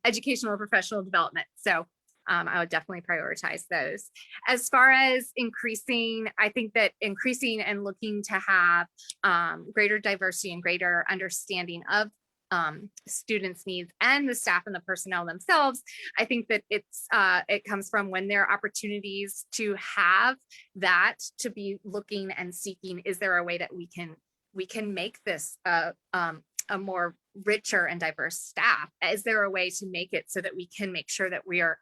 educational or professional development. So I would definitely prioritize those. As far as increasing, I think that increasing and looking to have greater diversity and greater understanding of students' needs and the staff and the personnel themselves. I think that it comes from when there are opportunities to have that, to be looking and seeking, is there a way that we can make this a more richer and diverse staff? Is there a way to make it so that we can make sure that we are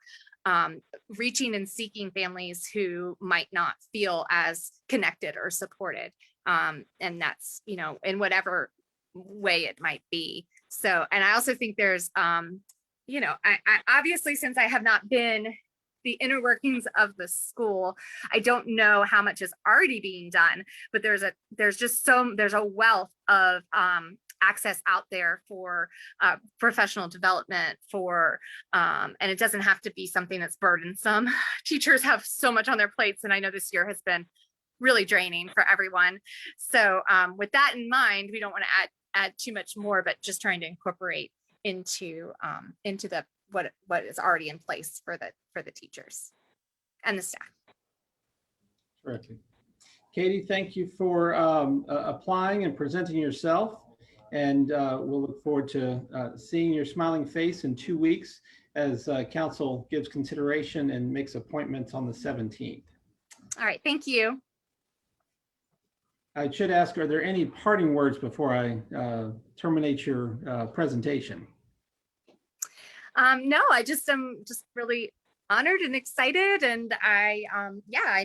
reaching and seeking families who might not feel as connected or supported? And that's, in whatever way it might be. So, and I also think there's, I obviously, since I have not been the inner workings of the school, I don't know how much is already being done, but there's a wealth of access out there for professional development, and it doesn't have to be something that's burdensome. Teachers have so much on their plates, and I know this year has been really draining for everyone. So with that in mind, we don't want to add too much more, but just trying to incorporate into what is already in place for the teachers and the staff. Terrific. Katie, thank you for applying and presenting yourself. And we'll look forward to seeing your smiling face in 2 weeks as council gives consideration and makes appointments on the 17th. All right, thank you. I should ask, are there any parting words before I terminate your presentation? No, I just am really honored and excited, and I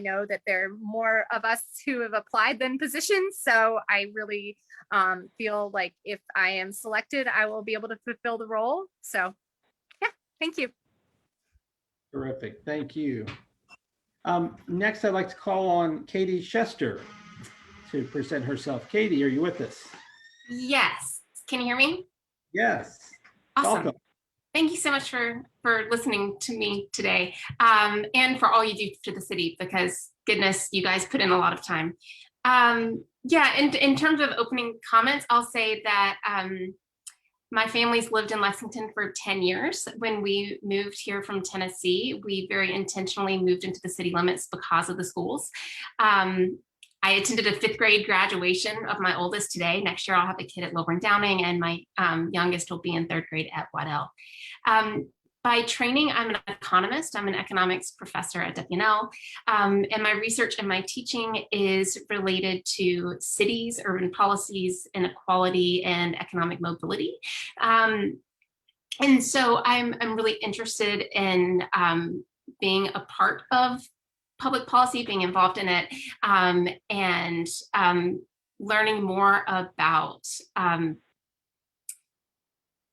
know that there are more of us who have applied than positions, so I really feel like if I am selected, I will be able to fulfill the role. So yeah, thank you. Terrific, thank you. Next, I'd like to call on Katie Chester to present herself. Katie, are you with us? Yes. Can you hear me? Yes. Awesome. Welcome. Thank you so much for listening to me today, and for all you do for the city, because goodness, you guys put in a lot of time. Yeah, and in terms of opening comments, I'll say that my family's lived in Lexington for 10 years. When we moved here from Tennessee, we very intentionally moved into the city limits because of the schools. I attended a 5th grade graduation of my oldest today. Next year, I'll have a kid at Lilburn Downing, and my youngest will be in 3rd grade at Waddell. By training, I'm an economist. I'm an economics professor at WNL. And my research and my teaching is related to cities, urban policies, inequality, and economic mobility. And so I'm really interested in being a part of public policy, being involved in it, and learning more about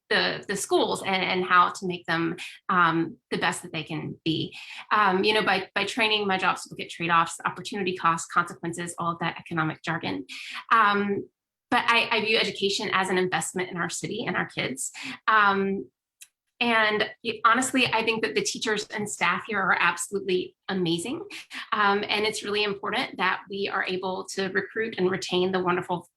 the schools and how to make them the best that they can be. By training, my job is to look at trade-offs, opportunity costs, consequences, all of that economic jargon. But I view education as an investment in our city and our kids. And honestly, I think that the teachers and staff here are absolutely amazing. And it's really important that we are able to recruit and retain the wonderful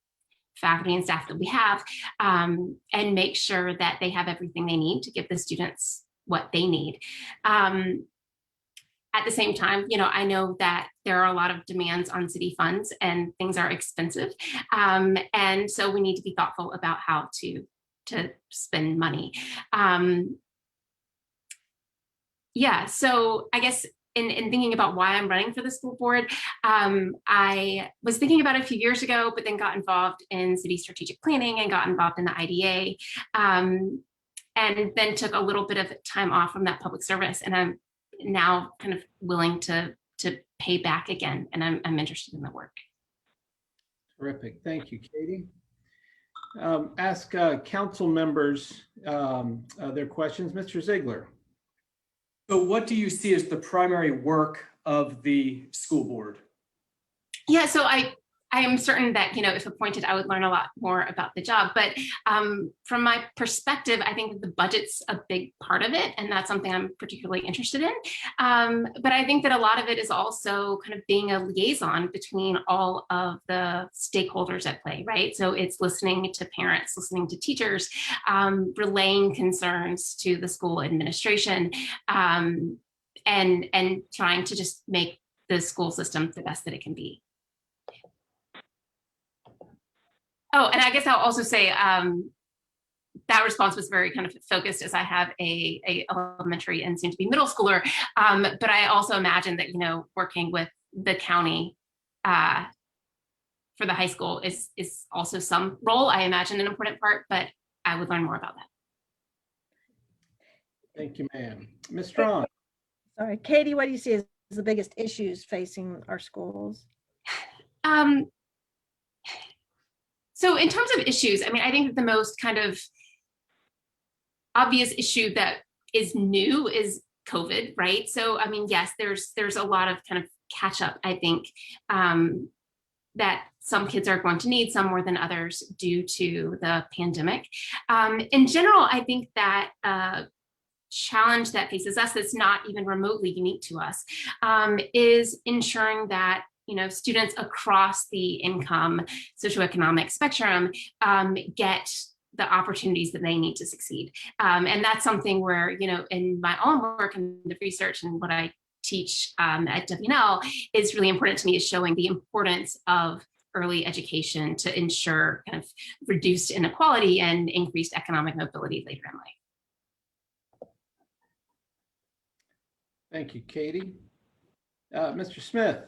faculty and staff that we have, and make sure that they have everything they need to give the students what they need. At the same time, I know that there are a lot of demands on city funds and things are expensive. And so we need to be thoughtful about how to spend money. Yeah, so I guess in thinking about why I'm running for the school board, I was thinking about it a few years ago, but then got involved in city strategic planning and got involved in the IDA, and then took a little bit of time off from that public service. And I'm now kind of willing to pay back again, and I'm interested in the work. Terrific, thank you, Katie. Ask council members their questions. Mr. Ziegler. So what do you see as the primary work of the school board? Yeah, so I am certain that, if appointed, I would learn a lot more about the job. But from my perspective, I think that the budget's a big part of it, and that's something I'm particularly interested in. But I think that a lot of it is also kind of being a liaison between all of the stakeholders at play, right? So it's listening to parents, listening to teachers, relaying concerns to the school administration, and trying to just make the school system the best that it can be. Oh, and I guess I'll also say that response was very kind of focused, as I have a elementary and soon to be middle schooler. But I also imagine that, working with the county for the high school is also some role, I imagine, an important part, but I would learn more about that. Thank you, ma'am. Ms. Strong. Sorry, Katie, what do you see as the biggest issues facing our schools? So in terms of issues, I mean, I think that the most kind of obvious issue that is new is COVID, right? So, I mean, yes, there's a lot of kind of catch up, I think, that some kids are going to need, some more than others, due to the pandemic. In general, I think that challenge that faces us that's not even remotely unique to us is ensuring that students across the income socioeconomic spectrum get the opportunities that they need to succeed. And that's something where, in my own work and the research and what I teach at WNL is really important to me, is showing the importance of early education to ensure kind of reduced inequality and increased economic mobility later in life. Thank you, Katie. Mr. Smith.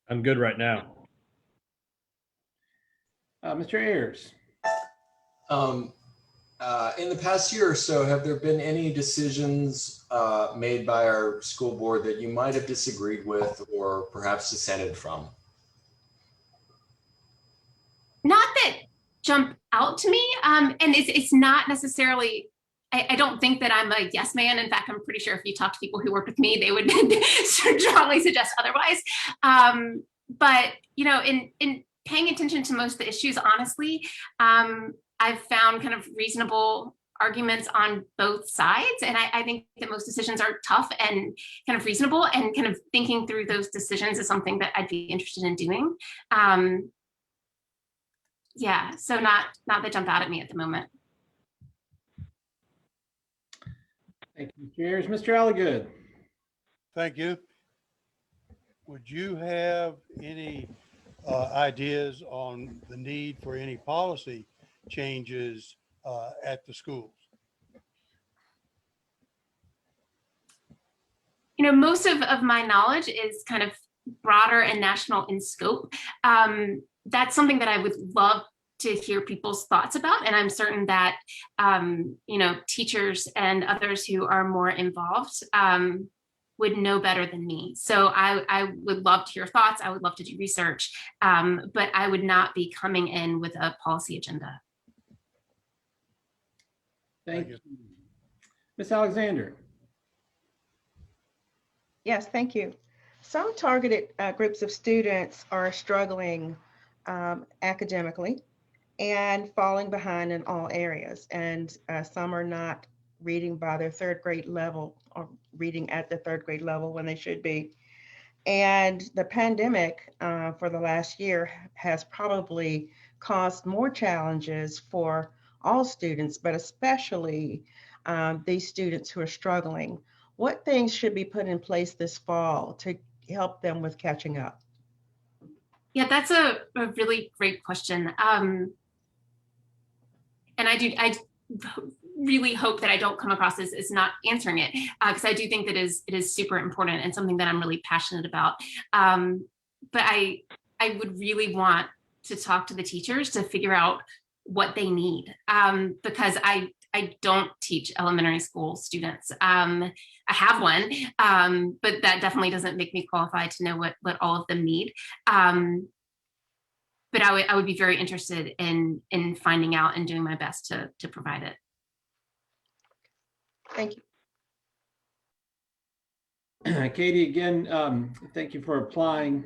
I'm good right now. Mr. Ayers. In the past year or so, have there been any decisions made by our school board that you might have disagreed with or perhaps dissented from? Not that jump out to me. And it's not necessarily, I don't think that I'm a yes man. In fact, I'm pretty sure if you talk to people who work with me, they would strongly suggest otherwise. But, in paying attention to most of the issues, honestly, I've found kind of reasonable arguments on both sides. And I think that most decisions are tough and kind of reasonable, and kind of thinking through those decisions is something that I'd be interested in doing. Yeah, so not that jump out at me at the moment. Thank you, Mr. Ayers. Mr. Alligood. Thank you. Would you have any ideas on the need for any policy changes at the schools? Most of my knowledge is kind of broader and national in scope. That's something that I would love to hear people's thoughts about. And I'm certain that, teachers and others who are more involved would know better than me. So I would love to hear thoughts. I would love to do research, but I would not be coming in with a policy agenda. Thank you. Ms. Alexander. Yes, thank you. Some targeted groups of students are struggling academically and falling behind in all areas. And some are not reading by their third grade level or reading at the third grade level when they should be. And the pandemic for the last year has probably caused more challenges for all students, but especially these students who are struggling. What things should be put in place this fall to help them with catching up? Yeah, that's a really great question. And I really hope that I don't come across as not answering it, because I do think that it is super important and something that I'm really passionate about. But I would really want to talk to the teachers to figure out what they need, because I don't teach elementary school students. I have one, but that definitely doesn't make me qualified to know what all of them need. But I would be very interested in finding out and doing my best to provide it. Thank you. Katie, again, thank you for applying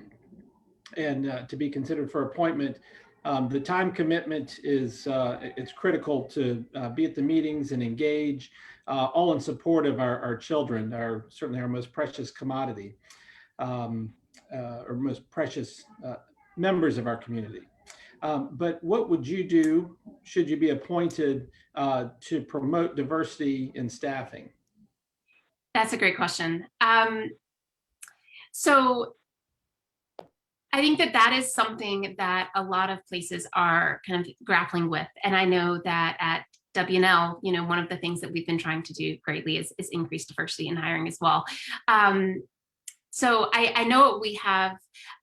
and to be considered for appointment. The time commitment is it's critical to be at the meetings and engage, all in support of our children, certainly our most precious commodity, or most precious members of our community. But what would you do should you be appointed to promote diversity in staffing? That's a great question. So I think that is something that a lot of places are kind of grappling with. And I know that at WNL, one of the things that we've been trying to do greatly is increase diversity in hiring as well. So I know we have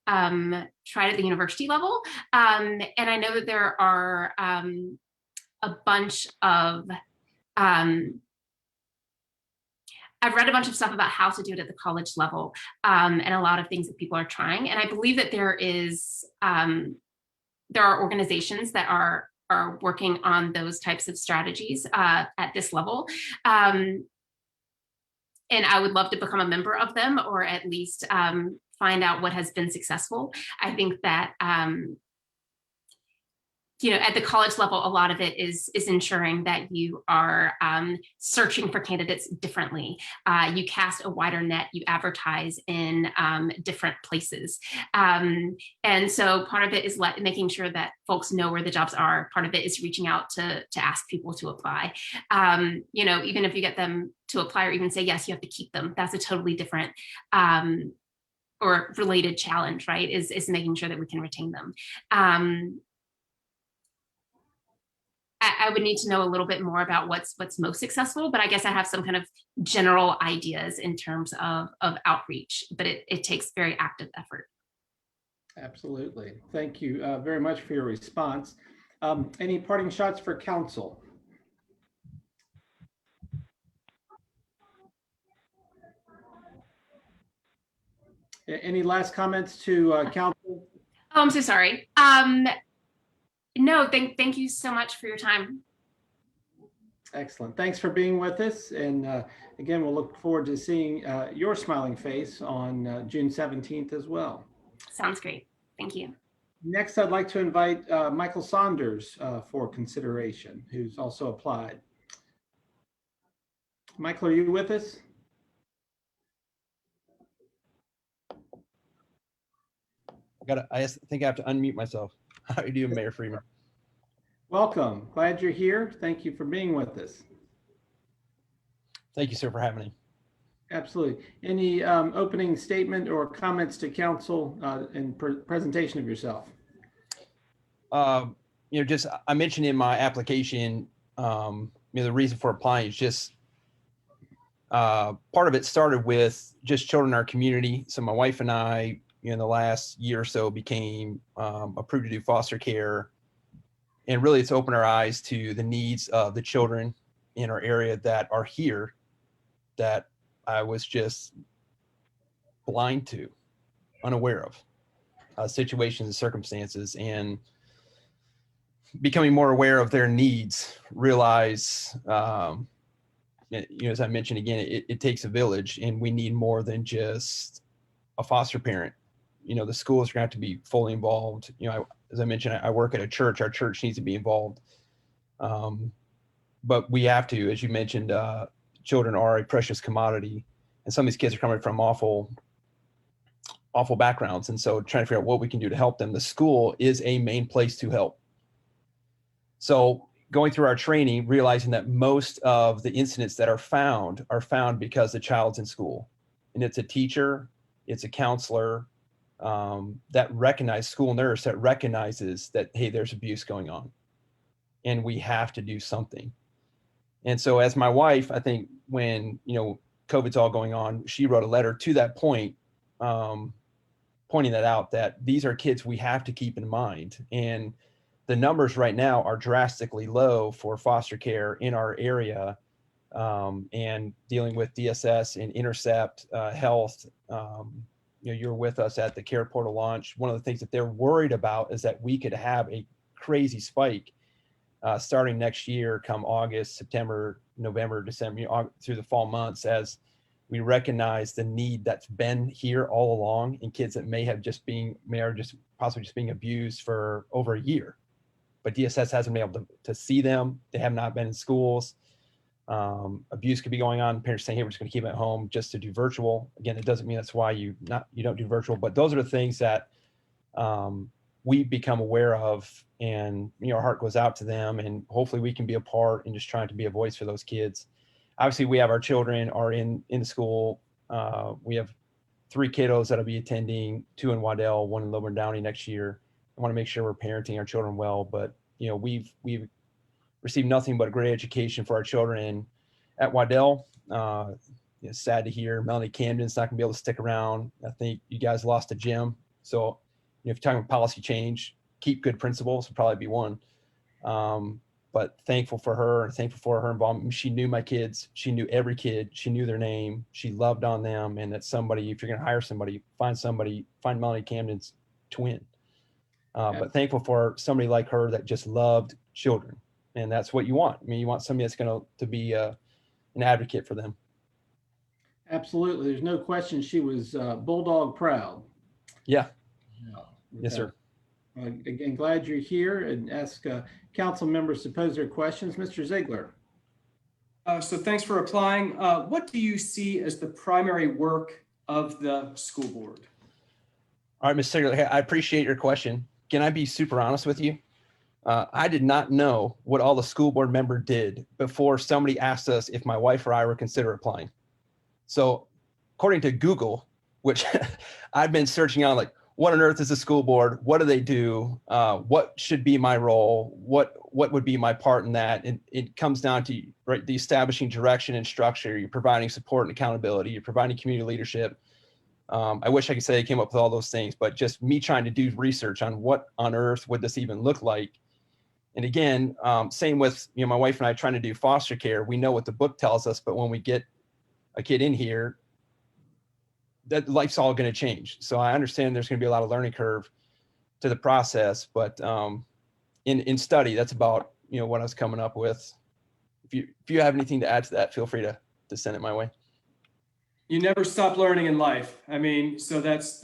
tried at the university level, and I know that there are a bunch of, I've read a bunch of stuff about how to do it at the college level, and a lot of things that people are trying. And I believe that there are organizations that are working on those types of strategies at this level. And I would love to become a member of them, or at least find out what has been successful. I think that at the college level, a lot of it is ensuring that you are searching for candidates differently. You cast a wider net, you advertise in different places. And so part of it is making sure that folks know where the jobs are. Part of it is reaching out to ask people to apply. Even if you get them to apply or even say yes, you have to keep them. That's a totally different or related challenge, right? Is making sure that we can retain them. I would need to know a little bit more about what's most successful, but I guess I have some kind of general ideas in terms of outreach, but it takes very active effort. Absolutely. Thank you very much for your response. Any parting shots for council? Any last comments to council? Oh, I'm so sorry. No, thank you so much for your time. Excellent. Thanks for being with us. And again, we'll look forward to seeing your smiling face on June 17th as well. Sounds great. Thank you. Next, I'd like to invite Michael Saunders for consideration, who's also applied. Michael, are you with us? I think I have to unmute myself. How are you doing, Mayor Freeman? Welcome. Glad you're here. Thank you for being with us. Thank you, sir, for having me. Absolutely. Any opening statement or comments to council in presentation of yourself? I mentioned in my application, the reason for applying is just part of it started with just children in our community. So my wife and I, in the last year or so, became approved to do foster care. And really, it's opened our eyes to the needs of the children in our area that are here that I was just blind to, unaware of situations and circumstances, and becoming more aware of their needs, realize, as I mentioned again, it takes a village, and we need more than just a foster parent. The schools are going to have to be fully involved. As I mentioned, I work at a church. Our church needs to be involved. But we have to, as you mentioned, children are a precious commodity. And some of these kids are coming from awful backgrounds. And so trying to figure out what we can do to help them. The school is a main place to help. So going through our training, realizing that most of the incidents that are found because the child's in school. And it's a teacher, it's a counselor, that recognizes, school nurse that recognizes that, hey, there's abuse going on and we have to do something. And so as my wife, I think when, COVID's all going on, she wrote a letter to that point, pointing that out, that these are kids we have to keep in mind. And the numbers right now are drastically low for foster care in our area, and dealing with DSS and Intercept Health. You're with us at the Care Portal launch. One of the things that they're worried about is that we could have a crazy spike starting next year, come August, September, November, December, through the fall months, as we recognize the need that's been here all along in kids that may possibly just being abused for over a year. But DSS hasn't been able to see them. They have not been in schools. Abuse could be going on. Parents saying, hey, we're just going to keep them at home just to do virtual. Again, it doesn't mean that's why you don't do virtual, but those are the things that we become aware of, and our heart goes out to them, and hopefully we can be a part in just trying to be a voice for those kids. Obviously, we have our children are in school. We have 3 kiddos that'll be attending, 2 in Waddell, 1 in Lilburn Downey next year. I want to make sure we're parenting our children well, but we've receive nothing but a great education for our children at Waddell. It's sad to hear Melanie Camden's not gonna be able to stick around. I think you guys lost a gem. So if you're talking about policy change, keep good principles would probably be one. But thankful for her, thankful for her involvement. She knew my kids. She knew every kid. She knew their name. She loved on them. And that's somebody, if you're going to hire somebody, find Melanie Camden's twin. But thankful for somebody like her that just loved children. And that's what you want. I mean, you want somebody that's going to be an advocate for them. Absolutely. There's no question she was bulldog proud. Yeah. Yeah. Yes, sir. Again, glad you're here, and ask council members to pose their questions. Mr. Ziegler. So thanks for applying. What do you see as the primary work of the school board? All right, Mr. Ziegler, I appreciate your question. Can I be super honest with you? I did not know what all the school board member did before somebody asked us if my wife or I were consider applying. So according to Google, which I've been searching on, like, what on earth is a school board? What do they do? What should be my role? What would be my part in that? And it comes down to, right, the establishing direction and structure. You're providing support and accountability. You're providing community leadership. I wish I could say I came up with all those things, but just me trying to do research on what on earth would this even look like. And again, same with, my wife and I trying to do foster care. We know what the book tells us, but when we get a kid in here, that life's all going to change. So I understand there's going to be a lot of learning curve to the process, but in study, that's about, what I was coming up with. If you have anything to add to that, feel free to send it my way. You never stop learning in life. I mean, so that's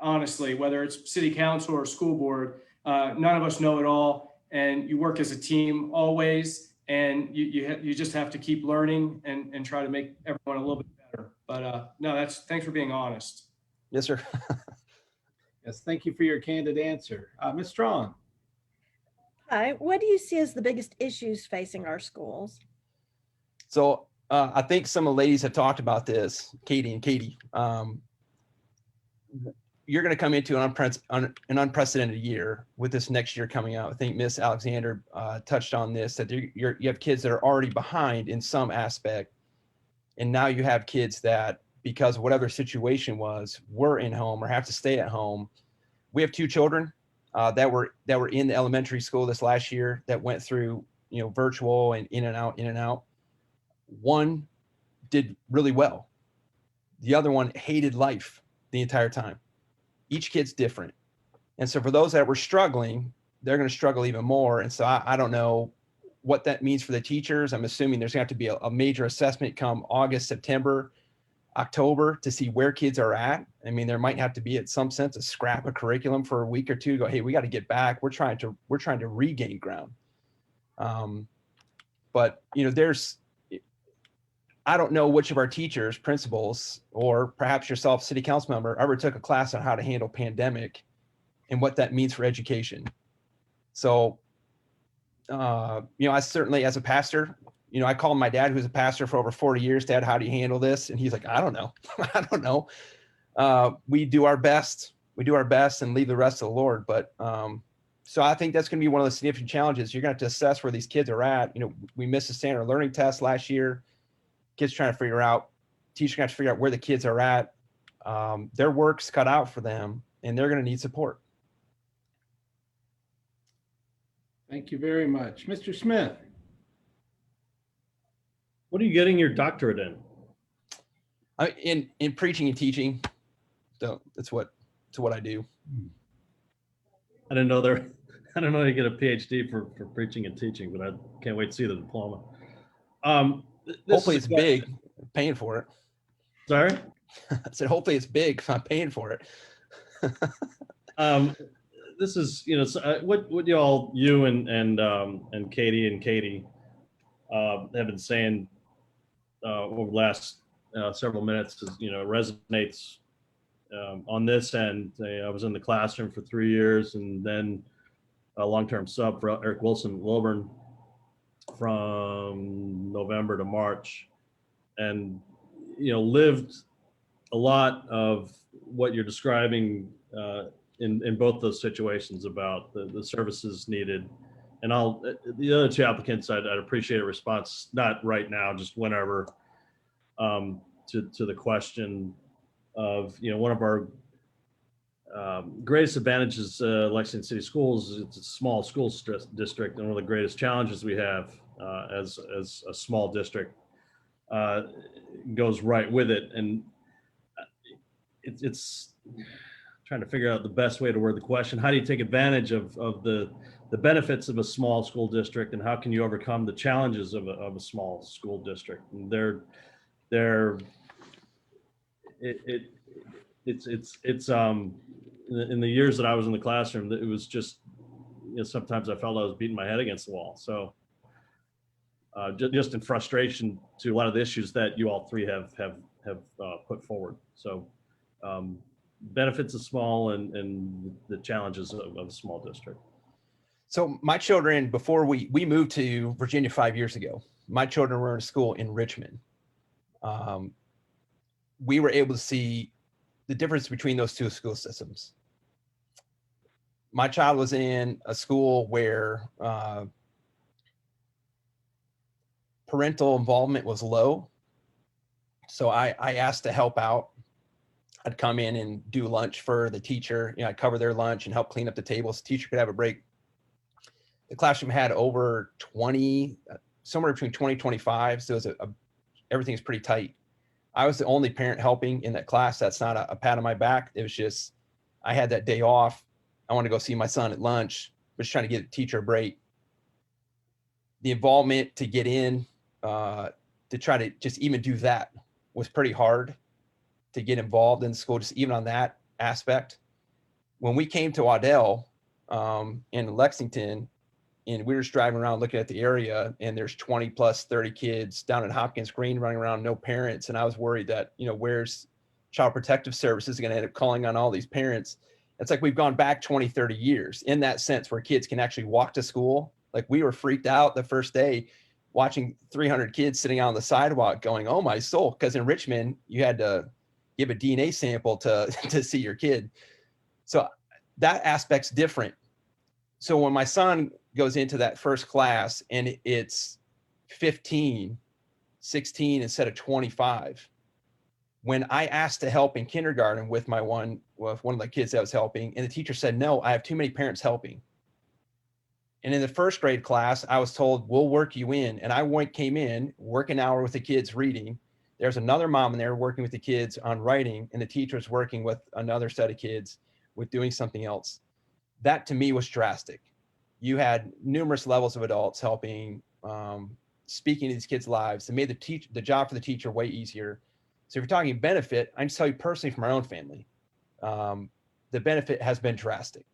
honestly, whether it's city council or school board, none of us know it all, and you work as a team always, and you just have to keep learning and try to make everyone a little bit better. But no, thanks for being honest. Yes, sir. Yes, thank you for your candid answer. Ms. Strong. Hi, what do you see as the biggest issues facing our schools? So I think some of the ladies have talked about this, Katie and Katie. You're going to come into an unprecedented year with this next year coming out. I think Miss Alexander touched on this, that you have kids that are already behind in some aspect. And now you have kids that, because of whatever situation was, were in home or have to stay at home. We have 2 children that were in the elementary school this last year that went through, virtual and in and out. One did really well. The other one hated life the entire time. Each kid's different. And so for those that were struggling, they're going to struggle even more. And so I don't know what that means for the teachers. I'm assuming there's going to have to be a major assessment come August, September, October to see where kids are at. I mean, there might have to be, at some sense, a scrap of curriculum for a week or two to go, hey, we got to get back. We're trying to regain ground. But I don't know which of our teachers, principals, or perhaps yourself, city council member, ever took a class on how to handle pandemic and what that means for education. So, I certainly, as a pastor, I called my dad, who's a pastor for over 40 years, Dad, how do you handle this? And he's like, I don't know. I don't know. We do our best. And leave the rest to the Lord. But so I think that's going to be one of the significant challenges. You're going to have to assess where these kids are at. We missed the standard learning test last year. Kids trying to figure out, teachers got to figure out where the kids are at. Their work's cut out for them, and they're going to need support. Thank you very much. Mr. Smith. What are you getting your doctorate in? In preaching and teaching. So that's what I do. I didn't know you get a PhD for preaching and teaching, but I can't wait to see the diploma. Hopefully it's big. I'm paying for it. Sorry? I said, hopefully it's big. I'm paying for it. This is, what you and Katie have been saying over the last several minutes is, resonates on this end. I was in the classroom for 3 years, and then a long-term sub for Eric Wilson Wilburn from November to March, and lived a lot of what you're describing in both those situations about the services needed And the other two applicants, I'd appreciate a response, not right now, just whenever, to the question of, one of our greatest advantages, Lexington City Schools, is it's a small school district, and one of the greatest challenges we have as a small district goes right with it. And it's trying to figure out the best way to word the question. How do you take advantage of the benefits of a small school district, and how can you overcome the challenges of a small school district? And it's in the years that I was in the classroom, it was just, sometimes I felt I was beating my head against the wall. So just in frustration to a lot of the issues that you all three have put forward. So benefits of small and the challenges of a small district. So my children, before we moved to Virginia 5 years ago, my children were in a school in Richmond. We were able to see the difference between those two school systems. My child was in a school where parental involvement was low. So I asked to help out. I'd come in and do lunch for the teacher. I'd cover their lunch and help clean up the tables. The teacher could have a break. The classroom had over 20, somewhere between 20, 25. So it was everything is pretty tight. I was the only parent helping in that class. That's not a pat on my back. It was just, I had that day off. I want to go see my son at lunch, just trying to get a teacher a break. The involvement to get in, to try to just even do that was pretty hard to get involved in the school, just even on that aspect. When we came to Waddell in Lexington, and we were just driving around looking at the area, and there's 20 plus 30 kids down at Hopkins Green running around, no parents. And I was worried that, where's Child Protective Services going to end up calling on all these parents? It's like we've gone back 20, 30 years in that sense, where kids can actually walk to school. Like, we were freaked out the first day watching 300 kids sitting out on the sidewalk going, oh my soul. Because in Richmond, you had to give a DNA sample to see your kid. So that aspect's different. So when my son goes into that first class and it's 15, 16 instead of 25, when I asked to help in kindergarten with one of the kids that was helping, and the teacher said, no, I have too many parents helping. And in the first grade class, I was told, we'll work you in. And I came in, work an hour with the kids reading. There's another mom in there working with the kids on writing, and the teacher was working with another set of kids with doing something else. That to me was drastic. You had numerous levels of adults helping, speaking to these kids' lives, and made the job for the teacher way easier. So if you're talking benefit, I can tell you personally from our own family, the benefit has been drastic.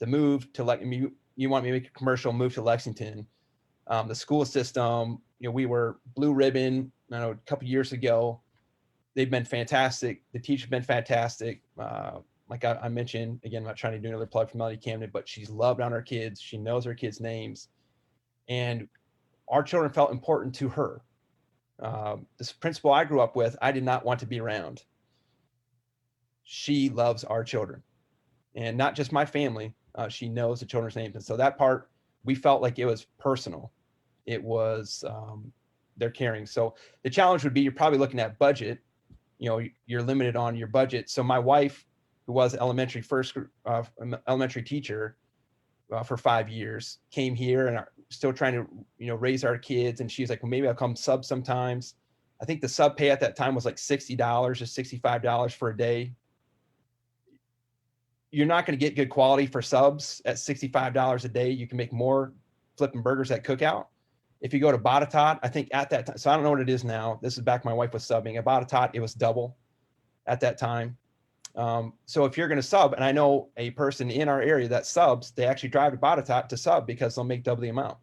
The move to you want me to make a commercial, move to Lexington. The school system, we were blue ribbon, a couple years ago. They've been fantastic. The teacher's been fantastic. Like I mentioned, again, I'm not trying to do another plug for Melody Camden, but she's loved on her kids. She knows her kids' names. And our children felt important to her. This principal I grew up with, I did not want to be around. She loves our children. And not just my family, she knows the children's names. And so that part, we felt like it was personal. It was, they're caring. So the challenge would be, you're probably looking at budget. You're limited on your budget. So my wife, who was elementary teacher for 5 years, came here and are still trying to, raise our kids. And she's like, well, maybe I'll come sub sometimes. I think the sub pay at that time was like $60 or $65 for a day. You're not going to get good quality for subs at $65 a day. You can make more flipping burgers at Cookout. If you go to Botetourt, I think at that time, so I don't know what it is now. This is back when my wife was subbing. At Botetourt, it was double at that time. So if you're going to sub, and I know a person in our area that subs, they actually drive to Botetourt to sub because they'll make double the amount.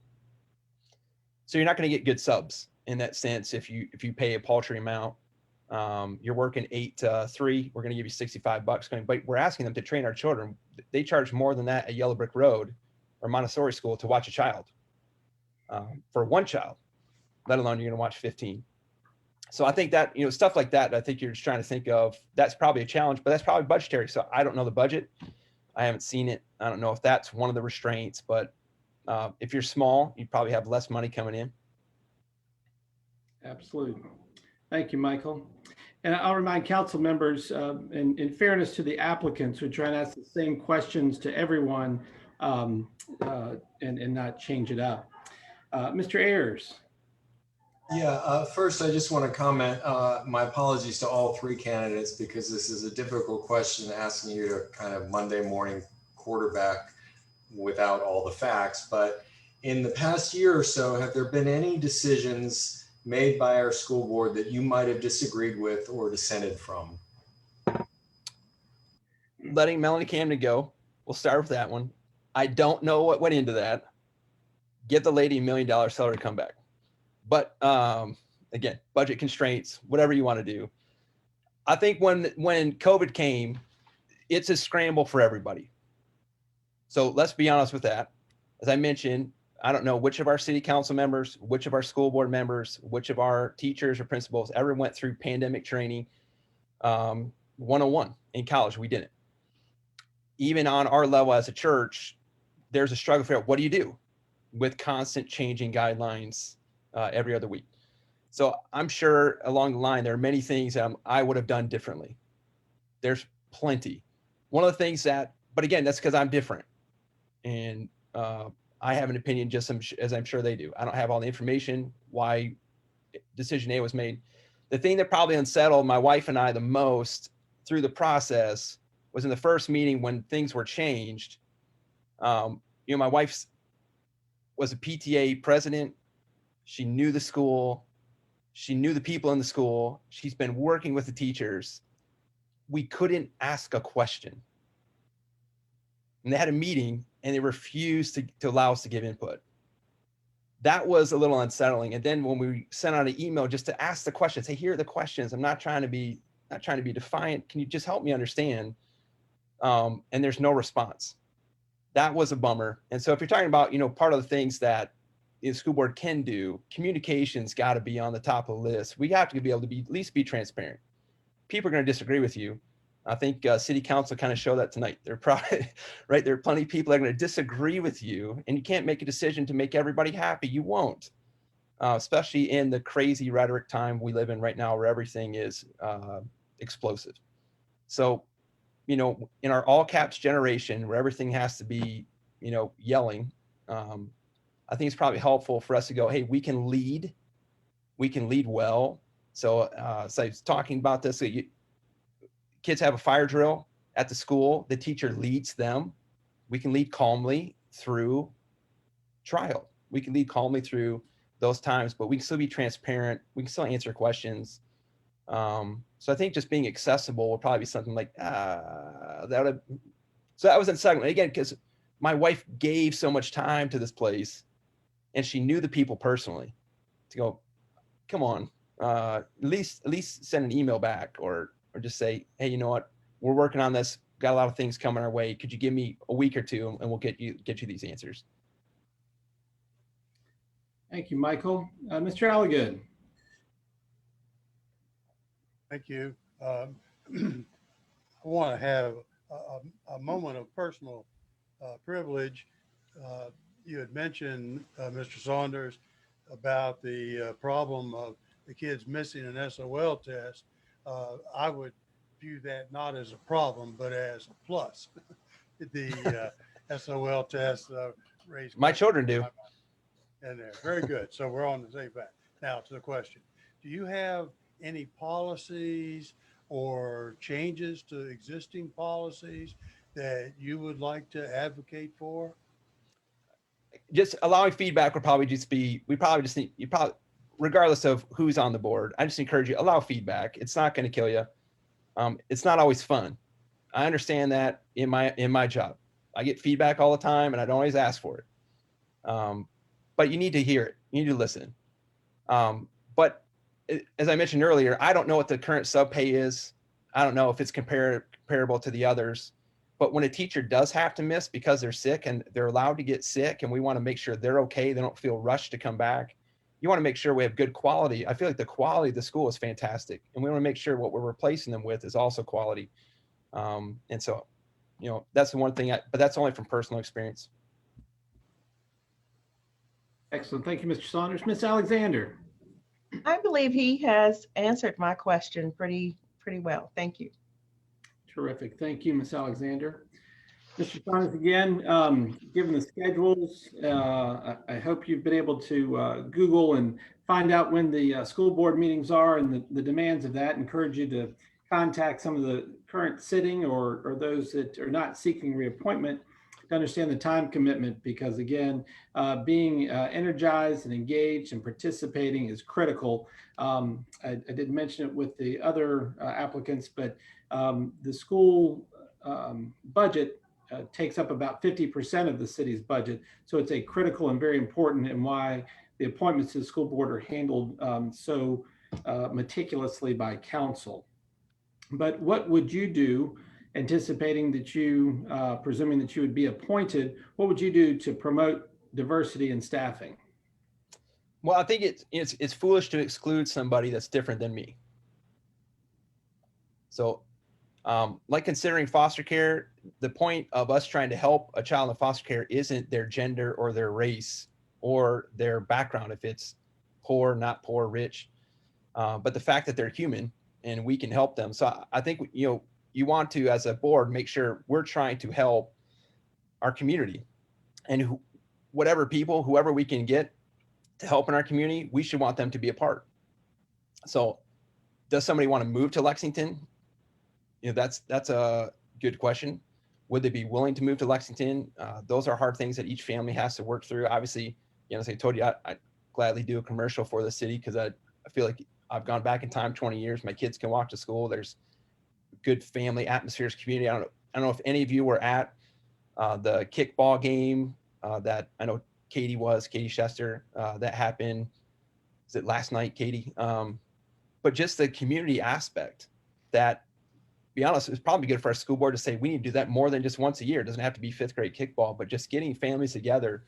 So you're not going to get good subs in that sense. If you pay a paltry amount, you're working 8 to 3, we're going to give you $65. But we're asking them to train our children. They charge more than that at Yellow Brick Road or Montessori School to watch a child, for one child, let alone you're going to watch 15. So I think that, stuff like that, I think you're just trying to think of, that's probably a challenge, but that's probably budgetary. So I don't know the budget. I haven't seen it. I don't know if that's one of the restraints, but If you're small, you probably have less money coming in. Absolutely. Thank you, Michael. And I'll remind council members, in fairness to the applicants, we're trying to ask the same questions to everyone and not change it up. Mr. Ayers. Yeah, first I just want to comment, my apologies to all three candidates because this is a difficult question asking you to kind of Monday morning quarterback without all the facts. But in the past year or so, have there been any decisions made by our school board that you might have disagreed with or dissented from? Letting Melanie Camden go. We'll start with that one. I don't know what went into that. Give the lady $1 million, tell her to come back. But again, budget constraints, whatever you want to do. I think when COVID came, it's a scramble for everybody. So let's be honest with that. As I mentioned, I don't know which of our city council members, which of our school board members, which of our teachers or principals ever went through pandemic training 101 in college. We didn't. Even on our level as a church, there's a struggle for what do you do with constant changing guidelines every other week. So I'm sure along the line, there are many things that I would have done differently. There's plenty. One of the things that, but again, that's because I'm different. And I have an opinion just as I'm sure they do. I don't have all the information why decision A was made. The thing that probably unsettled my wife and I the most through the process was in the first meeting when things were changed. My wife was a PTA president. She knew the school. She knew the people in the school. She's been working with the teachers. We couldn't ask a question. And they had a meeting and they refused to allow us to give input. That was a little unsettling. And then when we sent out an email just to ask the questions, hey, here are the questions. I'm not trying to be defiant. Can you just help me understand? And there's no response. That was a bummer. And so if you're talking about, part of the things that the school board can do, communication's got to be on the top of the list. We have to be able to at least be transparent. People are going to disagree with you. I think city council kind of showed that tonight. They're probably right. There are plenty of people that are going to disagree with you, and you can't make a decision to make everybody happy. You won't, especially in the crazy rhetoric time we live in right now, where everything is explosive. So, in our all caps generation, where everything has to be, yelling, I think it's probably helpful for us to go, hey, we can lead well. So, so I was talking about this. Kids have a fire drill at the school. The teacher leads them. We can lead calmly through trial. We can lead calmly through those times, but we can still be transparent. We can still answer questions. So I think just being accessible would probably be something like that. So that was unsettling again, because my wife gave so much time to this place, and she knew the people personally. To go, come on, at least send an email back or just say, hey, you know what? We're working on this. Got a lot of things coming our way. Could you give me a week or two and we'll get you these answers? Thank you, Michael. Mr. Alligood. Thank you. I want to have a moment of personal privilege. You had mentioned, Mr. Saunders, about the problem of the kids missing an SOL test. I would view that not as a problem, but as a plus. The SOL test raised. My children do. And they're very good. So we're on the same path. Now to the question: do you have any policies or changes to existing policies that you would like to advocate for? Just allowing feedback would probably just be. Regardless of who's on the board, I just encourage you, allow feedback. It's not going to kill you. It's not always fun. I understand that in my job. I get feedback all the time and I don't always ask for it. But you need to hear it. You need to listen. But as I mentioned earlier, I don't know what the current subpay is. I don't know if it's comparable to the others. But when a teacher does have to miss because they're sick, and they're allowed to get sick, and we want to make sure they're okay, they don't feel rushed to come back. You want to make sure we have good quality. I feel like the quality of the school is fantastic, and we want to make sure what we're replacing them with is also quality. And so, that's the one thing, but that's only from personal experience. Excellent. Thank you, Mr. Saunders. Ms. Alexander. I believe he has answered my question pretty well. Thank you. Terrific. Thank you, Ms. Alexander. Mr. Saunders, again, given the schedules, I hope you've been able to Google and find out when the school board meetings are and the demands of that. Encourage you to contact some of the current sitting or those that are not seeking reappointment to understand the time commitment, because again, being energized and engaged and participating is critical. I did mention it with the other applicants, but the school budget takes up about 50% of the city's budget. So it's a critical and very important, and why the appointments to the school board are handled so meticulously by council. But what would you do, anticipating that you, presuming that you would be appointed, what would you do to promote diversity in staffing? Well, I think it's foolish to exclude somebody that's different than me. So like considering foster care, the point of us trying to help a child in foster care isn't their gender or their race or their background, if it's poor, not poor, rich, but the fact that they're human and we can help them. So I think, you want to, as a board, make sure we're trying to help our community, and whoever we can get to help in our community, we should want them to be a part. So does somebody want to move to Lexington? That's a good question. Would they be willing to move to Lexington? Those are hard things that each family has to work through. Obviously, as I told you, I gladly do a commercial for the city because I feel like I've gone back in time 20 years. My kids can walk to school. There's good family atmospheres, community. I don't know if any of you were at the kickball game that I know Katie Chester, that happened. Is it last night, Katie? But just the community aspect that, be honest, it's probably good for our school board to say we need to do that more than just once a year. It doesn't have to be 5th grade kickball, but just getting families together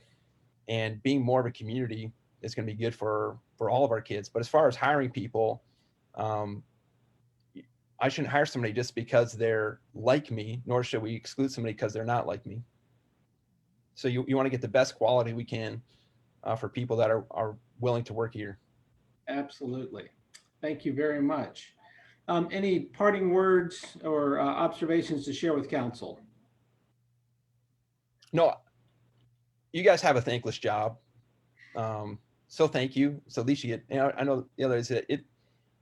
and being more of a community is going to be good for all of our kids. But as far as hiring people, I shouldn't hire somebody just because they're like me, nor should we exclude somebody because they're not like me. So you want to get the best quality we can for people that are willing to work here. Absolutely. Thank you very much. Any parting words or observations to share with council? No, you guys have a thankless job. So thank you. So at least you get, I know the other is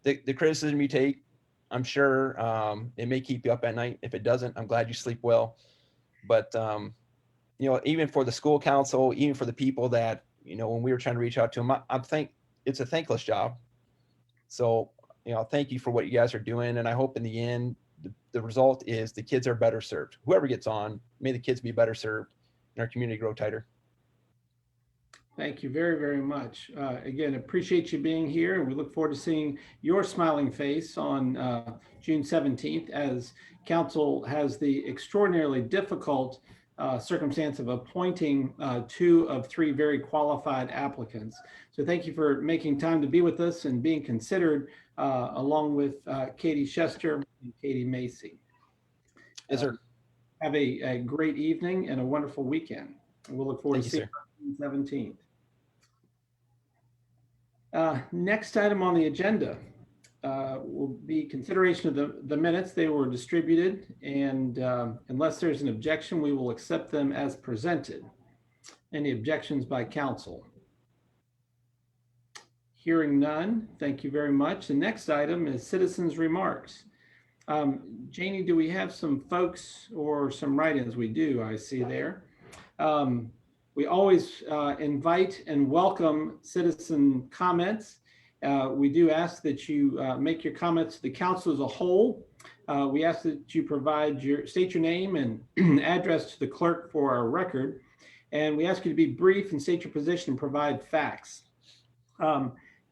the criticism you take, I'm sure it may keep you up at night. If it doesn't, I'm glad you sleep well. But, even for the school council, even for the people that, when we were trying to reach out to them, I think it's a thankless job. So, thank you for what you guys are doing. And I hope in the end, the result is the kids are better served. Whoever gets on, may the kids be better served and our community grow tighter. Thank you very, very much. Again, appreciate you being here, and we look forward to seeing your smiling face on June 17th as council has the extraordinarily difficult circumstance of appointing 2 of 3 very qualified applicants. So thank you for making time to be with us and being considered along with Katie Chester and Katie Macy. Yes, sir. Have a great evening and a wonderful weekend. And we'll look forward to seeing you on June 17th. Next item on the agenda will be consideration of the minutes. They were distributed, and unless there's an objection, we will accept them as presented. Any objections by council? Hearing none, thank you very much. The next item is citizens' remarks. Janie, do we have some folks or some write-ins? We do, I see there. We always invite and welcome citizen comments. We do ask that you make your comments to the council as a whole. We ask that you state your name and address to the clerk for our record. And we ask you to be brief and state your position and provide facts.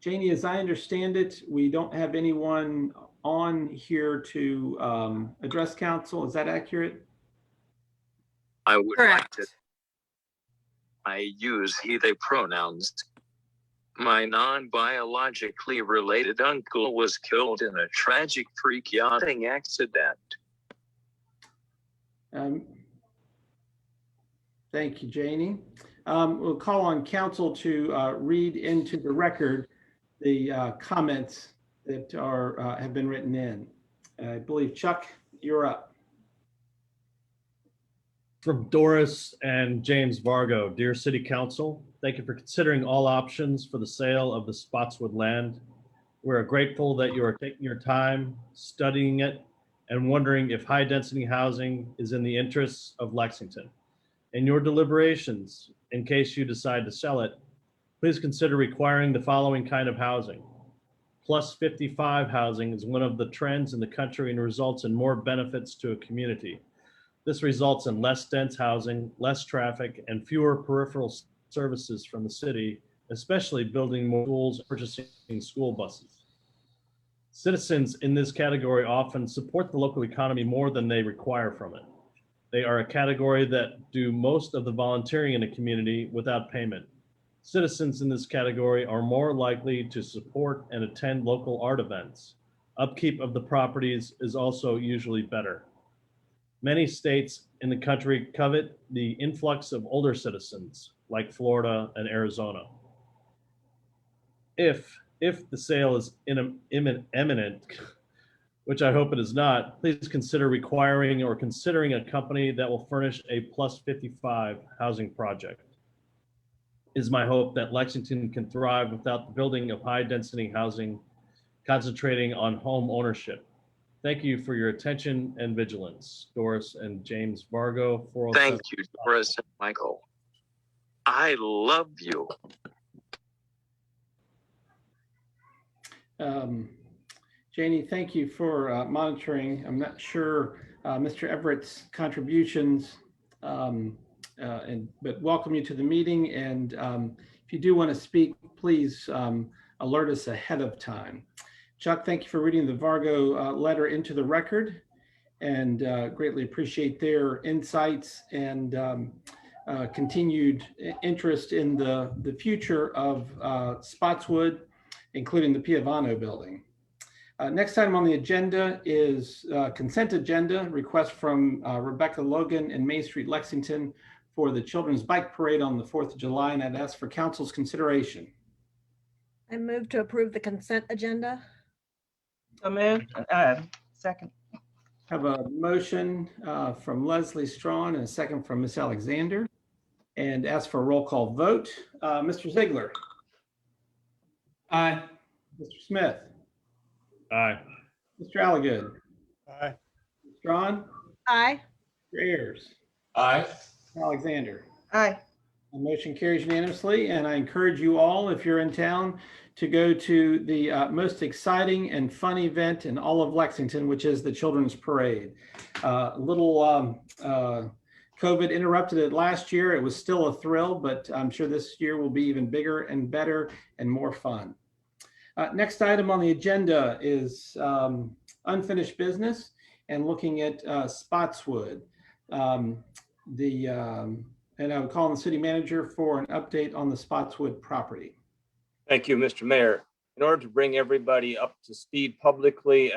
Janie, as I understand it, we don't have anyone on here to address council. Is that accurate? I would like to. I use he, they pronouns. My non-biologically related uncle was killed in a tragic freak yachting accident. Thank you, Janie. We'll call on council to read into the record the comments that have been written in. I believe, Chuck, you're up. From Doris and James Vargo, dear City Council, thank you for considering all options for the sale of the Spotswood land. We're grateful that you are taking your time studying it and wondering if high-density housing is in the interests of Lexington. In your deliberations, in case you decide to sell it, please consider requiring the following kind of housing. Plus 55 housing is one of the trends in the country and results in more benefits to a community. This results in less dense housing, less traffic, and fewer peripheral services from the city, especially building more schools and purchasing school buses. Citizens in this category often support the local economy more than they require from it. They are a category that do most of the volunteering in a community without payment. Citizens in this category are more likely to support and attend local art events. Upkeep of the properties is also usually better. Many states in the country covet the influx of older citizens, like Florida and Arizona. If the sale is imminent, which I hope it is not, please consider requiring or considering a company that will furnish a plus 55 housing project. It is my hope that Lexington can thrive without the building of high density housing concentrating on home ownership. Thank you for your attention and vigilance. Doris and James Vargo, 407. Thank you, Doris and Michael. I love you. Janie, thank you for monitoring. I'm not sure Mr. Everett's contributions, but welcome you to the meeting. And if you do want to speak, please alert us ahead of time. Chuck, thank you for reading the Vargo letter into the record, and greatly appreciate their insights and continued interest in the future of Spotswood, including the Piovano building. Next item on the agenda is consent agenda, request from Rebecca Logan in Main Street, Lexington for the Children's Bike Parade on the 4th of July, and I'd ask for council's consideration. I move to approve the consent agenda. So moved. Second. Have a motion from Leslie Strawn and a second from Ms. Alexander, and ask for a roll call vote. Mr. Ziegler. Aye. Mr. Smith. Aye. Mr. Alligood. Aye. Ms. Strawn. Aye. Mr. Ayers. Aye. Alexander. Aye. The motion carries unanimously, and I encourage you all, if you're in town, to go to the most exciting and fun event in all of Lexington, which is the Children's Parade. COVID interrupted it last year. It was still a thrill, but I'm sure this year will be even bigger and better and more fun. Next item on the agenda is unfinished business and looking at Spotswood. And I would call on the city manager for an update on the Spotswood property. Thank you, Mr. Mayor. In order to bring everybody up to speed publicly,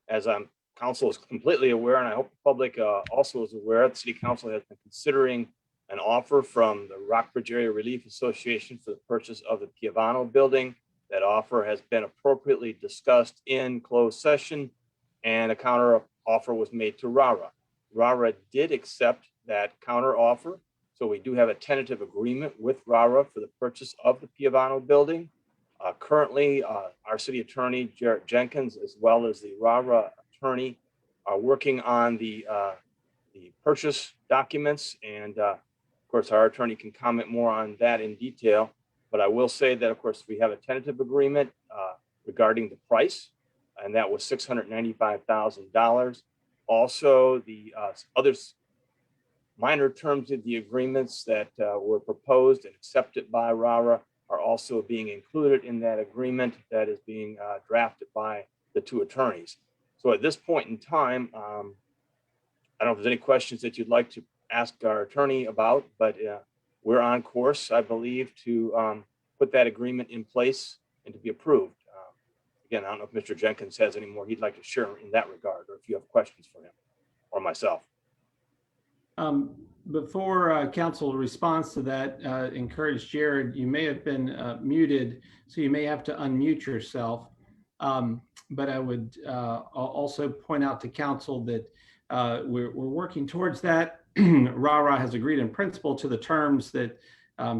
as council is completely aware, and I hope the public also is aware, the city council has been considering an offer from the Rockbridge Area Relief Association for the purchase of the Piovano building. That offer has been appropriately discussed in closed session, and a counter offer was made to RARA. RARA did accept that counter offer. So we do have a tentative agreement with RARA for the purchase of the Piovano building. Currently, our city attorney, Jarrett Jenkins, as well as the RARA attorney, are working on the purchase documents. And of course, our attorney can comment more on that in detail. But I will say that, of course, we have a tentative agreement regarding the price, and that was $695,000. Also, the other minor terms of the agreements that were proposed and accepted by RARA are also being included in that agreement that is being drafted by the two attorneys. So at this point in time, I don't know if there's any questions that you'd like to ask our attorney about, but we're on course, I believe, to put that agreement in place and to be approved. Again, I don't know if Mr. Jenkins has any more he'd like to share in that regard, or if you have questions for him or myself. Before council responds to that, encourage Jared, you may have been muted, so you may have to unmute yourself. But I would also point out to council that we're working towards that. RARA has agreed in principle to the terms that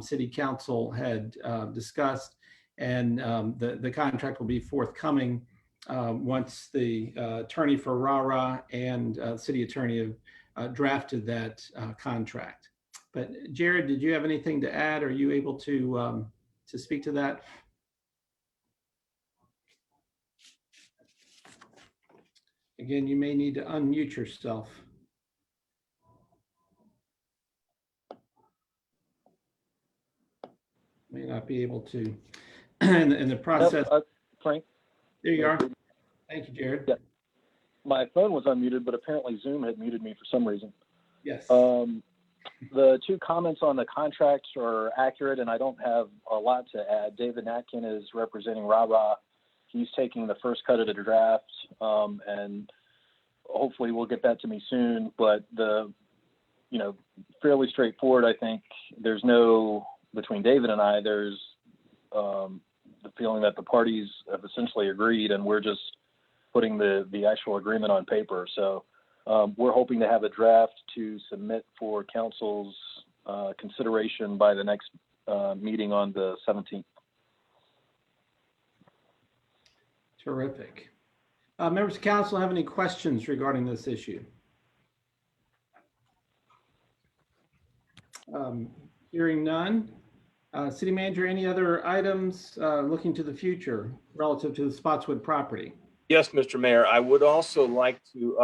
City Council had discussed, and the contract will be forthcoming once the attorney for RARA and city attorney have drafted that contract. But Jared, did you have anything to add? Are you able to speak to that? Again, you may need to unmute yourself. May not be able to in the process. Frank. There you are. Thank you, Jared. Yeah. My phone was unmuted, but apparently Zoom had muted me for some reason. Yes. The two comments on the contracts are accurate, and I don't have a lot to add. David Natkin is representing RARA. He's taking the first cut of the draft, and hopefully we'll get that to me soon. But fairly straightforward. I think there's no, between David and I, there's the feeling that the parties have essentially agreed, and we're just putting the actual agreement on paper. So we're hoping to have a draft to submit for council's consideration by the next meeting on the 17th. Terrific. Members of council have any questions regarding this issue? Hearing none. City manager, any other items looking to the future relative to the Spotswood property? Yes, Mr. Mayor, I would also like to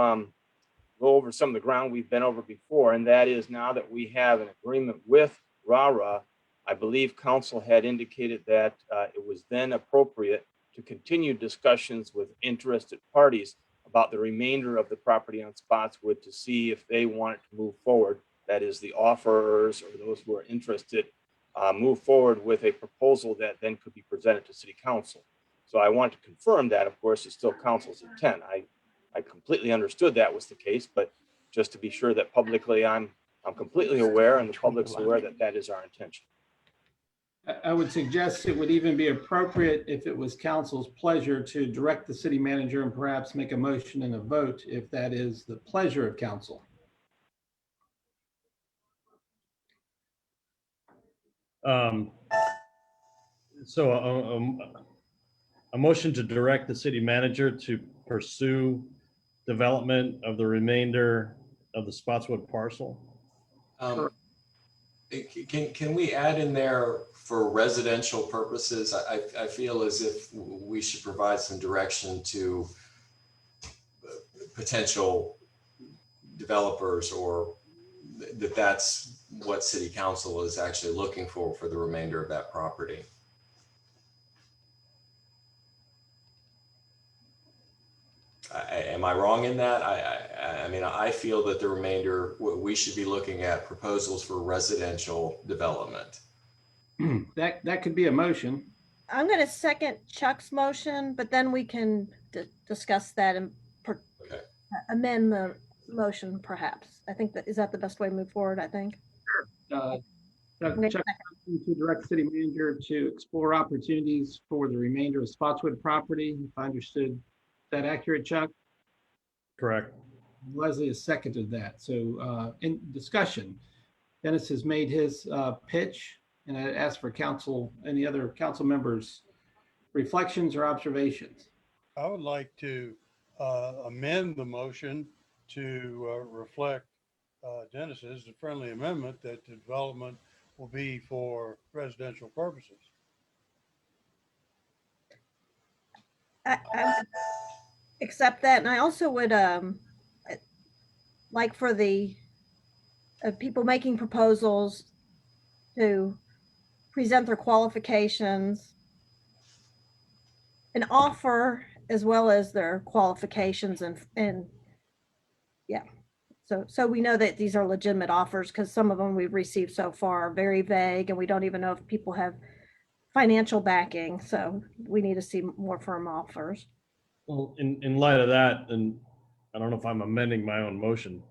go over some of the ground we've been over before, and that is now that we have an agreement with RARA, I believe council had indicated that it was then appropriate to continue discussions with interested parties about the remainder of the property on Spotswood to see if they wanted to move forward. That is, the offerers or those who are interested move forward with a proposal that then could be presented to City Council. So I want to confirm that, of course, is still council's intent. I completely understood that was the case, but just to be sure that publicly I'm completely aware and the public's aware that that is our intention. I would suggest it would even be appropriate if it was council's pleasure to direct the city manager and perhaps make a motion and a vote if that is the pleasure of council. So a motion to direct the city manager to pursue development of the remainder of the Spotswood parcel. Can we add in there for residential purposes? I feel as if we should provide some direction to potential developers, or that's what City Council is actually looking for the remainder of that property. Am I wrong in that? I mean, I feel that the remainder, we should be looking at proposals for residential development. That could be a motion. I'm going to second Chuck's motion, but then we can discuss that and amend the motion, perhaps. I think is that the best way to move forward, I think. Sure. Chuck, to direct city manager to explore opportunities for the remainder of Spotswood property, if I understood. Is that accurate, Chuck? Correct. Leslie has seconded that. So in discussion, Dennis has made his pitch, and I ask for council, any other council members' reflections or observations. I would like to amend the motion to reflect Dennis's friendly amendment that the development will be for residential purposes. I would accept that, and I also would like for the people making proposals to present their qualifications and offer as well as their qualifications, and yeah, so we know that these are legitimate offers, because some of them we've received so far are very vague, and we don't even know if people have financial backing, so we need to see more firm offers. Well, in light of that, and I don't know if I'm amending my own motion,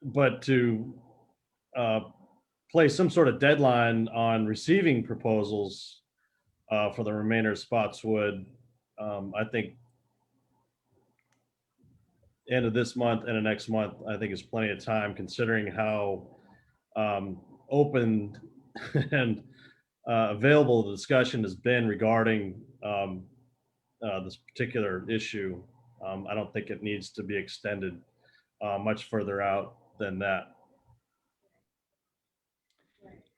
but to place some sort of deadline on receiving proposals for the remainder of Spotswood, I think end of this month and the next month, I think is plenty of time, considering how open and available the discussion has been regarding this particular issue. I don't think it needs to be extended much further out than that.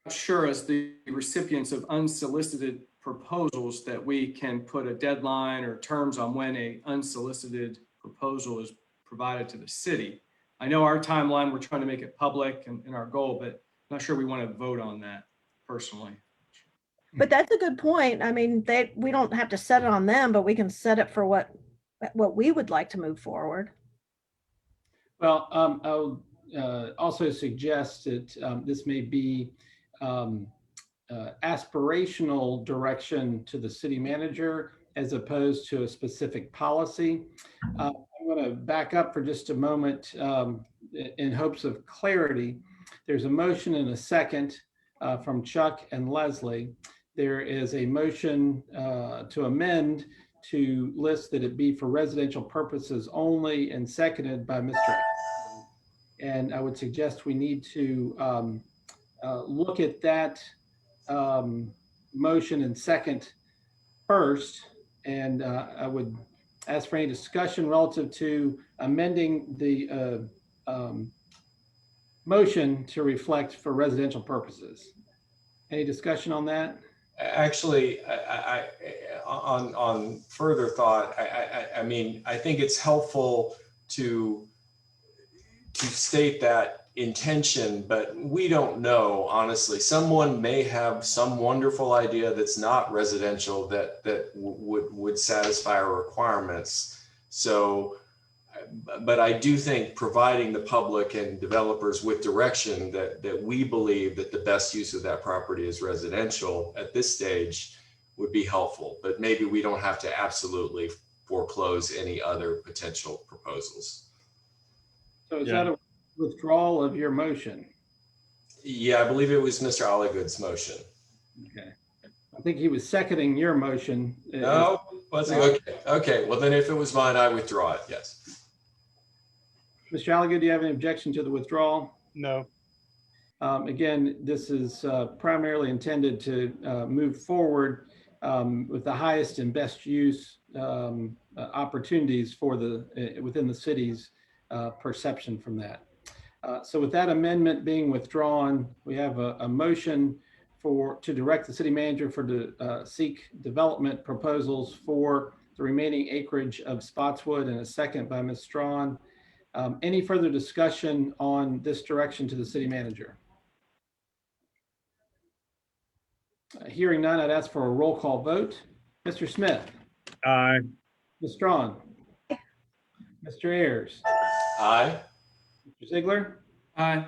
I'm sure as the recipients of unsolicited proposals that we can put a deadline or terms on when a unsolicited proposal is provided to the city. I know our timeline, we're trying to make it public and our goal, but I'm not sure we want to vote on that personally. But that's a good point. I mean, we don't have to set it on them, but we can set it for what we would like to move forward. Well, I'll also suggest that this may be aspirational direction to the city manager as opposed to a specific policy. I'm going to back up for just a moment in hopes of clarity. There's a motion and a second from Chuck and Leslie. There is a motion to amend to list that it be for residential purposes only, and seconded by Mr. Allen. And I would suggest we need to look at that motion and second first. And I would ask for any discussion relative to amending the motion to reflect for residential purposes. Any discussion on that? Actually, on further thought, I mean, I think it's helpful to state that intention, but we don't know, honestly. Someone may have some wonderful idea that's not residential that would satisfy our requirements. So, but I do think providing the public and developers with direction that we believe that the best use of that property is residential at this stage would be helpful. But maybe we don't have to absolutely foreclose any other potential proposals. So is that a withdrawal of your motion? Yeah, I believe it was Mr. Oligood's motion. Okay. I think he was seconding your motion. No, was it? Okay. Okay. Well, then if it was mine, I withdraw it. Yes. Mr. Alligood, do you have any objection to the withdrawal? No. Again, this is primarily intended to move forward with the highest and best use opportunities for within the city's perception from that. So with that amendment being withdrawn, we have a motion to direct the city manager to seek development proposals for the remaining acreage of Spotswood, and a second by Ms. Strawn. Any further discussion on this direction to the city manager? Hearing none, I'd ask for a roll call vote. Mr. Smith? Aye. Ms. Strawn? Mr. Ayers? Aye. Mr. Ziegler? Aye.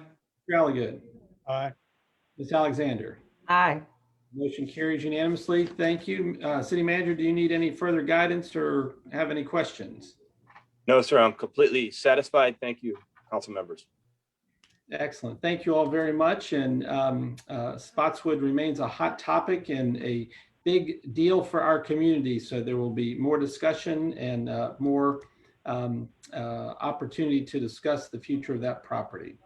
Mr. Alligood? Aye. Ms. Alexander? Aye. Motion carries unanimously. Thank you. City manager, do you need any further guidance or have any questions? No, sir, I'm completely satisfied. Thank you, council members. Excellent. Thank you all very much. And Spotswood remains a hot topic and a big deal for our community. So there will be more discussion and more opportunity to discuss the future of that property.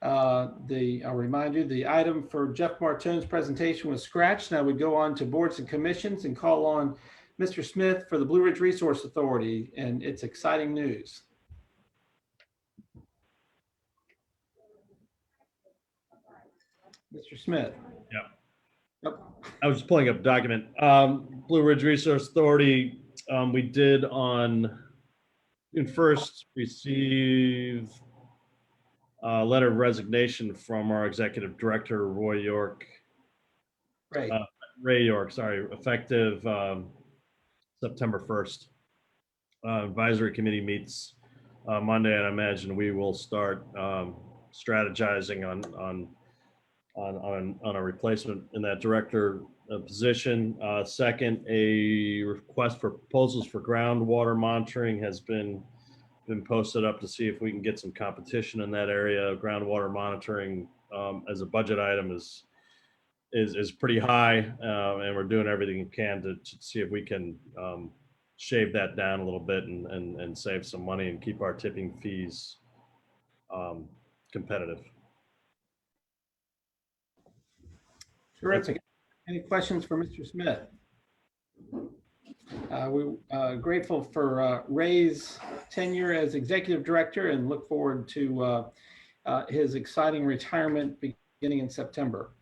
I'll remind you, the item for Jeff Martone's presentation was scratched. Now we go on to boards and commissions and call on Mr. Smith for the Blue Ridge Resource Authority and its exciting news. Mr. Smith. Yeah. Yep. I was just pulling up a document. Blue Ridge Resource Authority, we did on June 1st receive a letter of resignation from our executive director, Ray York, sorry, effective September 1st. Advisory committee meets Monday, and I imagine we will start strategizing on a replacement in that director position. Second, a request for proposals for groundwater monitoring has been been posted up to see if we can get some competition in that area. Groundwater monitoring as a budget item is pretty high, and we're doing everything we can to see if we can shave that down a little bit and save some money and keep our tipping fees competitive. Terrific. Any questions for Mr. Smith? We're grateful for Ray's tenure as executive director and look forward to his exciting retirement beginning in September.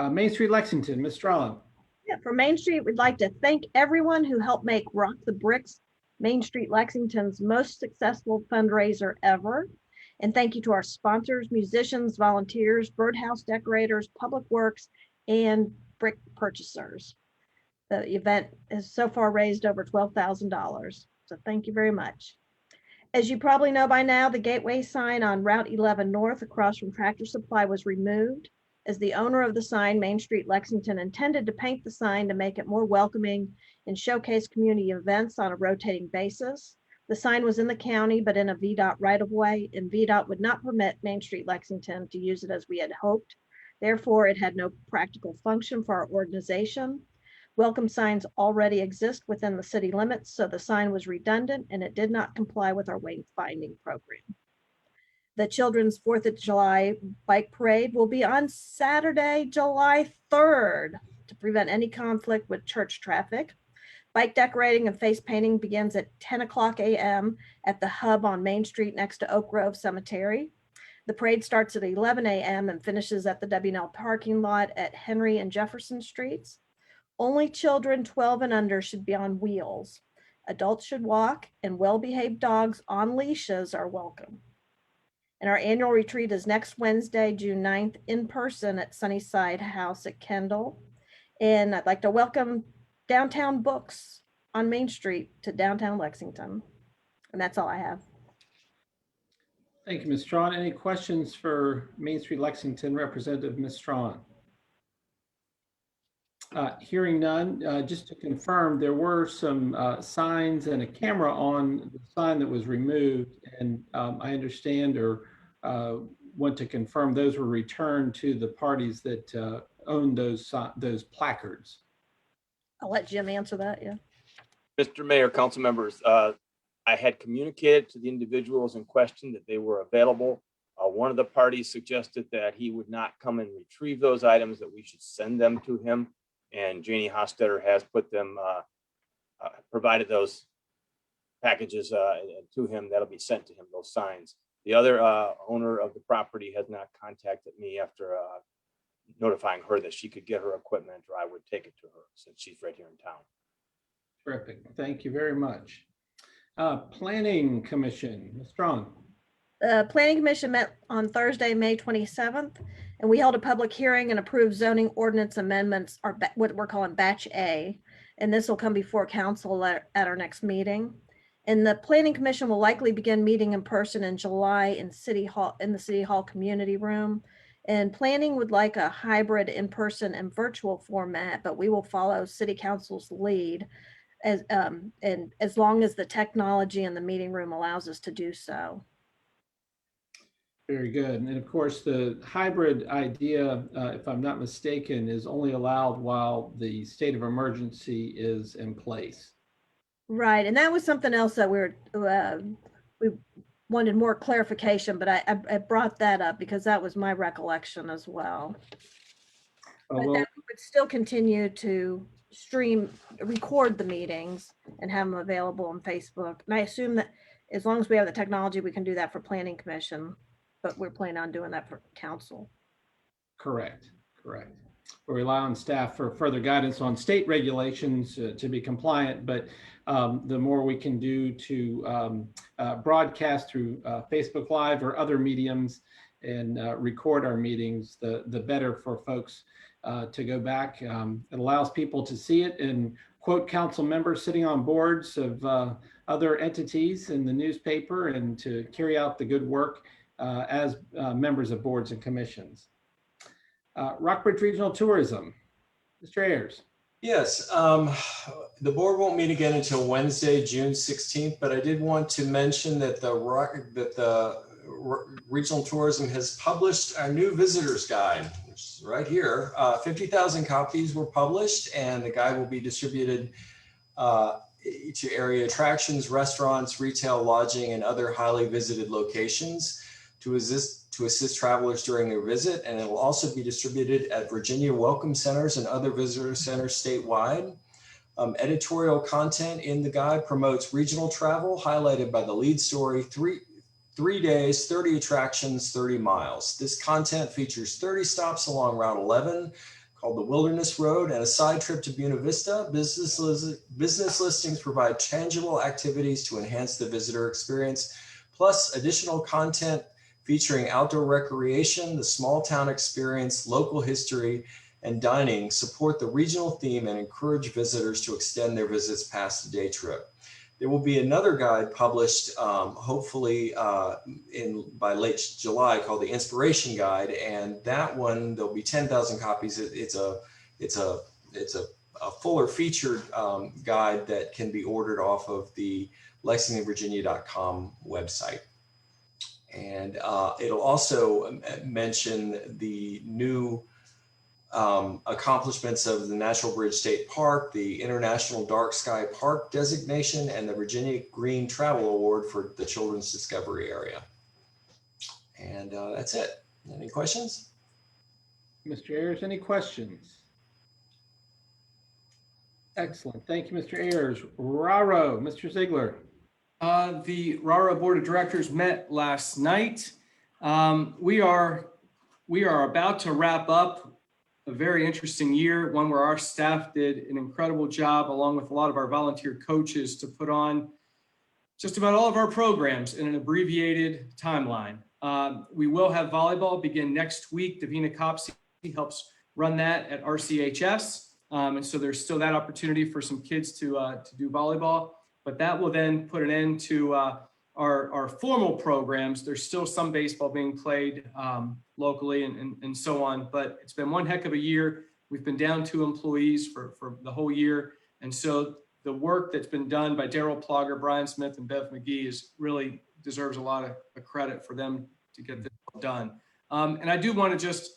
Main Street Lexington, Ms. Strong. Yeah, for Main Street, we'd like to thank everyone who helped make Rock the Bricks Main Street Lexington's most successful fundraiser ever. And thank you to our sponsors, musicians, volunteers, birdhouse decorators, public works, and brick purchasers. The event has so far raised over $12,000. So thank you very much. As you probably know by now, the gateway sign on Route 11 North across from Tractor Supply was removed. As the owner of the sign, Main Street Lexington intended to paint the sign to make it more welcoming and showcase community events on a rotating basis. The sign was in the county, but in a VDOT right-of-way, and VDOT would not permit Main Street Lexington to use it as we had hoped. Therefore, it had no practical function for our organization. Welcome signs already exist within the city limits, so the sign was redundant and it did not comply with our wayfinding program. The Children's 4th of July Bike Parade will be on Saturday, July 3rd to prevent any conflict with church traffic. Bike decorating and face painting begins at 10 o'clock a.m. at the hub on Main Street next to Oak Grove Cemetery. The parade starts at 11 a.m. and finishes at the W&L parking lot at Henry and Jefferson Streets. Only children 12 and under should be on wheels. Adults should walk, and well-behaved dogs on leashes are welcome. And our annual retreat is next Wednesday, June 9th, in person at Sunnyside House at Kendall. And I'd like to welcome Downtown Books on Main Street to downtown Lexington. And that's all I have. Thank you, Ms. Strawn. Any questions for Main Street Lexington Representative Ms. Strawn? Hearing none, just to confirm, there were some signs and a camera on the sign that was removed, and I understand or want to confirm those were returned to the parties that own those placards. I'll let Jim answer that, yeah. Mr. Mayor, council members, I had communicated to the individuals in question that they were available. One of the parties suggested that he would not come and retrieve those items, that we should send them to him. And Janie Hostetter has put them, provided those packages to him. That'll be sent to him, those signs. The other owner of the property has not contacted me after notifying her that she could get her equipment, or I would take it to her since she's right here in town. Terrific. Thank you very much. Planning Commission, Ms. Strong. The Planning Commission met on Thursday, May 27th, and we held a public hearing and approved zoning ordinance amendments, or what we're calling Batch A, and this will come before council at our next meeting. And the Planning Commission will likely begin meeting in person in July in the City Hall Community Room. And planning would like a hybrid in-person and virtual format, but we will follow City Council's lead and as long as the technology in the meeting room allows us to do so. Very good. And of course, the hybrid idea, if I'm not mistaken, is only allowed while the state of emergency is in place. Right. And that was something else that we wanted more clarification, but I brought that up because that was my recollection as well. But well, that we would still continue to record the meetings and have them available on Facebook. And I assume that as long as we have the technology, we can do that for Planning Commission, but we're planning on doing that for council. Correct. We rely on staff for further guidance on state regulations to be compliant, but the more we can do to broadcast through Facebook Live or other mediums and record our meetings, the better for folks to go back. It allows people to see it and quote council members sitting on boards of other entities in the newspaper and to carry out the good work as members of boards and commissions. Rockbridge Regional Tourism, Mr. Ayers. Yes, the board won't meet again until Wednesday, June 16th, but I did want to mention that the Regional Tourism has published our new visitors guide, which is right here. 50,000 copies were published, and the guide will be distributed to area attractions, restaurants, retail, lodging, and other highly visited locations to assist travelers during their visit. And it will also be distributed at Virginia Welcome Centers and other visitor centers statewide. Editorial content in the guide promotes regional travel, highlighted by the lead story, three days, 30 attractions, 30 miles. This content features 30 stops along Route 11, called the Wilderness Road, and a side trip to Buena Vista. Business listings provide tangible activities to enhance the visitor experience, plus additional content featuring outdoor recreation, the small town experience, local history, and dining support the regional theme and encourage visitors to extend their visits past the day trip. There will be another guide published, hopefully by late July, called the Inspiration Guide, and that one there'll be 10,000 copies. It's a fuller featured guide that can be ordered off of the LexingtonVirginia.com website. And it'll also mention the new accomplishments of the Natural Bridge State Park, the International Dark Sky Park designation, and the Virginia Green Travel Award for the Children's Discovery Area. And that's it. Any questions? Mr. Ayers, any questions? Excellent. Thank you, Mr. Ayers. Raro, Mr. Ziegler. The RARA Board of Directors met last night. We are about to wrap up a very interesting year, one where our staff did an incredible job, along with a lot of our volunteer coaches, to put on just about all of our programs in an abbreviated timeline. We will have volleyball begin next week. Davina Copsey helps run that at RCHS. And so there's still that opportunity for some kids to do volleyball, but that will then put an end to our formal programs. There's still some baseball being played locally and so on, but it's been one heck of a year. We've been down 2 employees for the whole year. And so the work that's been done by Daryl Plogger, Brian Smith, and Bev McGee really deserves a lot of credit for them to get this done. And I do want to just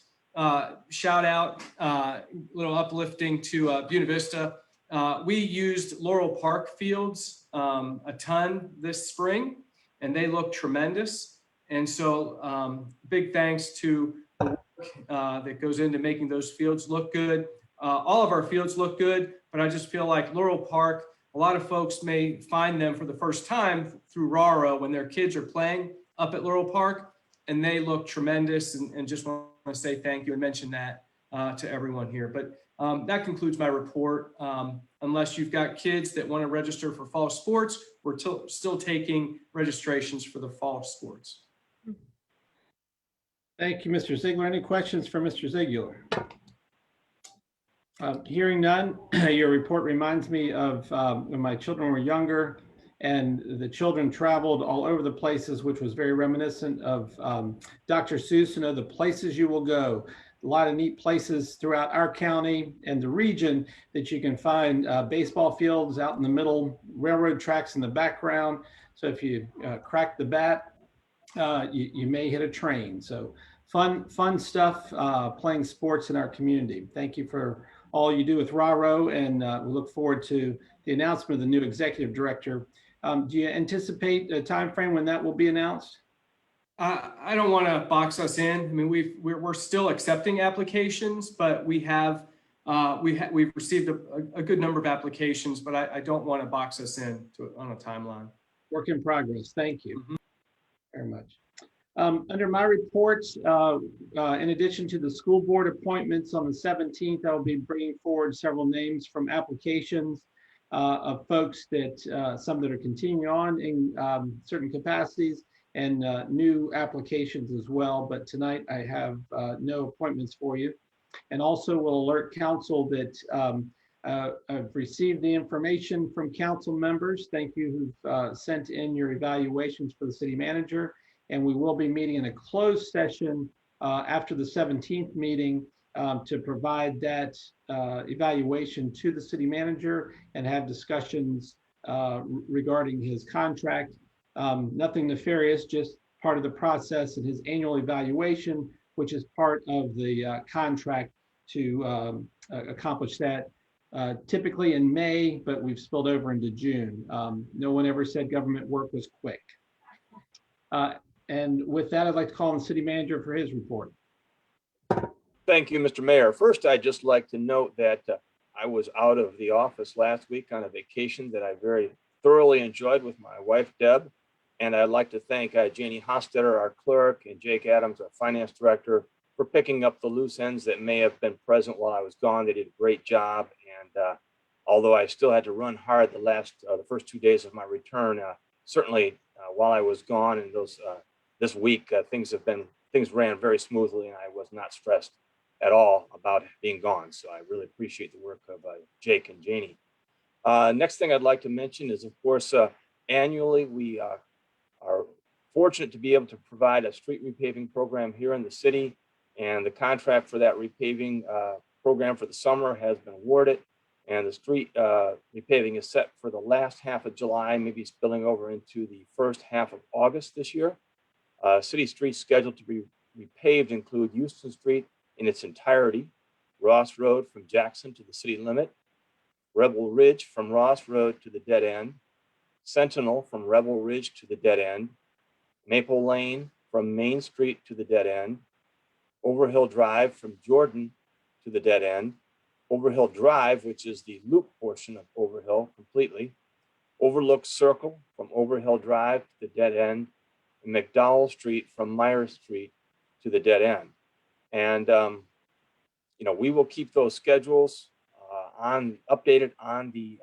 shout out a little uplifting to Buena Vista. We used Laurel Park fields a ton this spring, and they look tremendous. And so big thanks to the work that goes into making those fields look good. All of our fields look good, but I just feel like Laurel Park, a lot of folks may find them for the first time through RARA when their kids are playing up at Laurel Park, and they look tremendous, and just want to say thank you and mention that to everyone here. But that concludes my report. Unless you've got kids that want to register for fall sports, we're still taking registrations for the fall sports. Thank you, Mr. Ziegler. Any questions for Mr. Ziegler? Hearing none, your report reminds me of when my children were younger and the children traveled all over the places, which was very reminiscent of Dr. Seuss, The Places You Will Go. A lot of neat places throughout our county and the region that you can find baseball fields out in the middle, railroad tracks in the background. So if you crack the bat, you may hit a train. So fun stuff, playing sports in our community. Thank you for all you do with RARO, and we look forward to the announcement of the new executive director. Do you anticipate a time frame when that will be announced? I don't want to box us in. I mean, we're still accepting applications, but we've received a good number of applications, but I don't want to box us in on a timeline. Work in progress. Thank you very much. Under my reports, in addition to the school board appointments on the 17th, I will be bringing forward several names from applications of folks that some that are continuing on in certain capacities, and new applications as well. But tonight I have no appointments for you. And also will alert council that I've received the information from council members. Thank you who've sent in your evaluations for the city manager. And we will be meeting in a closed session after the 17th meeting to provide that evaluation to the city manager and have discussions regarding his contract. Nothing nefarious, just part of the process and his annual evaluation, which is part of the contract to accomplish that. Typically in May, but we've spilled over into June. No one ever said government work was quick. And with that, I'd like to call on the city manager for his report. Thank you, Mr. Mayor. First, I'd just like to note that I was out of the office last week on a vacation that I very thoroughly enjoyed with my wife, Deb. And I'd like to thank Janie Hostetter, our clerk, and Jake Adams, our finance director, for picking up the loose ends that may have been present while I was gone. They did a great job. And although I still had to run hard the first 2 days of my return, certainly while I was gone and this week, things ran very smoothly and I was not stressed at all about being gone. So I really appreciate the work of Jake and Janie. Next thing I'd like to mention is, of course, annually we are fortunate to be able to provide a street repaving program here in the city. And the contract for that repaving program for the summer has been awarded. And the street repaving is set for the last half of July, maybe spilling over into the first half of August this year. City streets scheduled to be repaved include Houston Street in its entirety, Ross Road from Jackson to the city limit, Rebel Ridge from Ross Road to the dead end, Sentinel from Rebel Ridge to the dead end, Maple Lane from Main Street to the dead end, Overhill Drive from Jordan to the dead end, Overhill Drive, which is the loop portion of Overhill completely, Overlook Circle from Overhill Drive to the dead end, and McDowell Street from Myers Street to the dead end. And, we will keep those schedules updated on the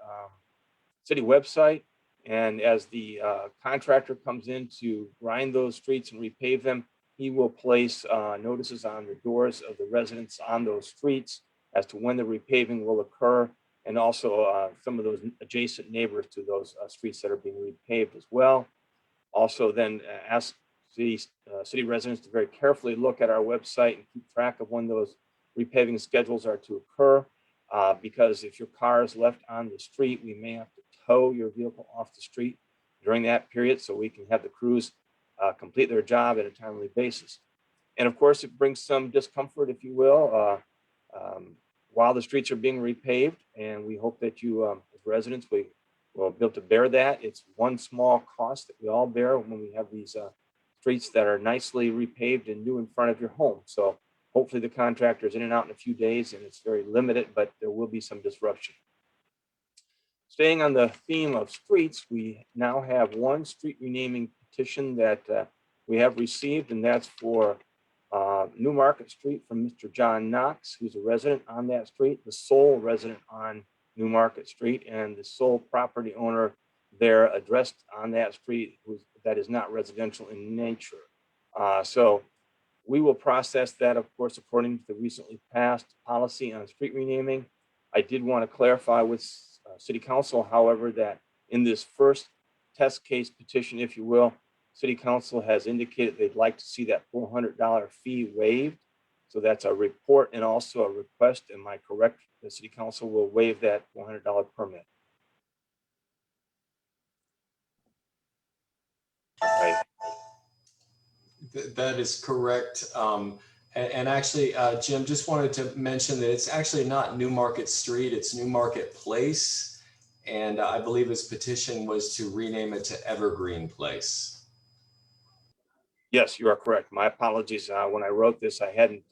city website. And as the contractor comes in to grind those streets and repave them, he will place notices on the doors of the residents on those streets as to when the repaving will occur, and also some of those adjacent neighbors to those streets that are being repaved as well. Also then ask city residents to very carefully look at our website and keep track of when those repaving schedules are to occur, because if your car is left on the street, we may have to tow your vehicle off the street during that period so we can have the crews complete their job at a timely basis. And of course, it brings some discomfort, if you will, while the streets are being repaved. And we hope that you, as residents, we will be able to bear that. It's one small cost that we all bear when we have these streets that are nicely repaved and new in front of your home. So hopefully the contractor is in and out in a few days, and it's very limited, but there will be some disruption. Staying on the theme of streets, we now have one street renaming petition that we have received, and that's for New Market Street from Mr. John Knox, who's a resident on that street, the sole resident on New Market Street, and the sole property owner there addressed on that street that is not residential in nature. So we will process that, of course, according to the recently passed policy on street renaming. I did want to clarify with City Council, however, that in this first test case petition, if you will, City Council has indicated they'd like to see that $400 fee waived. So that's a report and also a request. Am I correct? The City Council will waive that $400 permit. Right. That is correct. And actually, Jim, just wanted to mention that it's actually not New Market Street, it's New Market Place. And I believe his petition was to rename it to Evergreen Place. Yes, you are correct. My apologies. When I wrote this, I hadn't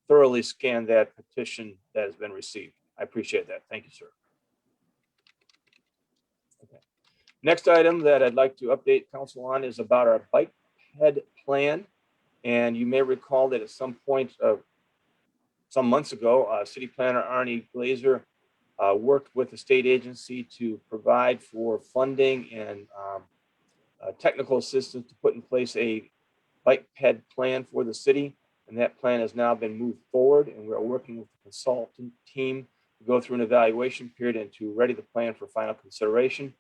thoroughly scanned that petition that has been received. I appreciate that. Thank you, sir. Okay. Next item that I'd like to update council on is about our bike ped plan. And you may recall that at some point some months ago, City Planner Arnie Glazer worked with the state agency to provide for funding and technical assistance to put in place a bike ped plan for the city. And that plan has now been moved forward, and we're working with the consultant team to go through an evaluation period and to ready the plan for final consideration.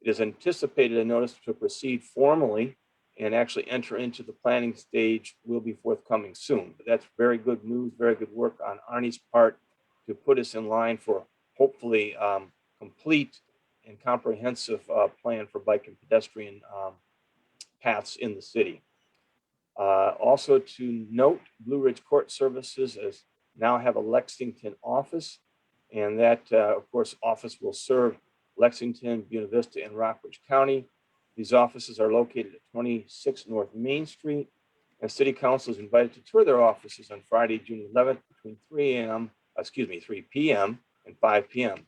It is anticipated a notice to proceed formally and actually enter into the planning stage will be forthcoming soon. But that's very good news, very good work on Arnie's part to put us in line for hopefully complete and comprehensive plan for bike and pedestrian paths in the city. Also to note, Blue Ridge Court Services now have a Lexington office, and that, of course, office will serve Lexington, Buena Vista, and Rockbridge County. These offices are located at 26 North Main Street, and City Council is invited to tour their offices on Friday, June 11th between 3 p.m. and 5 p.m.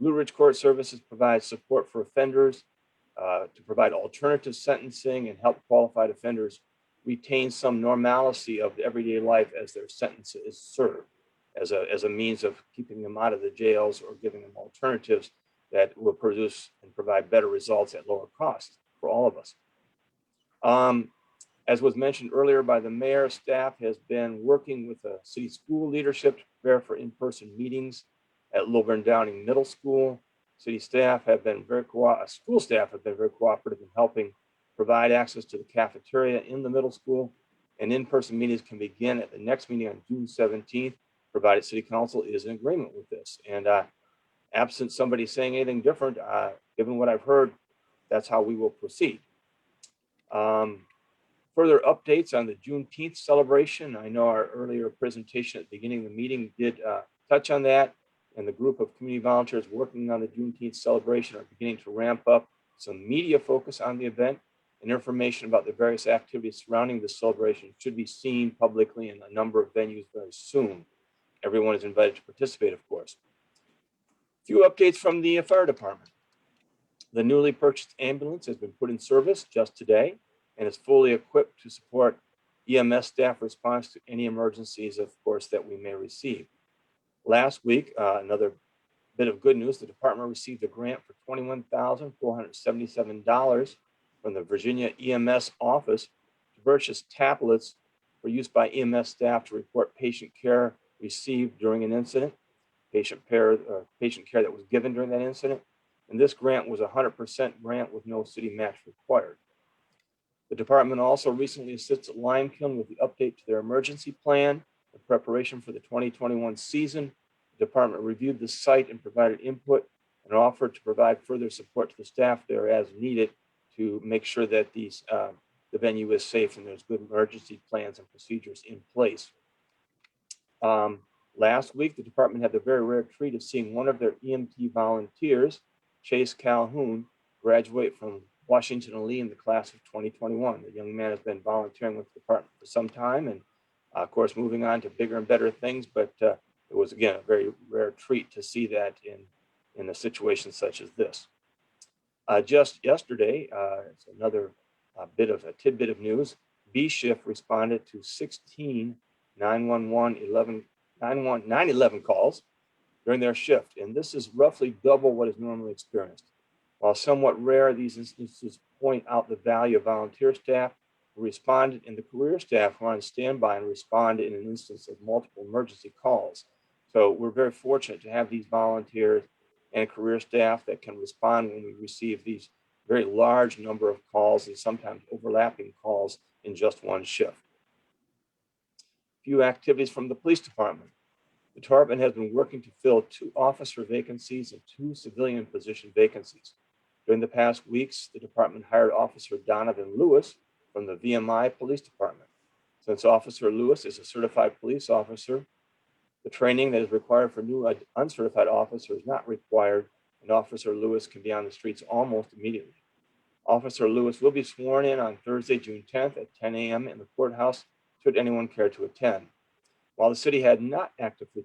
Blue Ridge Court Services provides support for offenders to provide alternative sentencing and help qualified offenders retain some normalcy of everyday life as their sentence is served, as a means of keeping them out of the jails or giving them alternatives that will produce and provide better results at lower cost for all of us. As was mentioned earlier by the mayor, staff has been working with the city school leadership to prepare for in-person meetings at Lilburn Downing Middle School. School staff have been very cooperative in helping provide access to the cafeteria in the middle school, and in-person meetings can begin at the next meeting on June 17th, provided City Council is in agreement with this. And absent somebody saying anything different, given what I've heard, that's how we will proceed. Further updates on the Juneteenth celebration. I know our earlier presentation at the beginning of the meeting did touch on that, and the group of community volunteers working on the Juneteenth celebration are beginning to ramp up some media focus on the event, and information about the various activities surrounding the celebration should be seen publicly in a number of venues very soon. Everyone is invited to participate, of course. A few updates from the fire department. The newly purchased ambulance has been put in service just today and is fully equipped to support EMS staff response to any emergencies, of course, that we may receive. Last week, another bit of good news, the department received a grant for $21,477 from the Virginia EMS office to purchase tablets for use by EMS staff to report patient care received during an incident, patient care that was given during that incident. And this grant was a 100% grant with no city match required. The department also recently assisted Limekiln with the update to their emergency plan in preparation for the 2021 season. The department reviewed the site and provided input and offered to provide further support to the staff there as needed to make sure that the venue is safe and there's good emergency plans and procedures in place. Last week, the department had the very rare treat of seeing one of their EMT volunteers, Chase Calhoun, graduate from Washington Lee in the class of 2021. The young man has been volunteering with the department for some time and, of course, moving on to bigger and better things, but it was, again, a very rare treat to see that in a situation such as this. Just yesterday, it's another tidbit of news. B Shift responded to 16 911 calls during their shift, and this is roughly double what is normally experienced. While somewhat rare, these instances point out the value of volunteer staff who responded and the career staff who are on standby and respond in an instance of multiple emergency calls. So we're very fortunate to have these volunteers and career staff that can respond when we receive these very large number of calls and sometimes overlapping calls in just one shift. Few activities from the police department. The department has been working to fill 2 officer vacancies and 2 civilian position vacancies. During the past weeks, the department hired Officer Donovan Lewis from the VMI Police Department. Since Officer Lewis is a certified police officer, the training that is required for new uncertified officers is not required, and Officer Lewis can be on the streets almost immediately. Officer Lewis will be sworn in on Thursday, June 10th at 10 a.m. in the courthouse, should anyone care to attend. While the city had not actively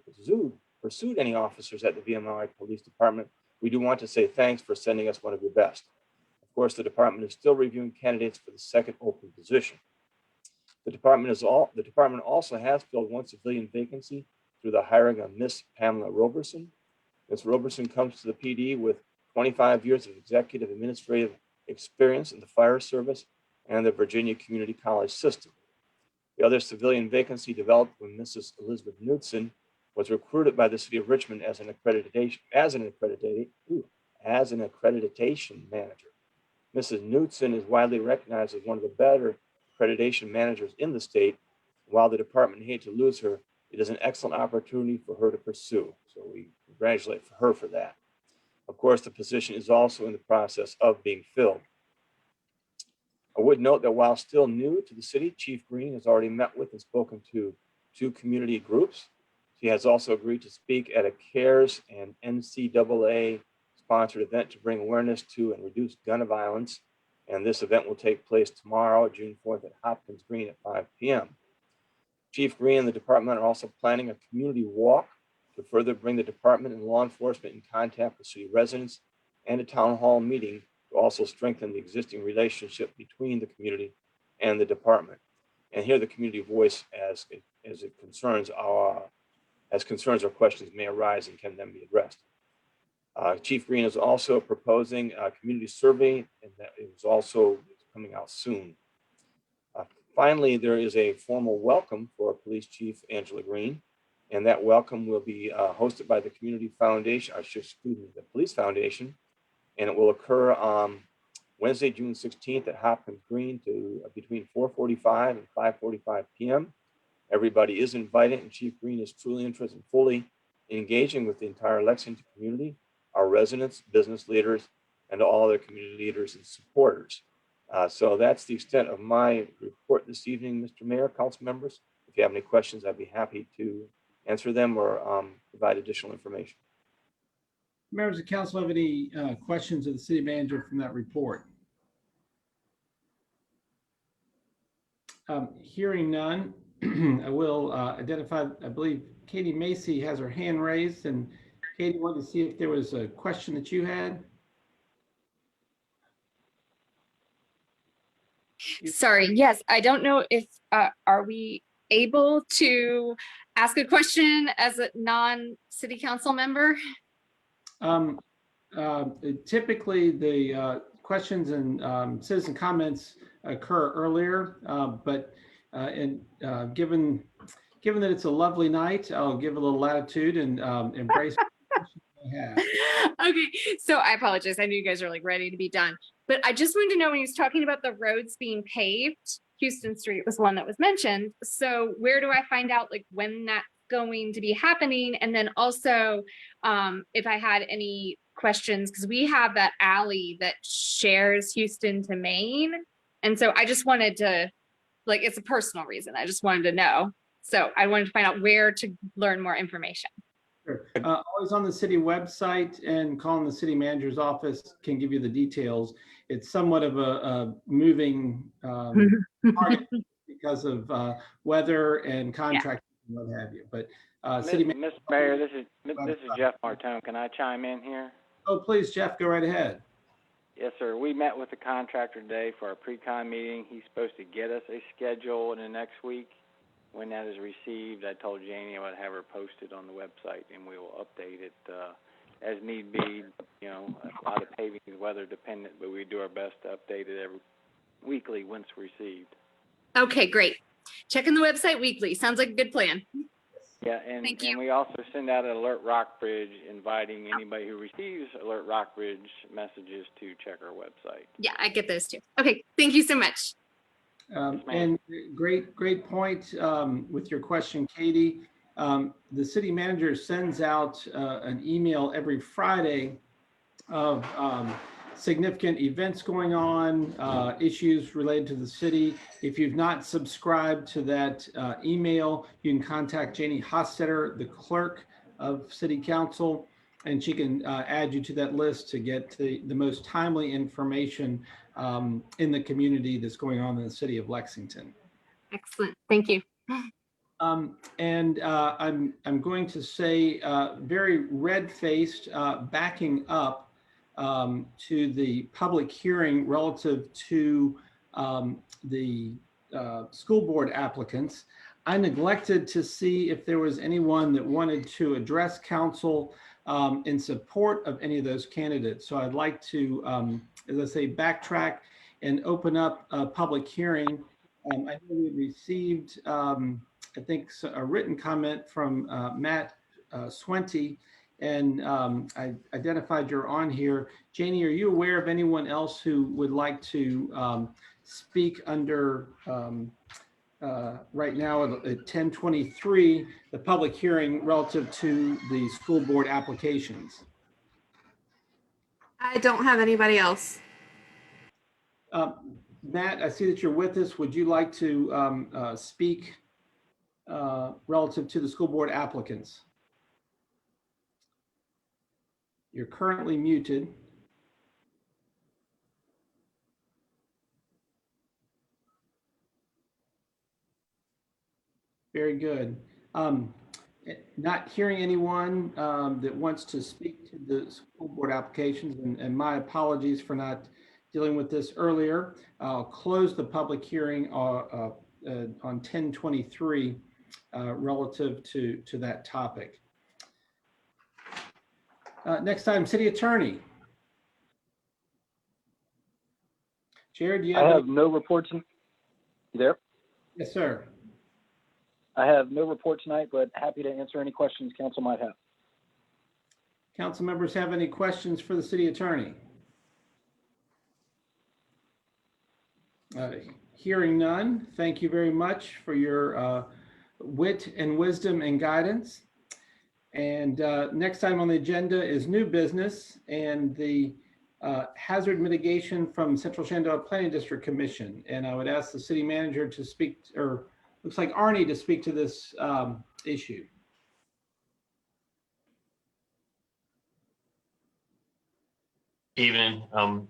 pursued any officers at the VMI Police Department, we do want to say thanks for sending us one of your best. Of course, the department is still reviewing candidates for the second open position. The department also has filled 1 civilian vacancy through the hiring of Miss Pamela Roberson. Ms. Roberson comes to the PD with 25 years of executive administrative experience in the fire service and the Virginia Community College system. The other civilian vacancy developed when Mrs. Elizabeth Knudsen was recruited by the city of Richmond as an accreditation manager. Mrs. Knudsen is widely recognized as one of the better accreditation managers in the state. While the department hates to lose her, it is an excellent opportunity for her to pursue. So we congratulate her for that. Of course, the position is also in the process of being filled. I would note that while still new to the city, Chief Green has already met with and spoken to 2 community groups. She has also agreed to speak at a CARES and NCAA sponsored event to bring awareness to and reduce gun violence. And this event will take place tomorrow, June 4th at Hopkins Green at 5 p.m. Chief Green and the department are also planning a community walk to further bring the department and law enforcement in contact with city residents, and a town hall meeting to also strengthen the existing relationship between the community and the department, and hear the community voice as concerns or questions may arise and can then be addressed. Chief Green is also proposing a community survey, and that is also coming out soon. Finally, there is a formal welcome for Police Chief Angela Green, and that welcome will be hosted by the Community Foundation, the Police Foundation, and it will occur on Wednesday, June 16th at Hopkins Green to between 4:45 and 5:45 p.m. Everybody is invited, and Chief Green is truly interested in fully engaging with the entire Lexington community, our residents, business leaders, and all other community leaders and supporters. So that's the extent of my report this evening, Mr. Mayor, council members. If you have any questions, I'd be happy to answer them or provide additional information. Members of council have any questions of the city manager from that report? Hearing none, I will identify, I believe Katie Macy has her hand raised, and Katie wanted to see if there was a question that you had. Sorry, yes, I don't know if, are we able to ask a question as a non-city council member? Typically, the questions and citizen comments occur earlier, but given that it's a lovely night, I'll give a little latitude and embrace what you have. Okay, so I apologize. I knew you guys are like ready to be done, but I just wanted to know when he was talking about the roads being paved, Houston Street was one that was mentioned. So where do I find out like when that's going to be happening? And then also if I had any questions, because we have that alley that shares Houston to Maine. And so I just wanted to, like, it's a personal reason. I just wanted to know. So I wanted to find out where to learn more information. Sure. Always on the city website, and calling the city manager's office can give you the details. It's somewhat of a moving target because of weather and contract and what have you. But Mr. Mayor, this is Jeff Martone. Can I chime in here? Oh, please, Jeff, go right ahead. Yes, sir. We met with the contractor today for our pre-con meeting. He's supposed to get us a schedule in the next week. When that is received, I told Janie I would have her posted on the website, and we will update it as need be. You know, a lot of paving is weather dependent, but we do our best to update it every weekly once received. Okay, great. Checking the website weekly. Sounds like a good plan. Yeah, and we also send out an Alert Rockbridge inviting anybody who receives Alert Rockbridge messages to check our website. Yeah, I get those too. Okay, thank you so much. And great point with your question, Katie. The city manager sends out an email every Friday of significant events going on, issues related to the city. If you've not subscribed to that email, you can contact Janie Hossetter, the clerk of City Council, and she can add you to that list to get the most timely information in the community that's going on in the city of Lexington. Excellent. Thank you. I'm going to say very red-faced, backing up to the public hearing relative to the school board applicants. I neglected to see if there was anyone that wanted to address council in support of any of those candidates. So I'd like to, as I say, backtrack and open up a public hearing. I know we received, I think, a written comment from Matt Swenty, and I identified you're on here. Janie, are you aware of anyone else who would like to speak under right now at 10:23, the public hearing relative to the school board applications? I don't have anybody else. Matt, I see that you're with us. Would you like to speak relative to the school board applicants? You're currently muted. Very good. Not hearing anyone that wants to speak to the school board applications, and my apologies for not dealing with this earlier. I'll close the public hearing on 10:23 relative to that topic. Next item, city attorney. Jared, do you have? I have no reports. You there? Yes, sir. I have no report tonight, but happy to answer any questions council might have. Council members have any questions for the city attorney? Hearing none, thank you very much for your wit and wisdom and guidance. And next time on the agenda is new business and the hazard mitigation from Central Shenandoah Planning District Commission. And I would ask the city manager to speak, or looks like Arnie to speak to this issue. Evening. I'm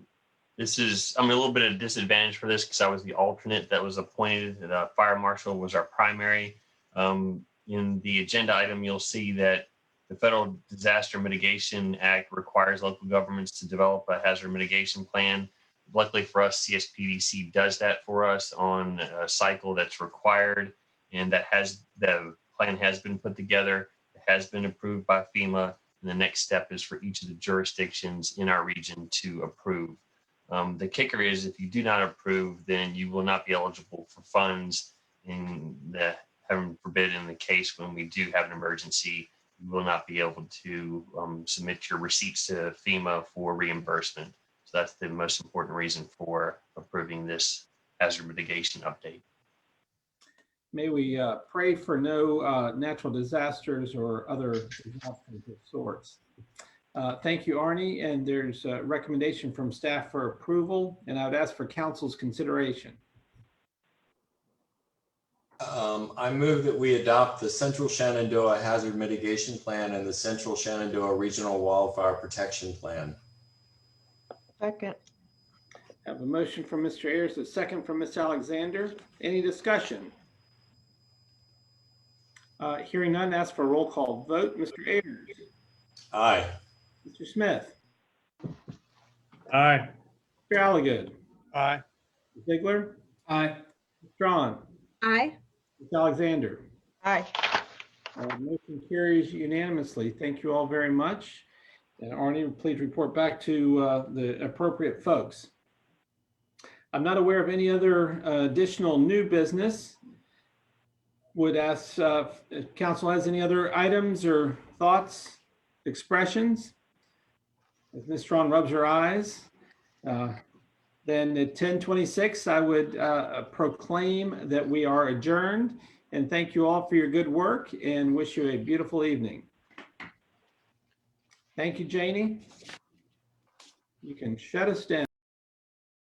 a little bit at a disadvantage for this because I was the alternate that was appointed. The fire marshal was our primary. In the agenda item, you'll see that the Federal Disaster Mitigation Act requires local governments to develop a hazard mitigation plan. Luckily for us, CSPDC does that for us on a cycle that's required, and the plan has been put together, it has been approved by FEMA, and the next step is for each of the jurisdictions in our region to approve. The kicker is if you do not approve, then you will not be eligible for funds. Heaven forbid, in the case when we do have an emergency, you will not be able to submit your receipts to FEMA for reimbursement. So that's the most important reason for approving this hazard mitigation update. May we pray for no natural disasters or other disasters of sorts. Thank you, Arnie. And there's a recommendation from staff for approval, and I would ask for council's consideration. I move that we adopt the Central Shenandoah Hazard Mitigation Plan and the Central Shenandoah Regional Wildfire Protection Plan. Second. I have a motion from Mr. Ayers, a second from Ms. Alexander. Any discussion? Hearing none, ask for a roll call vote. Mr. Ayers. Aye. Mr. Smith. Aye. Mr. Alligood. Aye. Mr. Ziegler. Aye. Mr. Strawn. Aye. Ms. Alexander. Aye. Motion carries unanimously. Thank you all very much. And Arnie, please report back to the appropriate folks. I'm not aware of any other additional new business. Would ask if council has any other items or thoughts, expressions. If Ms. Strawn rubs her eyes, then at 10:26, I would proclaim that we are adjourned, and thank you all for your good work and wish you a beautiful evening. Thank you, Janie. You can shut us down.